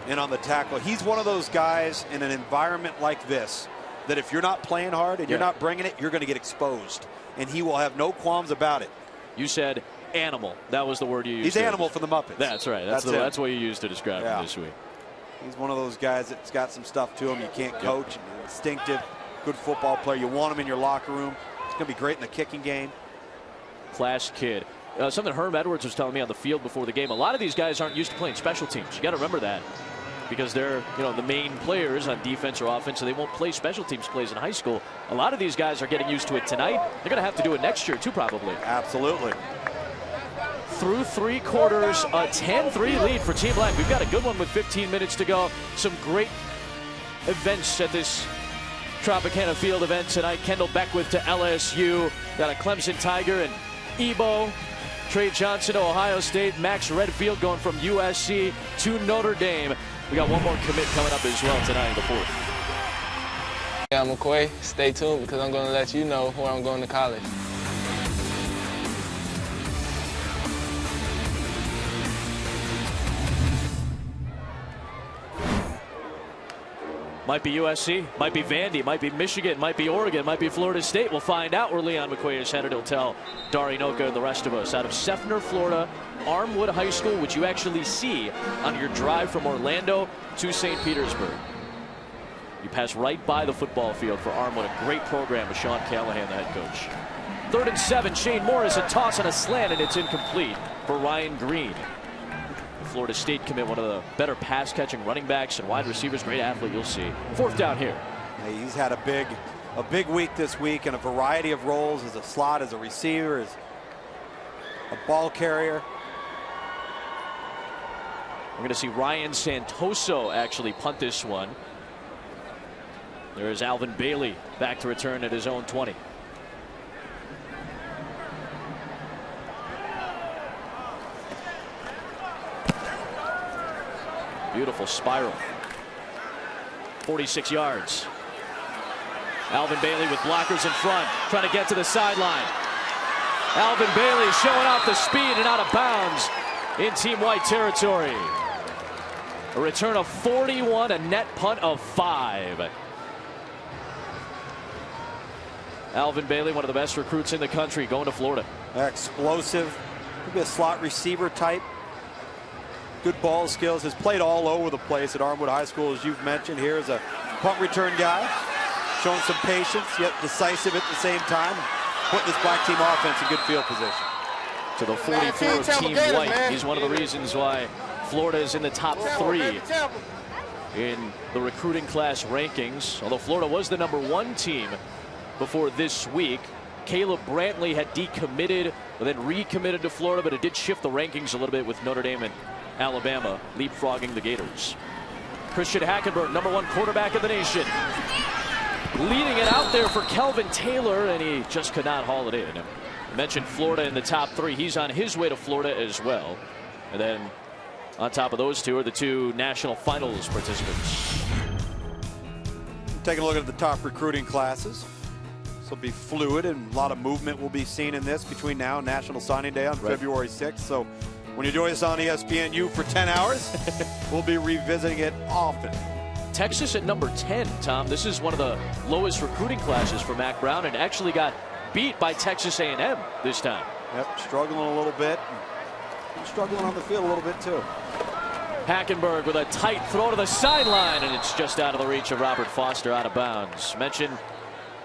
in on the tackle. He's one of those guys in an environment like this that if you're not playing hard and you're not bringing it, you're going to get exposed. And he will have no qualms about it. You said animal. That was the word you used. He's animal for the Muppets. That's right. That's what you used to describe him this week. He's one of those guys that's got some stuff to him you can't coach. Instinctive, good football player. You want him in your locker room. He's going to be great in the kicking game. Class kid. Something Herm Edwards was telling me on the field before the game. A lot of these guys aren't used to playing special teams. You got to remember that, because they're the main players on defense or offense, so they won't play special teams plays in high school. A lot of these guys are getting used to it tonight. They're going to have to do it next year too, probably. Absolutely. Through 3 quarters, a 10-3 lead for Team Black. We've got a good one with 15 minutes to go. Some great events at this Tropicana Field event tonight. Kendall Beckwith to LSU. Got a Clemson Tiger and Ebo. Trey Johnson to Ohio State. Max Redfield going from USC to Notre Dame. We got one more commit coming up as well tonight in the 4th. Yeah, I'm McQuay. Stay tuned because I'm going to let you know where I'm going to college. Might be USC, might be Vandy, might be Michigan, might be Oregon, might be Florida State. We'll find out where Leon McQuay is headed. He'll tell Dari Noka and the rest of us. Out of Seffner, Florida, Armwood High School, which you actually see on your drive from Orlando to St. Petersburg. You pass right by the football field for Armwood, a great program with Sean Callahan, the head coach. 3rd and 7, Shane Morris, a toss and a slant, and it's incomplete for Ryan Green. Florida State commit, one of the better pass-catching running backs and wide receivers. Great athlete, you'll see. 4th down here. He's had a big week this week in a variety of roles, as a slot, as a receiver, as a ball carrier. We're going to see Ryan Santoso actually punt this one. There's Alvin Bailey back to return at his own 20. Beautiful spiral. 46 yards. Alvin Bailey with blockers in front, trying to get to the sideline. Alvin Bailey showing off the speed and out of bounds in team white territory. A return of 41, a net punt of 5. Alvin Bailey, one of the best recruits in the country, going to Florida. Explosive, maybe a slot receiver type. Good ball skills, has played all over the place at Armour High School, as you've mentioned. Here is a punt return guy, showing some patience, yet decisive at the same time, putting this black team offense in good field position. To the 44 of Team White. He's one of the reasons why Florida is in the top 3 in the recruiting class rankings. Although Florida was the #1 team before this week. Caleb Brantley had decommitted, but then recommitted to Florida, but it did shift the rankings a little bit with Notre Dame and Alabama leapfrogging the Gators. Christian Hackenberg, #1 quarterback of the nation, leading it out there for Kelvin Taylor, and he just could not haul it in. I mentioned Florida in the top 3. He's on his way to Florida as well. And then on top of those two are the 2 national finals participants. Taking a look at the top recruiting classes. This will be fluid, and a lot of movement will be seen in this between now and National Signing Day on February 6th. So when you join us on ESPNU for 10 hours, we'll be revisiting it often. Texas at #10, Tom. This is one of the lowest recruiting classes for Mack Brown, and actually got beat by Texas A&M this time. Yep, struggling a little bit. Struggling on the field a little bit too. Hackenberg with a tight throw to the sideline, and it's just out of the reach of Robert Foster, out of bounds. Mentioned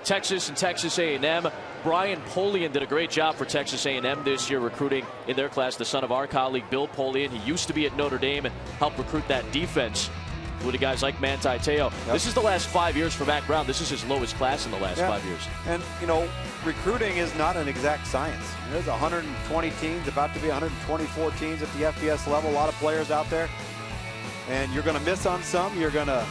Texas and Texas A&M. Brian Polian did a great job for Texas A&M this year, recruiting in their class the son of our colleague Bill Polian. He used to be at Notre Dame and helped recruit that defense with guys like Manti Te'o. This is the last 5 years for Mack Brown. This is his lowest class in the last 5 years. And, you know, recruiting is not an exact science. There's 120 teams, about to be 124 teams at the FBS level. A lot of players out there. And you're going to miss on some. You're going to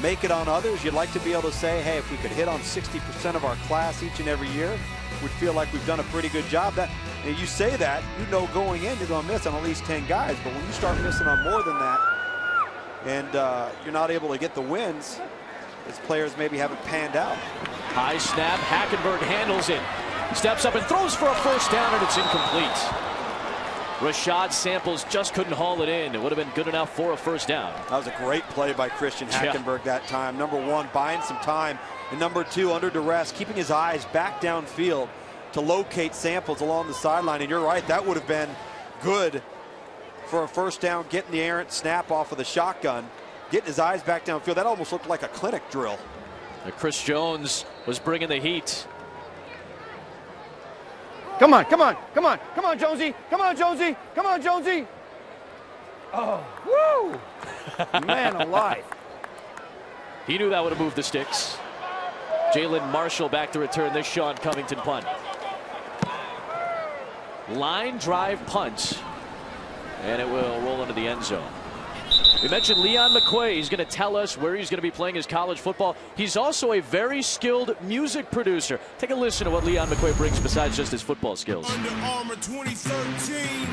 make it on others. You'd like to be able to say, hey, if we could hit on 60% of our class each and every year, we'd feel like we've done a pretty good job. That, and you say that, you know going in you're going to miss on at least 10 guys. But when you start missing on more than that, and you're not able to get the wins, as players maybe haven't panned out. High snap, Hackenberg handles it, steps up and throws for a first down, and it's incomplete. Rashad Samples just couldn't haul it in. It would have been good enough for a first down. That was a great play by Christian Hackenberg that time. #1, buying some time, and #2, under duress, keeping his eyes back downfield to locate Samples along the sideline. And you're right, that would have been good for a first down, getting the errant snap off of the shotgun, getting his eyes back downfield. That almost looked like a clinic drill. Chris Jones was bringing the heat. Come on, come on, come on, come on, Jonesy, come on, Jonesy, come on, Jonesy. Oh, woo! Man alive. He knew that would have moved the sticks. Jalen Marshall back to return this Sean Covington punt. Line drive punt. And it will roll into the end zone. We mentioned Leon McQuay. He's going to tell us where he's going to be playing his college football. He's also a very skilled music producer. Take a listen to what Leon McQuay brings besides just his football skills. Under Armour 2013.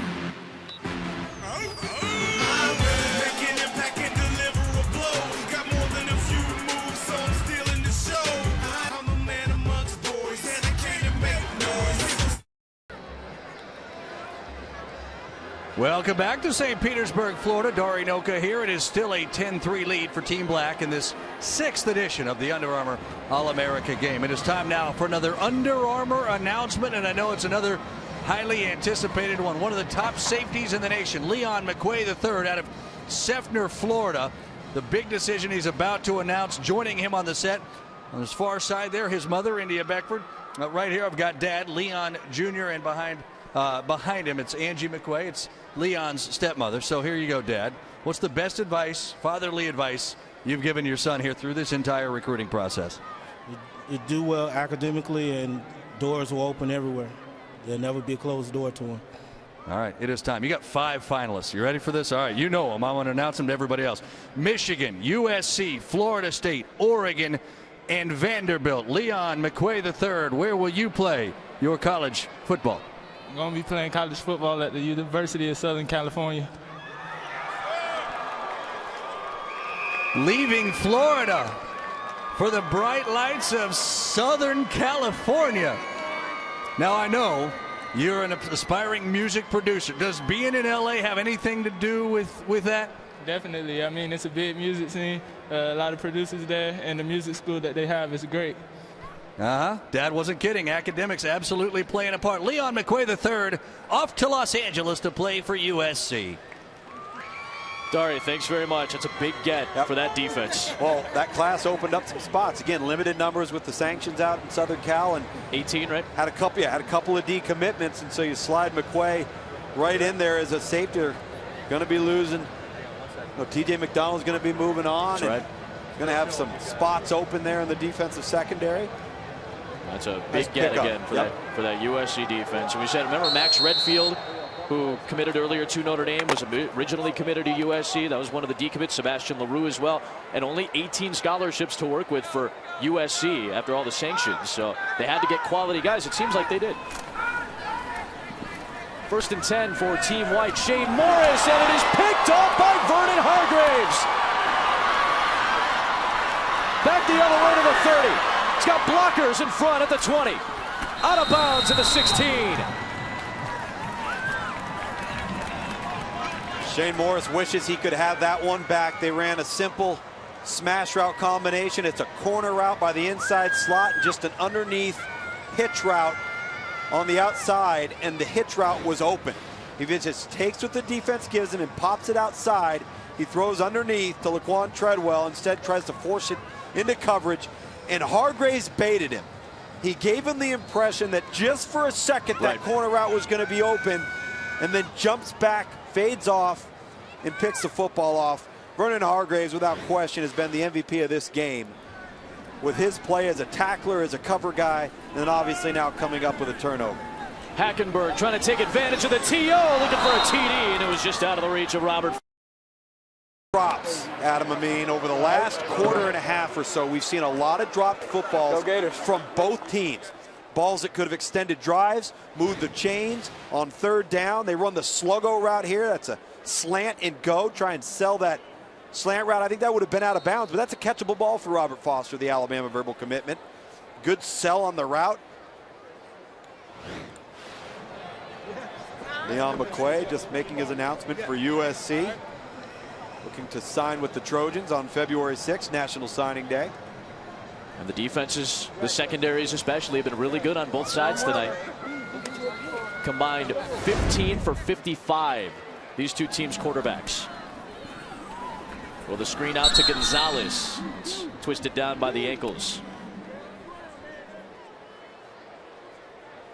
Welcome back to St. Petersburg, Florida. Dari Noka here. It is still a 10-3 lead for Team Black in this 6th edition of the Under Armour All-America game. It is time now for another Under Armour announcement, and I know it's another highly anticipated one. One of the top safeties in the nation, Leon McQuay III out of Seffner, Florida. The big decision he's about to announce, joining him on the set. On his far side there, his mother, India Beckford. Right here, I've got Dad, Leon Jr., and behind him, it's Angie McQuay. It's Leon's stepmother. So here you go, Dad. What's the best advice, fatherly advice, you've given your son here through this entire recruiting process? You do well academically, and doors will open everywhere. There'll never be a closed door to him. All right, it is time. You got 5 finalists. You ready for this? All right, you know them. I want to announce them to everybody else. Michigan, USC, Florida State, Oregon, and Vanderbilt. Leon McQuay III, where will you play your college football? I'm going to be playing college football at the University of Southern California. Leaving Florida for the bright lights of Southern California. Now I know you're an aspiring music producer. Does being in LA have anything to do with that? Definitely. I mean, it's a big music scene. A lot of producers there, and the music school that they have is great. Dad wasn't kidding. Academics absolutely playing a part. Leon McQuay III off to Los Angeles to play for USC. Dari, thanks very much. That's a big get for that defense. Well, that class opened up some spots. Again, limited numbers with the sanctions out in Southern Cal, and 18, right? Had a couple of decommitments, and so you slide McQuay right in there as a safety. Going to be losing. TJ McDonald's going to be moving on. That's right. Going to have some spots open there in the defensive secondary. That's a big get again for that USC defense. And we said, remember Max Redfield, who committed earlier to Notre Dame, was originally committed to USC. That was one of the decommits. Sebastian LaRue as well. And only 18 scholarships to work with for USC after all the sanctions. So they had to get quality guys. It seems like they did. 1st and 10 for Team White. Shane Morris, and it is picked off by Vernon Hargraves. Back the other way to the 30. It's got blockers in front at the 20. Out of bounds at the 16. Shane Morris wishes he could have that one back. They ran a simple smash route combination. It's a corner route by the inside slot and just an underneath hitch route on the outside, and the hitch route was open. He just takes what the defense gives him and pops it outside. He throws underneath to Laquan Treadwell, instead tries to force it into coverage, and Hargraves baited him. He gave him the impression that just for a second that corner route was going to be open, and then jumps back, fades off, and picks the football off. Vernon Hargraves, without question, has been the MVP of this game with his play as a tackler, as a cover guy, and then obviously now coming up with a turnover. Hackenberg trying to take advantage of the TO, looking for a TD, and it was just out of the reach of Robert. Drops, Adam Amin. Over the last quarter and a half or so, we've seen a lot of dropped footballs from both teams. Balls that could have extended drives, moved the chains on 3rd down. They run the sluggo route here. That's a slant and go. Try and sell that slant route. I think that would have been out of bounds, but that's a catchable ball for Robert Foster, the Alabama verbal commitment. Good sell on the route. Leon McQuay just making his announcement for USC. Looking to sign with the Trojans on February 6th, National Signing Day. And the defenses, the secondaries especially, have been really good on both sides tonight. Combined 15 for 55, these two teams' quarterbacks. Well, the screen out to Gonzalez. It's twisted down by the ankles.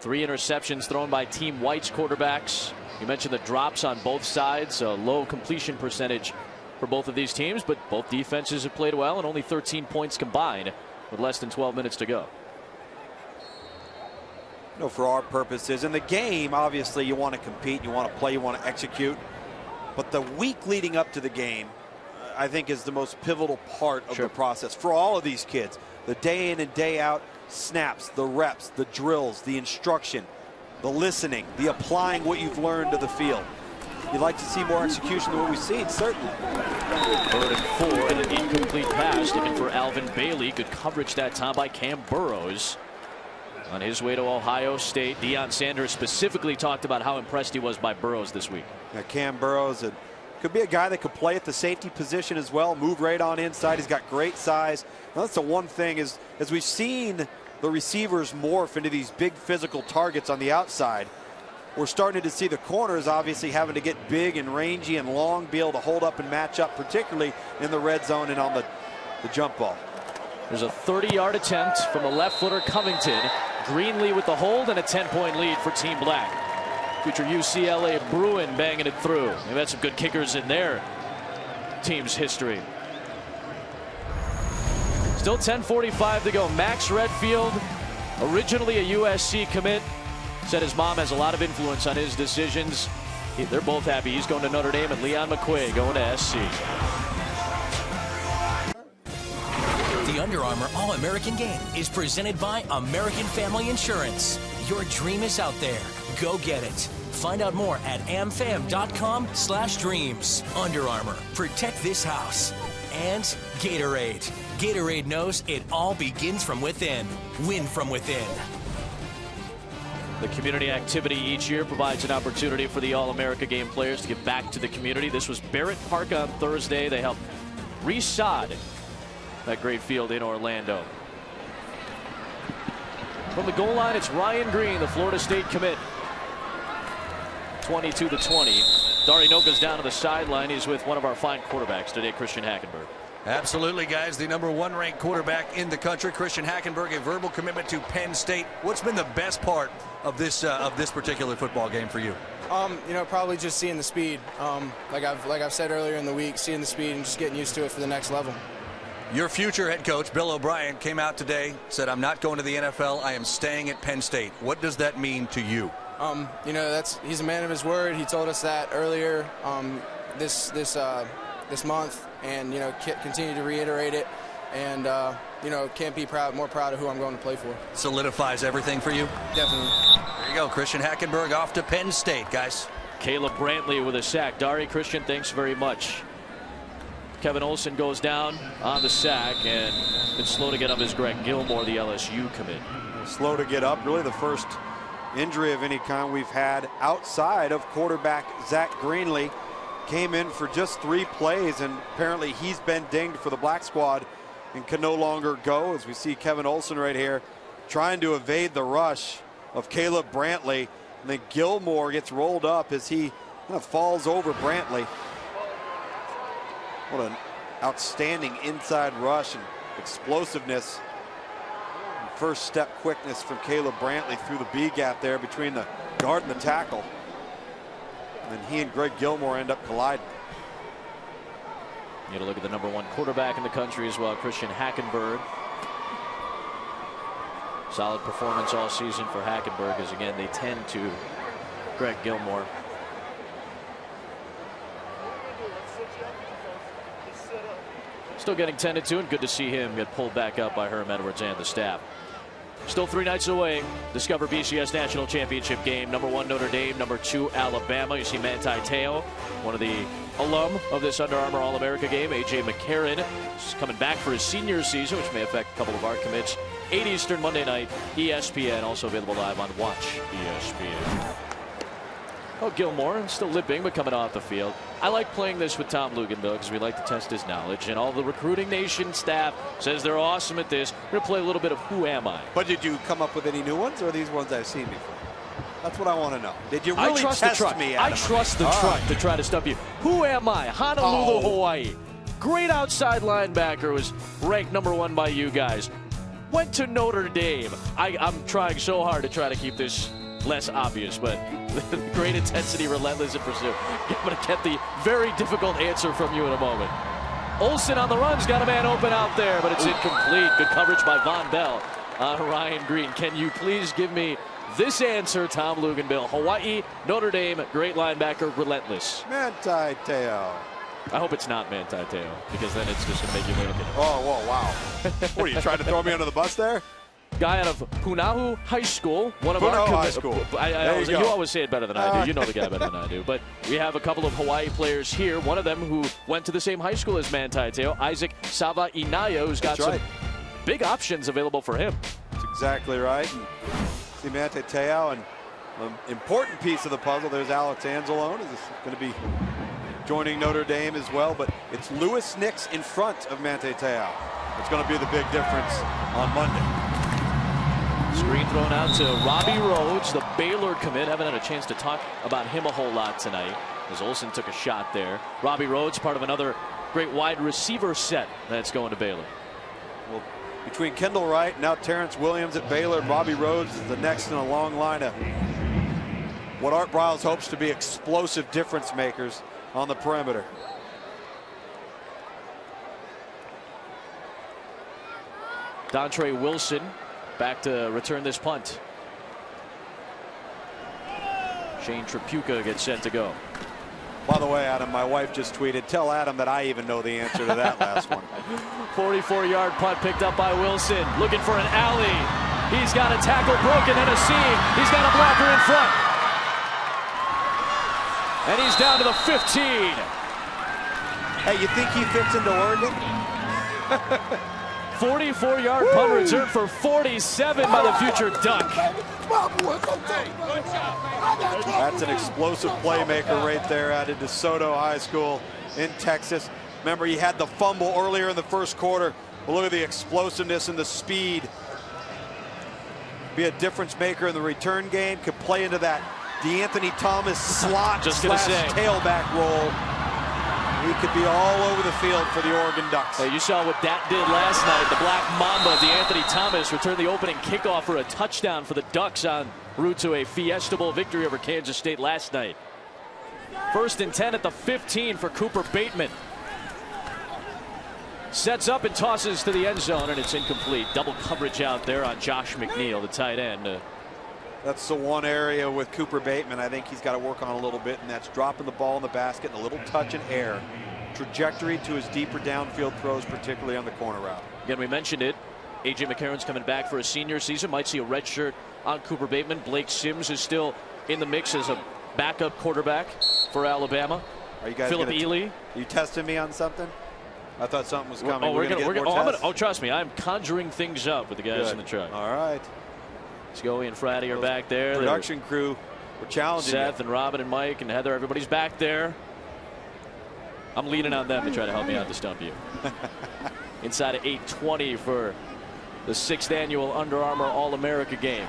3 interceptions thrown by Team White's quarterbacks. You mentioned the drops on both sides, a low completion percentage for both of these teams, but both defenses have played well, and only 13 points combined with less than 12 minutes to go. No, for our purposes, in the game, obviously you want to compete, you want to play, you want to execute, but the week leading up to the game, I think, is the most pivotal part of the process for all of these kids. The day in and day out snaps, the reps, the drills, the instruction, the listening, the applying what you've learned to the field. You'd like to see more execution than what we've seen, certainly. 3rd and 4, and an incomplete pass looking for Alvin Bailey. Good coverage that time by Cam Burrows. On his way to Ohio State, Deion Sanders specifically talked about how impressed he was by Burrows this week. Yeah, Cam Burrows could be a guy that could play at the safety position as well, move right on inside. He's got great size. Now, that's the one thing is, as we've seen the receivers morph into these big physical targets on the outside, we're starting to see the corners obviously having to get big and rangy and long, be able to hold up and match up, particularly in the red zone and on the jump ball. There's a 30-yard attempt from the left footer Covington. Greenlee with the hold and a 10-point lead for Team Black. Future UCLA Bruin banging it through. They've had some good kickers in their team's history. Still 10:45 to go. Max Redfield, originally a USC commit, said his mom has a lot of influence on his decisions. They're both happy he's going to Notre Dame, and Leon McQuay going to SC. The The Under Armour All-American Game is presented by American Family Insurance. Your dream is out there. Go get it. Find out more at amfam.com/dreams. Under Armour, protect this house. And Gatorade. Gatorade knows it all begins from within. Win from within. The community activity each year provides an opportunity for the All-America Game players to give back to the community. This was Barrett Park on Thursday. They helped resod that great field in Orlando. From the goal line, it's Ryan Green, the Florida State commit. 22-20. Darinoka's down to the sideline. He's with one of our fine quarterbacks today, Christian Hackenberg. Absolutely, guys. The #1 ranked quarterback in the country, Christian Hackenberg, a verbal commitment to Penn State. What's been the best part of this particular football game for you? You know, probably just seeing the speed. Like I've said earlier in the week, seeing the speed and just getting used to it for the next level. Your future head coach, Bill O'Brien, came out today, said, "I'm not going to the NFL. I am staying at Penn State." What does that mean to you? You know, he's a man of his word. He told us that earlier this month, and you know, continue to reiterate it, and you know, can't be more proud of who I'm going to play for. Solidifies everything for you? Definitely. There you go, Christian Hackenberg off to Penn State, guys. Caleb Brantley with a sack. Dari, Christian, thanks very much. Kevin Olson goes down on the sack, and been slow to get up is Greg Gilmore, the LSU commit. Slow to get up, really the first injury of any kind we've had outside of quarterback Zach Greenlee. Came in for just 3 plays, and apparently he's been dinged for the black squad and can no longer go, as we see Kevin Olson right here trying to evade the rush of Caleb Brantley, and then Gilmore gets rolled up as he kind of falls over Brantley. What an outstanding inside rush and explosiveness. First step quickness from Caleb Brantley through the B gap there between the guard and the tackle. And he and Greg Gilmore end up colliding. You got to look at the #1 quarterback in the country as well, Christian Hackenberg. Solid performance all season for Hackenberg, as again they tend to Greg Gilmore. Still getting tended to, and good to see him get pulled back up by Herm Edwards and the staff. Still 3 nights away. Discover BCS National Championship game. #1 Notre Dame, #2 Alabama. You see Manti Te'o, one of the alum of this Under Armour All-America game. A.J. McCarron is coming back for his senior season, which may affect a couple of our commits. 8 Eastern Monday night, ESPN, also available live on Watch ESPN. Oh, Gilmore still limping, but coming off the field. I like playing this with Tom Luginbill because we like to test his knowledge, and all the Recruiting Nation staff says they're awesome at this. We're going to play a little bit of Who Am I? But did you come up with any new ones, or are these ones I've seen before? That's what I want to know. Did you really test me, Adam? I trust the truck to try to stump you. Who am I? Honolulu, Hawaii. Great outside linebacker, was ranked #1 by you guys. Went to Notre Dame. I'm trying so hard to try to keep this less obvious, but great intensity, relentless in pursuit. I'm going to get the very difficult answer from you in a moment. Olsen on the run's got a man open out there, but it's incomplete. Good coverage by Von Bell on Ryan Green. Can you please give me this answer, Tom Luginbill? Hawaii, Notre Dame, great linebacker, relentless. Manti Te'o. I hope it's not Manti Te'o, because then it's just going to make you look at it. Oh, whoa, wow. What, are you trying to throw me under the bus there? Guy out of Punahou High School, one of our High School. You always say it better than I do. You know the guy better than I do. But we have a couple of Hawaii players here. One of them who went to the same high school as Manti Te'o, Isaac Sava-Inaya, who's got some big options available for him. That's exactly right. And see Manti Te'o, and an important piece of the puzzle. There's Alex Anzalone, who's going to be joining Notre Dame as well. But it's Lewis Nix in front of Manti Te'o. It's going to be the big difference on Monday. Screen thrown out to Robbie Rhodes, the Baylor commit. Haven't had a chance to talk about him a whole lot tonight, as Olsen took a shot there. Robbie Rhodes, part of another great wide receiver set that's going to Baylor. Well, between Kendall Wright and now Terrence Williams at Baylor, and Robbie Rhodes is the next in a long line of what Art Briles hopes to be explosive difference makers on the perimeter. Dontre Wilson back to return this punt. Shane Tripucka gets sent to go. By the way, Adam, my wife just tweeted, tell Adam that I even know the answer to that last one. 44-yard punt picked up by Wilson. Looking for an alley. He's got a tackle broken and a seam. He's got a blocker in front. And he's down to the 15. Hey, you think he fits into Oregon? 44-yard punt return for 47 by the future Duck. That's an explosive playmaker right there out of DeSoto High School in Texas. Remember, he had the fumble earlier in the first quarter. Well, look at the explosiveness and the speed. Be a difference maker in the return game. Could play into that DeAnthony Thomas slot slash tailback role. He could be all over the field for the Oregon Ducks. Hey, you saw what that did last night. The Black Mamba, DeAnthony Thomas, returned the opening kickoff for a touchdown for the Ducks en route to a Fiesta Bowl victory over Kansas State last night. 1st and 10 at the 15 for Cooper Bateman. Sets up and tosses to the end zone, and it's incomplete. Double coverage out there on Josh McNeil, the tight end. That's the one area with Cooper Bateman I think he's got to work on a little bit, and that's dropping the ball in the basket and a little touch in air. Trajectory to his deeper downfield throws, particularly on the corner route. Again, we mentioned it. A.J. McCarron's coming back for a senior season. Might see a red shirt on Cooper Bateman. Blake Sims is still in the mix as a backup quarterback for Alabama. Are you guys Philip Ely. Are you testing me on something? I thought something was coming. Trust me, I'm conjuring things up with the guys in the truck. All right. Scully and Friday are back there. Production crew were challenging Seth and Robin and Mike and Heather. Everybody's back there. I'm leaning on them to try to help me out to stump you. Inside of 8:20 for the 6th annual Under Armour All-America game.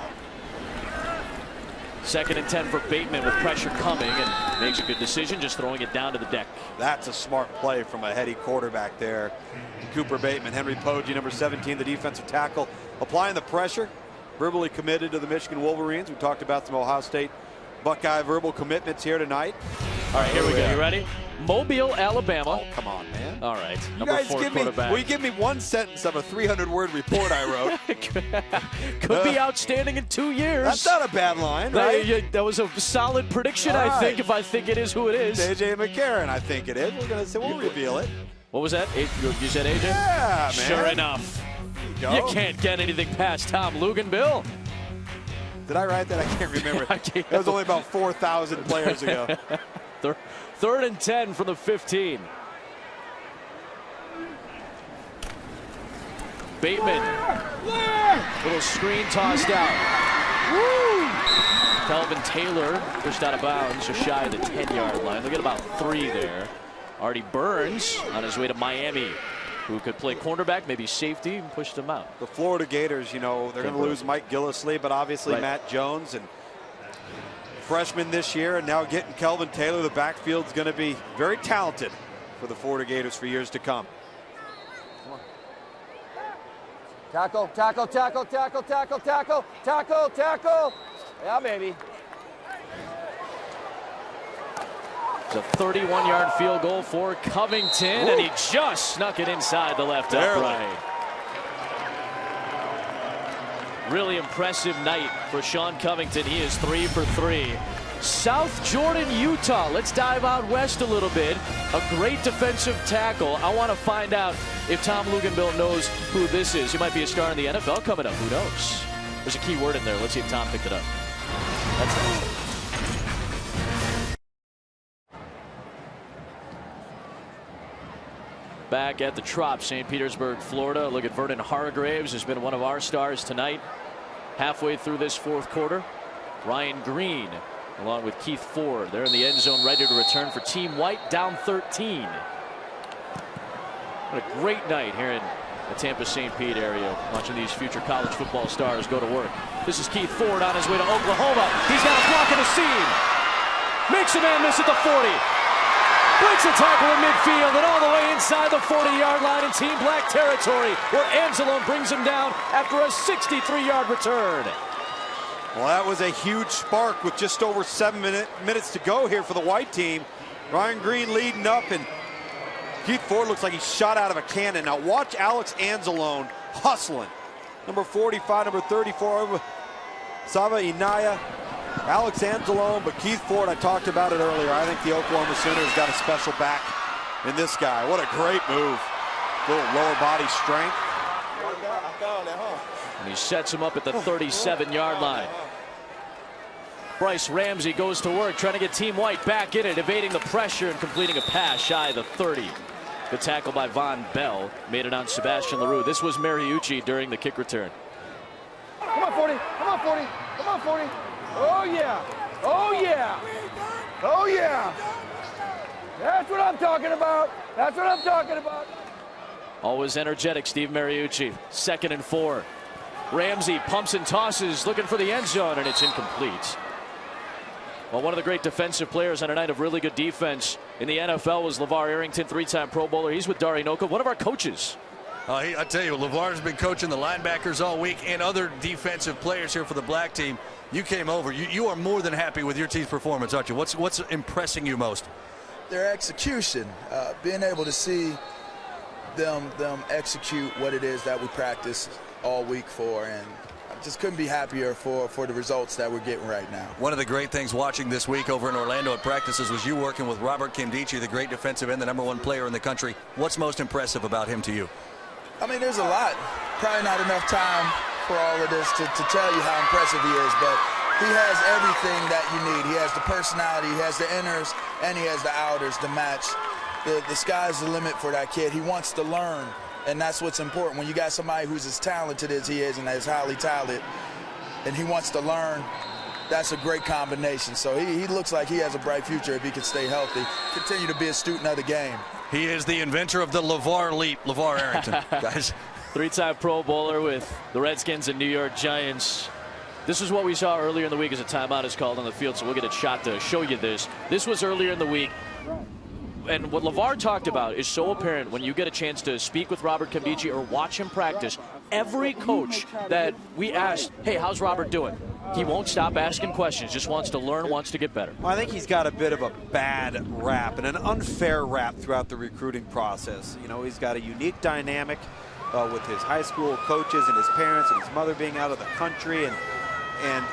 2nd and 10 for Bateman with pressure coming, and makes a good decision, just throwing it down to the deck. That's a smart play from a heady quarterback there. Cooper Bateman. Henry Poggi, number 17, the defensive tackle, applying the pressure. Verbally committed to the Michigan Wolverines. We talked about some Ohio State Buckeye verbal commitments here tonight. All right, here we go. You ready? Mobile, Alabama. Oh, come on, man. All right. Number 4 quarterback. Will you give me one sentence of a 300-word report I wrote? Could be outstanding in 2 years. That's not a bad line, right? That was a solid prediction, I think, if I think it is who it is. A.J. McCarron, I think it is. We'll reveal it. What was that? You said A.J.? Yeah, man. Sure enough. You can't get anything past Tom Luganbill. Did I write that? I can't remember. That was only about 4,000 players ago. 3rd and 10 from the 15. Bateman. Little screen tossed out. Kelvin Taylor pushed out of bounds, just shy of the 10-yard line. Look at about 3 there. Artie Burns on his way to Miami, who could play cornerback, maybe safety, and pushed him out. The Florida Gators, you know, they're going to lose Mike Gillislee, but obviously Matt Jones, and freshman this year, and now getting Kelvin Taylor. The backfield's going to be very talented for the Florida Gators for years to come. Tackle, tackle, tackle, tackle, tackle, tackle, tackle, tackle. Yeah, baby. It's a 31-yard field goal for Covington, and he just snuck it inside the left upright. Really impressive night for Sean Covington. He is 3 for 3. South Jordan, Utah. Let's dive out west a little bit. A great defensive tackle. I want to find out if Tom Luganbill knows who this is. He might be a star in the NFL coming up. Who knows? There's a key word in there. Let's see if Tom picked it up. That's it. Back at the Trop, St. Petersburg, Florida. Look at Vernon Hargraves, who's been one of our stars tonight. Halfway through this 4th quarter, Ryan Green, along with Keith Ford. They're in the end zone, ready to return for Team White, down 13. What a great night here in the Tampa St. Pete area, watching these future college football stars go to work. This is Keith Ford on his way to Oklahoma. He's got a block in the seam. Makes a man miss at the 40. Breaks a tackle in midfield and all the way inside the 40-yard line in Team Black territory, where Anzalone brings him down after a 63-yard return. Well, that was a huge spark with just over 7 minutes to go here for the white team. Ryan Green leading up, and Keith Ford looks like he shot out of a cannon. Now watch Alex Anzalone hustling. Number 45, number 34, Sava Inaya. Alex Anzalone, but Keith Ford, I talked about it earlier. I think the Oklahoma Sooners got a special back in this guy. What a great move. Little lower body strength. And he sets him up at the 37-yard line. Bryce Ramsey goes to work, trying to get Team White back in it, evading the pressure and completing a pass shy of the 30. Good tackle by Von Bell. Made it on Sebastian LaRue. This was Mariucci during the kick return. Come on, 40. Come on, 40. Come on, 40. Oh, yeah. Oh, yeah. Oh, yeah. That's what I'm talking about. That's what I'm talking about. Always energetic, Steve Mariucci. 2nd and 4. Ramsey pumps and tosses, looking for the end zone, and it's incomplete. Well, one of the great defensive players on a night of really good defense in the NFL was LeVar Arrington, 3-time Pro Bowler. He's with Dari Noko, one of our coaches. I tell you, LeVar's been coaching the linebackers all week and other defensive players here for the black team. You came over. You are more than happy with your team's performance, aren't you? What's impressing you most? Their execution, being able to see them execute what it is that we practice all week for, and I just couldn't be happier for the results that we're getting right now. One of the great things watching this week over in Orlando at practices was you working with Robert Kimdichie, the great defensive end, the #1 player in the country. What's most impressive about him to you? I mean, there's a lot. Probably not enough time for all of this to tell you how impressive he is, but he has everything that you need. He has the personality, he has the inners, and he has the outers to match. The sky's the limit for that kid. He wants to learn, and that's what's important. When you got somebody who's as talented as he is and as highly talented, and he wants to learn, that's a great combination. So he looks like he has a bright future if he can stay healthy, continue to be a student of the game. He is the inventor of the LeVar leap, LeVar Arrington, guys. 3-time Pro Bowler with the Redskins and New York Giants. This is what we saw earlier in the week as a timeout is called on the field, so we'll get a shot to show you this. This was earlier in the week. And what LeVar talked about is so apparent when you get a chance to speak with Robert Kimdichie or watch him practice. Every coach that we asked, hey, how's Robert doing? He won't stop asking questions, just wants to learn, wants to get better. Well, I think he's got a bit of a bad rap and an unfair rap throughout the recruiting process. You know, he's got a unique dynamic with his high school coaches and his parents and his mother being out of the country. And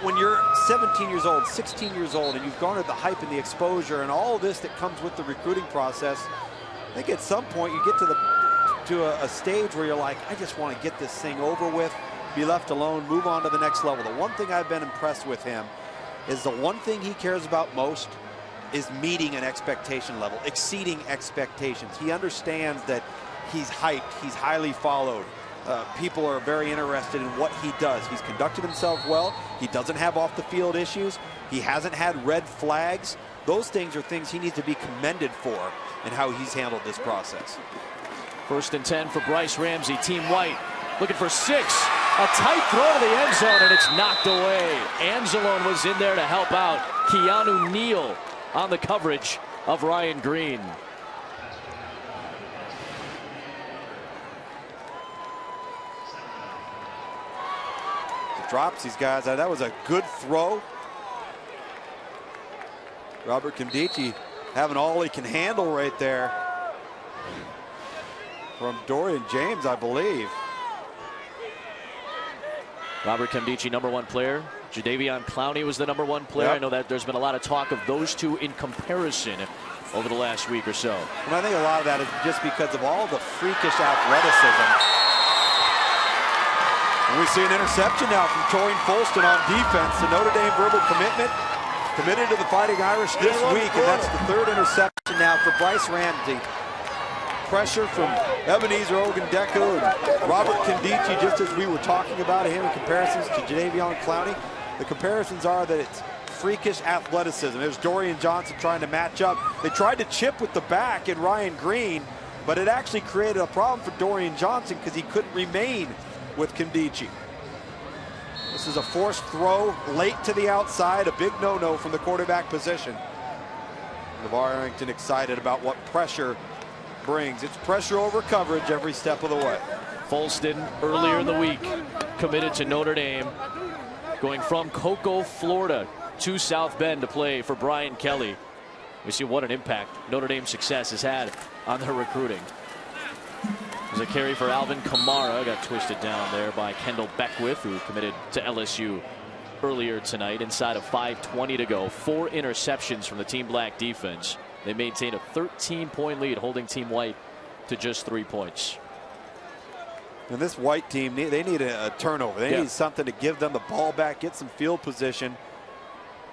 when you're 17 years old, 16 years old, and you've garnered the hype and the exposure and all of this that comes with the recruiting process, I think at some point you get to a stage where you're like, I just want to get this thing over with, be left alone, move on to the next level. The one thing I've been impressed with him is the one thing he cares about most is meeting an expectation level, exceeding expectations. He understands that he's hyped, he's highly followed. People are very interested in what he does. He's conducted himself well. He doesn't have off the field issues. He hasn't had red flags. Those things are things he needs to be commended for and how he's handled this process. 1st and 10 for Bryce Ramsey. Team White looking for 6. A tight throw to the end zone, and it's knocked away. Anzalone was in there to help out. Keanu Neal on the coverage of Ryan Green. Drops these guys. That was a good throw. Robert Kimdichie having all he can handle right there from Dorian James, I believe. Robert Kimdichie, #1 player. Jadeveon Clowney was the #1 player. Yep. I know that there's been a lot of talk of those two in comparison over the last week or so. And I think a lot of that is just because of all the freakish athleticism. And we see an interception now from Torian Folston on defense. The Notre Dame verbal commitment, committed to the Fighting Irish this week, and that's the 3rd interception now for Bryce Ramsey. Pressure from Ebenezer Ogundeko and Robert Kimdichie, just as we were talking about him in comparisons to Jadeveon Clowney. The comparisons are that it's freakish athleticism. There's Dorian Johnson trying to match up. They tried to chip with the back in Ryan Green, but it actually created a problem for Dorian Johnson because he couldn't remain with Kimdichie. This is a forced throw late to the outside, a big no-no from the quarterback position. LeVar Arrington excited about what pressure brings. It's pressure over coverage every step of the way. Folston earlier in the week committed to Notre Dame, going from Cocoa, Florida to South Bend to play for Brian Kelly. We see what an impact Notre Dame's success has had on their recruiting. There's a carry for Alvin Kamara, got twisted down there by Kendall Beckwith, who committed to LSU earlier tonight inside of 5:20 to go. 4 interceptions from the Team Black defense. They maintain a 13-point lead, holding Team White to just 3 points. And this White team, they need a turnover. They need something to give them the ball back, get some field position.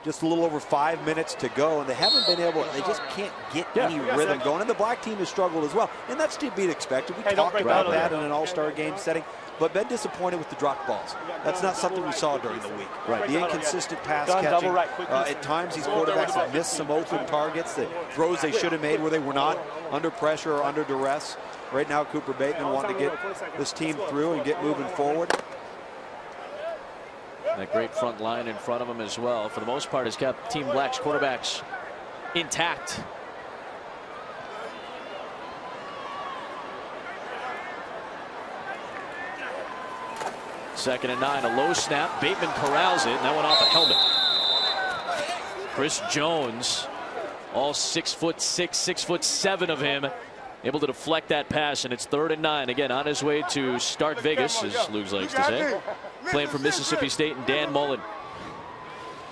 Just a little over 5 minutes to go, and they haven't been able, they just can't get any rhythm going. And the Black team has struggled as well. And that's to be expected. We talked about that in an all-star game setting, but been disappointed with the dropped balls. That's not something we saw during the week. Right. The inconsistent pass catching. At times, these quarterbacks have missed some open targets, the throws they should have made where they were not under pressure or under duress. Right now, Cooper Bateman wanting to get this team through and get moving forward. That great front line in front of him as well, for the most part, has kept Team Black's quarterbacks intact. Second and 9, a low snap. Bateman corrals it, and that went off a helmet. Chris Jones, all 6'6", 6'7" of him, able to deflect that pass, and it's 3rd and 9. Again, on his way to Stark Vegas, as Luke likes to say. Playing for Mississippi State and Dan Mullen.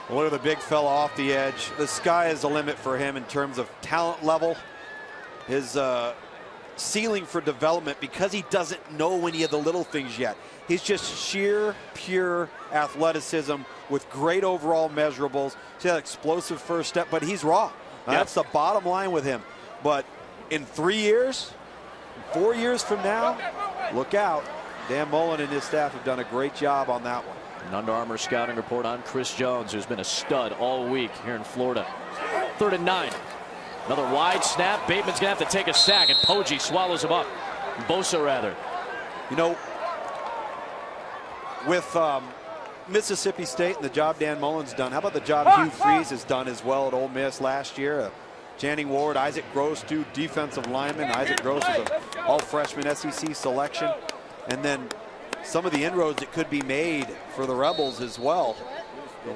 Look at the big fella off the edge. The sky is the limit for him in terms of talent level. His ceiling for development, because he doesn't know any of the little things yet. He's just sheer, pure athleticism with great overall measurables. See that explosive first step, but he's raw. That's the bottom line with him. But in 3 years, 4 years from now, look out. Dan Mullen and his staff have done a great job on that one. An Under Armour scouting report on Chris Jones, who's been a stud all week here in Florida. 3rd and 9. Another wide snap. Bateman's going to have to take a sack, and Poggi swallows him up. Bosa, rather. You know, with Mississippi State and the job Dan Mullen's done, how about the job Hugh Freeze has done as well at Ole Miss last year? Channing Ward, Isaac Gross, 2 defensive linemen. Isaac Gross is an all-freshman SEC selection. And then some of the inroads that could be made for the Rebels as well,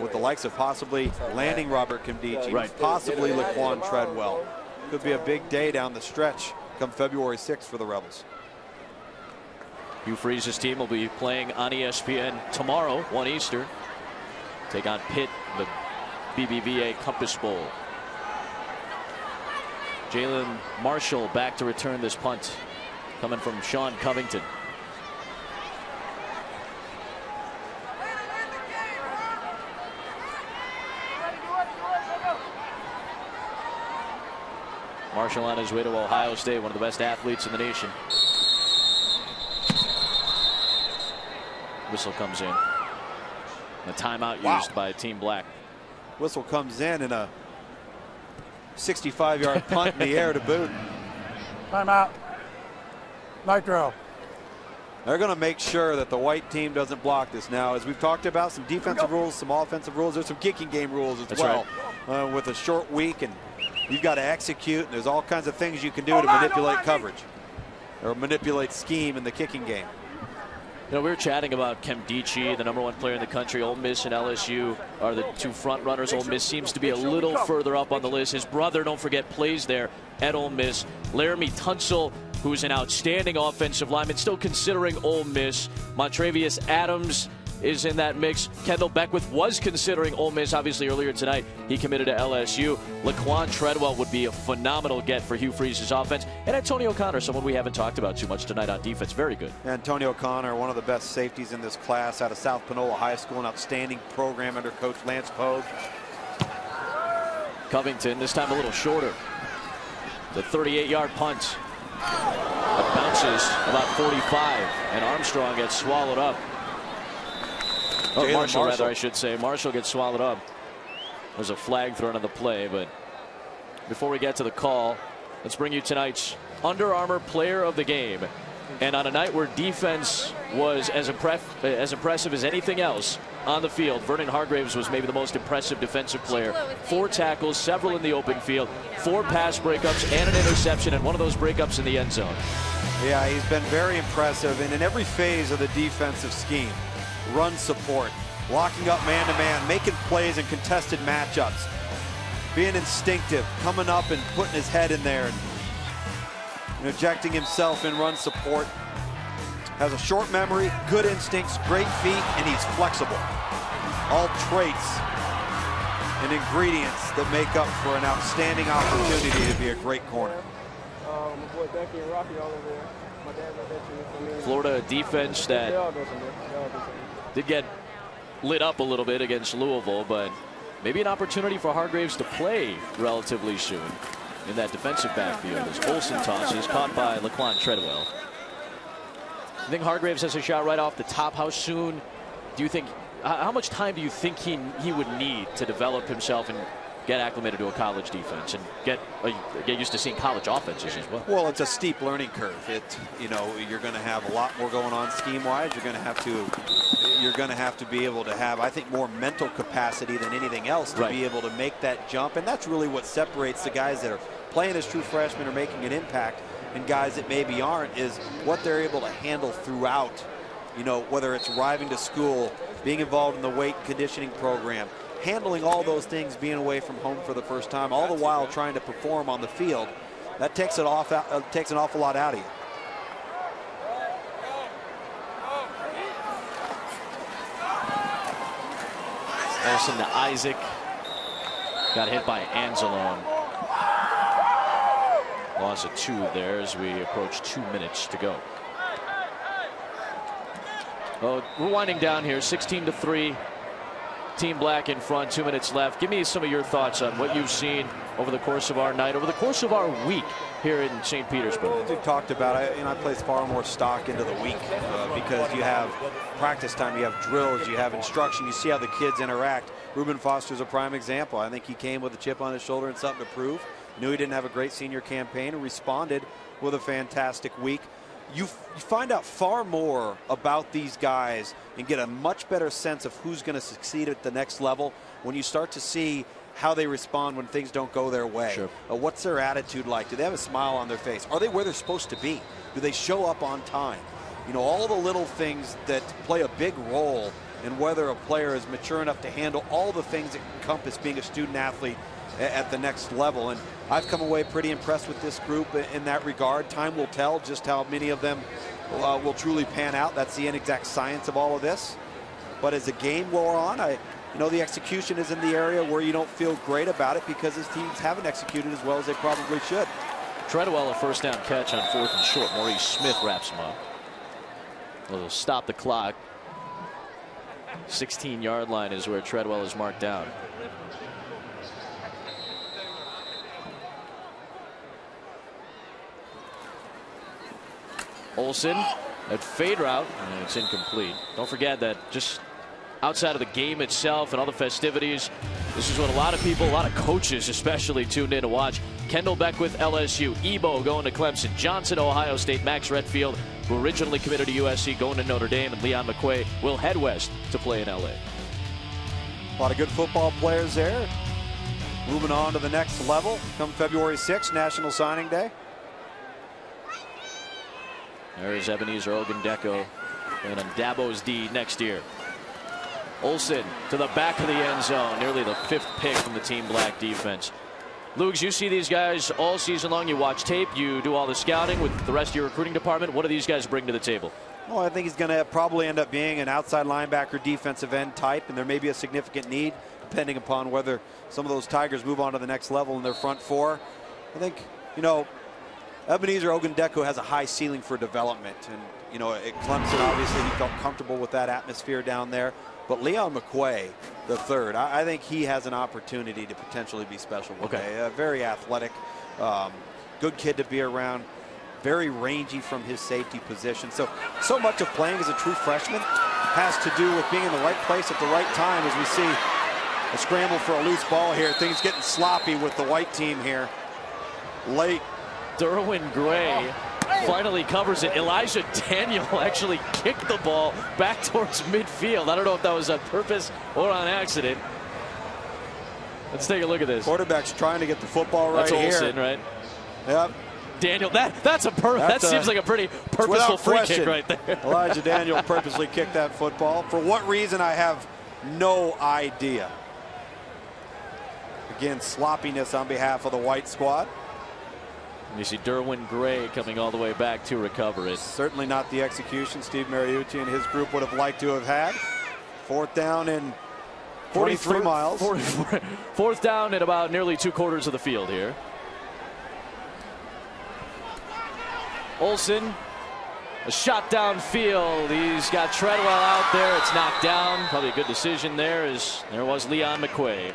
with the likes of possibly landing Robert Kimdichie, possibly Laquan Treadwell. Could be a big day down the stretch come February 6th for the Rebels. Hugh Freeze's team will be playing on ESPN tomorrow, 1 Eastern. Take on Pitt, the BBVA Compass Bowl. Jalen Marshall back to return this punt, coming from Sean Covington. Marshall on his way to Ohio State, one of the best athletes in the nation. Whistle comes in. A timeout used by Team Black. Whistle comes in and a 65-yard punt in the air to boot. Timeout. Nitro. They're going to make sure that the White team doesn't block this now. As we've talked about, some defensive rules, some offensive rules. There's some kicking game rules as well. Right. With a short week, and you've got to execute, and there's all kinds of things you can do to manipulate coverage or manipulate scheme in the kicking game. You know, we were chatting about Kimdichie, the #1 player in the country. Ole Miss and LSU are the 2 front runners. Ole Miss seems to be a little further up on the list. His brother, don't forget, plays there at Ole Miss. Laramie Tunsil, who's an outstanding offensive lineman, still considering Ole Miss. Montravius Adams is in that mix. Kendall Beckwith was considering Ole Miss, obviously, earlier tonight. He committed to LSU. Laquan Treadwell would be a phenomenal get for Hugh Freeze's offense. And Antonio O'Connor, someone we haven't talked about too much tonight on defense. Very good. Antonio O'Connor, one of the best safeties in this class out of South Panola High School, an outstanding program under Coach Lance Pogue. Covington, this time a little shorter. The 38-yard punt. It bounces about 45, and Armstrong gets swallowed up. Oh, Marshall, rather, I should say. Marshall gets swallowed up. There's a flag thrown on the play, but before we get to the call, let's bring you tonight's Under Armour Player of the Game. And on a night where defense was as impressive as anything else on the field, Vernon Hargraves was maybe the most impressive defensive player. 4 tackles, several in the open field, 4 pass breakups, and an interception, and one of those breakups in the end zone. Yeah, he's been very impressive, and in every phase of the defensive scheme. Run support, locking up man-to-man, making plays in contested matchups, being instinctive, coming up and putting his head in there, and injecting himself in run support. Has a short memory, good instincts, great feet, and he's flexible. all traits and ingredients that make up for an outstanding opportunity to be a great corner. My boy Becky and Rocky all over there. My dad wrote that to me. Florida defense that did get lit up a little bit against Louisville, but maybe an opportunity for Hargreaves to play relatively soon in that defensive backfield as Olsen tosses, caught by Laquan Treadwell. I think Hargreaves has a shot right off the top. How soon do you think, how much time do you think he would need to develop himself and get acclimated to a college defense and get used to seeing college offenses as well? Well, it's a steep learning curve. You're going to have a lot more going on scheme-wise. You're going to have to be able to have, I think, more mental capacity than anything else to be able to make that jump. And that's really what separates the guys that are playing as true freshmen or making an impact and guys that maybe aren't, is what they're able to handle throughout. Whether it's arriving to school, being involved in the weight conditioning program, handling all those things, being away from home for the first time, all the while trying to perform on the field. That takes an awful lot out of you. Olsen to Isaac. Got hit by Anzalone. Loss of 2 there as we approach 2 minutes to go. Well, we're winding down here, 16-3. Team Black in front, 2 minutes left. Give me some of your thoughts on what you've seen over the course of our night, over the course of our week here in St. Petersburg. As we talked about, I place far more stock into the week because you have practice time, you have drills, you have instruction, you see how the kids interact. Reuben Foster's a prime example. I think he came with a chip on his shoulder and something to prove. Knew he didn't have a great senior campaign and responded with a fantastic week. You find out far more about these guys and get a much better sense of who's going to succeed at the next level when you start to see how they respond when things don't go their way. Sure. What's their attitude like? Do they have a smile on their face? Are they where they're supposed to be? Do they show up on time? All the little things that play a big role in whether a player is mature enough to handle all the things that encompass being a student athlete at the next level. And I've come away pretty impressed with this group in that regard. Time will tell just how many of them will truly pan out. That's the inexact science of all of this. But as the game wore on, the execution is in the area where you don't feel great about it because his teams haven't executed as well as they probably should. Treadwell a first down catch on 4th and short. Maurice Smith wraps him up. Will stop the clock. 16-yard line is where Treadwell is marked down. Olsen at fade route, and it's incomplete. Don't forget that just outside of the game itself and all the festivities, this is what a lot of people, a lot of coaches especially, tuned in to watch. Kendall Beckwith, LSU. Ebo going to Clemson. Johnson, Ohio State. Max Redfield, who originally committed to USC, going to Notre Dame. And Leon McQuay will head west to play in LA. A lot of good football players there. Moving on to the next level come February 6th, National Signing Day. There is Ebenezer Ogundeko and on Dabo's D next year. Olsen to the back of the end zone, nearly the 5th pick from the Team Black defense. Lugs, you see these guys all season long. You watch tape, you do all the scouting with the rest of your recruiting department. What do these guys bring to the table? Well, I think he's going to probably end up being an outside linebacker, defensive end type, and there may be a significant need depending upon whether some of those Tigers move on to the next level in their front four. I think, Ebenezer Ogundeko has a high ceiling for development, and at Clemson, obviously, he felt comfortable with that atmosphere down there. But Leon McQuay, the third, I think he has an opportunity to potentially be special one day. Very athletic, good kid to be around, very rangy from his safety position. So much of playing as a true freshman has to do with being in the right place at the right time. As we see a scramble for a loose ball here, things getting sloppy with the white team here late. Derwin Gray finally covers it. Elijah Daniel actually kicked the ball back towards midfield. I don't know if that was on purpose or on accident. Let's take a look at this. Quarterback's trying to get the football right here. That's Olsen, right? Yep. Daniel, that seems like a pretty purposeful free kick right there. Elijah Daniel purposely kicked that football. For what reason, I have no idea. Again, sloppiness on behalf of the white squad. You see Derwin Gray coming all the way back to recover it. Certainly not the execution Steve Mariucci and his group would have liked to have had. 4th down and 23 miles. 4th down at about nearly 2/4 of the field here. Olsen, a shot downfield. He's got Treadwell out there. It's knocked down. Probably a good decision there, as there was Leon McQuay.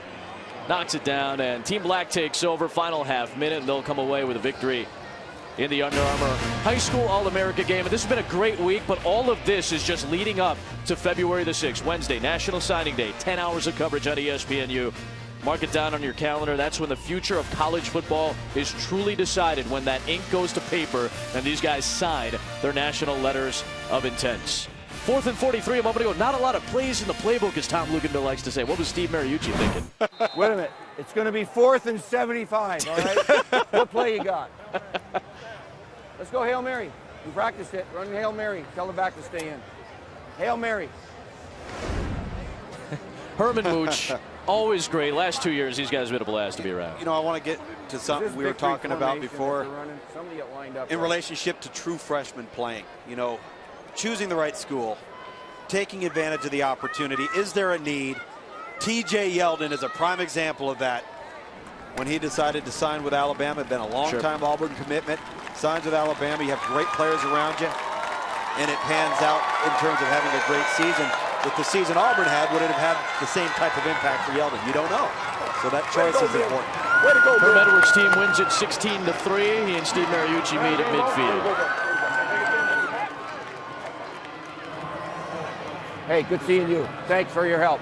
Knocks it down, and Team Black takes over. Final half minute, and they'll come away with a victory in the Under Armour High School All-America game. And this has been a great week, but all of this is just leading up to February the 6th, Wednesday, National Signing Day. 10 hours of coverage on ESPNU. Mark it down on your calendar. That's when the future of college football is truly decided, when that ink goes to paper and these guys sign their national letters of intent. 4th and 43 a moment ago. Not a lot of plays in the playbook, as Tom Luginbill likes to say. What was Steve Mariucci thinking? Wait a minute. It's going to be 4th and 75, all right? What play you got? Let's go Hail Mary. We practiced it. Run Hail Mary. Tell the back to stay in. Hail Mary. Herman Mooch, always great. Last 2 years, these guys have been a blast to be around. You know, I want to get to something we were talking about before in relationship to true freshmen playing. You know, choosing the right school, taking advantage of the opportunity. Is there a need? TJ Yeldon is a prime example of that. When he decided to sign with Alabama, had been a long-time Auburn commitment. Signs with Alabama, you have great players around you, and it pans out in terms of having a great season. With the season Auburn had, would it have had the same type of impact for Yeldon? You don't know. So that choice is important. Way to go, Herm Edwards' team wins it 16-3. He and Steve Mariucci meet at midfield. Hey, good seeing you. Thanks for your help.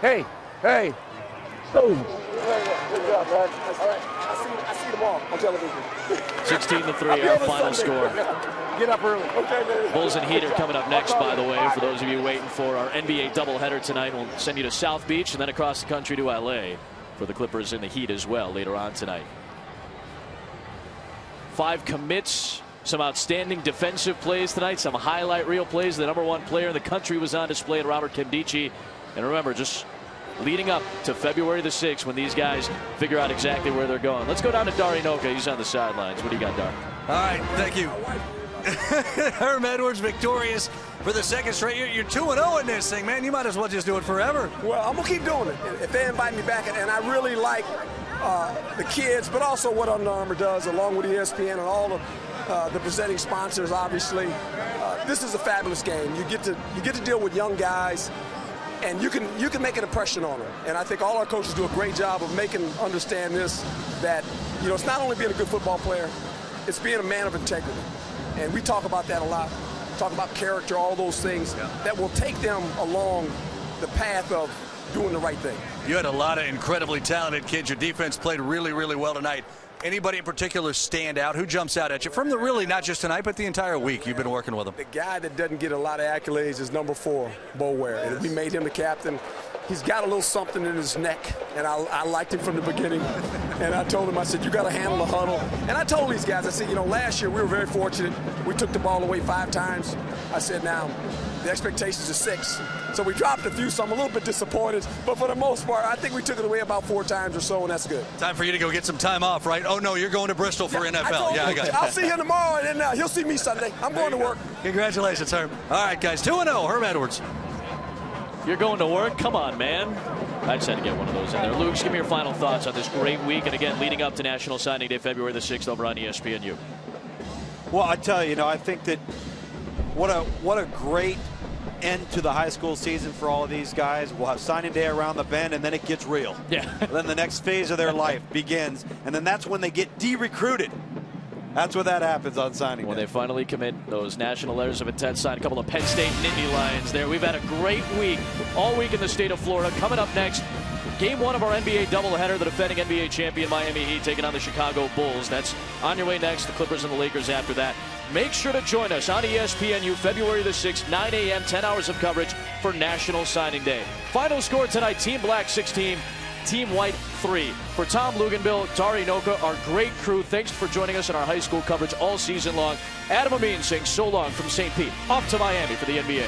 Hey, hey. Boom. Good job, man. All right. I see them all on television. 16-3, our final score. Get up early. Okay, man. Bulls and Heat are coming up next, by the way. For those of you waiting for our NBA doubleheader tonight, we'll send you to South Beach and then across the country to LA for the Clippers and the Heat as well later on tonight. 5 commits, some outstanding defensive plays tonight, some highlight reel plays. The #1 player in the country was on display at Robert Kimdichie. And remember, just leading up to February the 6th, when these guys figure out exactly where they're going. Let's go down to Dari Noka. He's on the sidelines. What do you got, Dar? All right, thank you. Herm Edwards victorious for the 2nd straight year. You're 2-0 in this thing, man. You might as well just do it forever. Well, I'm going to keep doing it. If they invite me back, and I really like the kids, but also what Under Armour does, along with ESPN and all of the presenting sponsors, obviously. This is a fabulous game. You get to deal with young guys, and you can make an impression on them. And I think all our coaches do a great job of making them understand this, that, you know, it's not only being a good football player, it's being a man of integrity. And we talk about that a lot. Talk about character, all those things that will take them along the path of doing the right thing. You had a lot of incredibly talented kids. Your defense played really, really well tonight. Anybody in particular stand out? Who jumps out at you from the really, not just tonight, but the entire week you've been working with them? The guy that doesn't get a lot of accolades is #4, Bo Ware. And we made him the captain. He's got a little something in his neck, and I liked him from the beginning. And I told him, I said, you got to handle the huddle. And I told these guys, I said, you know, last year we were very fortunate. We took the ball away 5 times. I said, now, the expectations are 6. So we dropped a few, so I'm a little bit disappointed. But for the most part, I think we took it away about 4 times or so, and that's good. Time for you to go get some time off, right? Oh, no, you're going to Bristol for NFL. I got you. I'll see him tomorrow, and then he'll see me Sunday. I'm going to work. Congratulations, Herm. All right, guys, 2-0, Herm Edwards. You're going to work? Come on, man. I just had to get one of those in there. Luke, give me your final thoughts on this great week, and again, leading up to National Signing Day, February the 6th, over on ESPNU. Well, I tell you, I think that what a great end to the high school season for all of these guys. We'll have signing day around the bend, and then it gets real. Yeah. Then the next phase of their life begins, and then that's when they get de-recruited. That's what that happens on signing day. When they finally commit those national letters of intent, sign a couple of Penn State and Nittany Lions there. We've had a great week, all week in the state of Florida. Coming up next, Game 1 of our NBA doubleheader, the defending NBA champion Miami Heat taking on the Chicago Bulls. That's on your way next, the Clippers and the Lakers after that. Make sure to join us on ESPNU February the 6th, 9 a.m., 10 hours of coverage for National Signing Day. Final score tonight, Team Black 16, Team White 3. For Tom Luginbill, Dari Noka, our great crew, thanks for joining us in our high school coverage all season long. Adam Amin saying so long from St. Pete. Off to Miami for the NBA.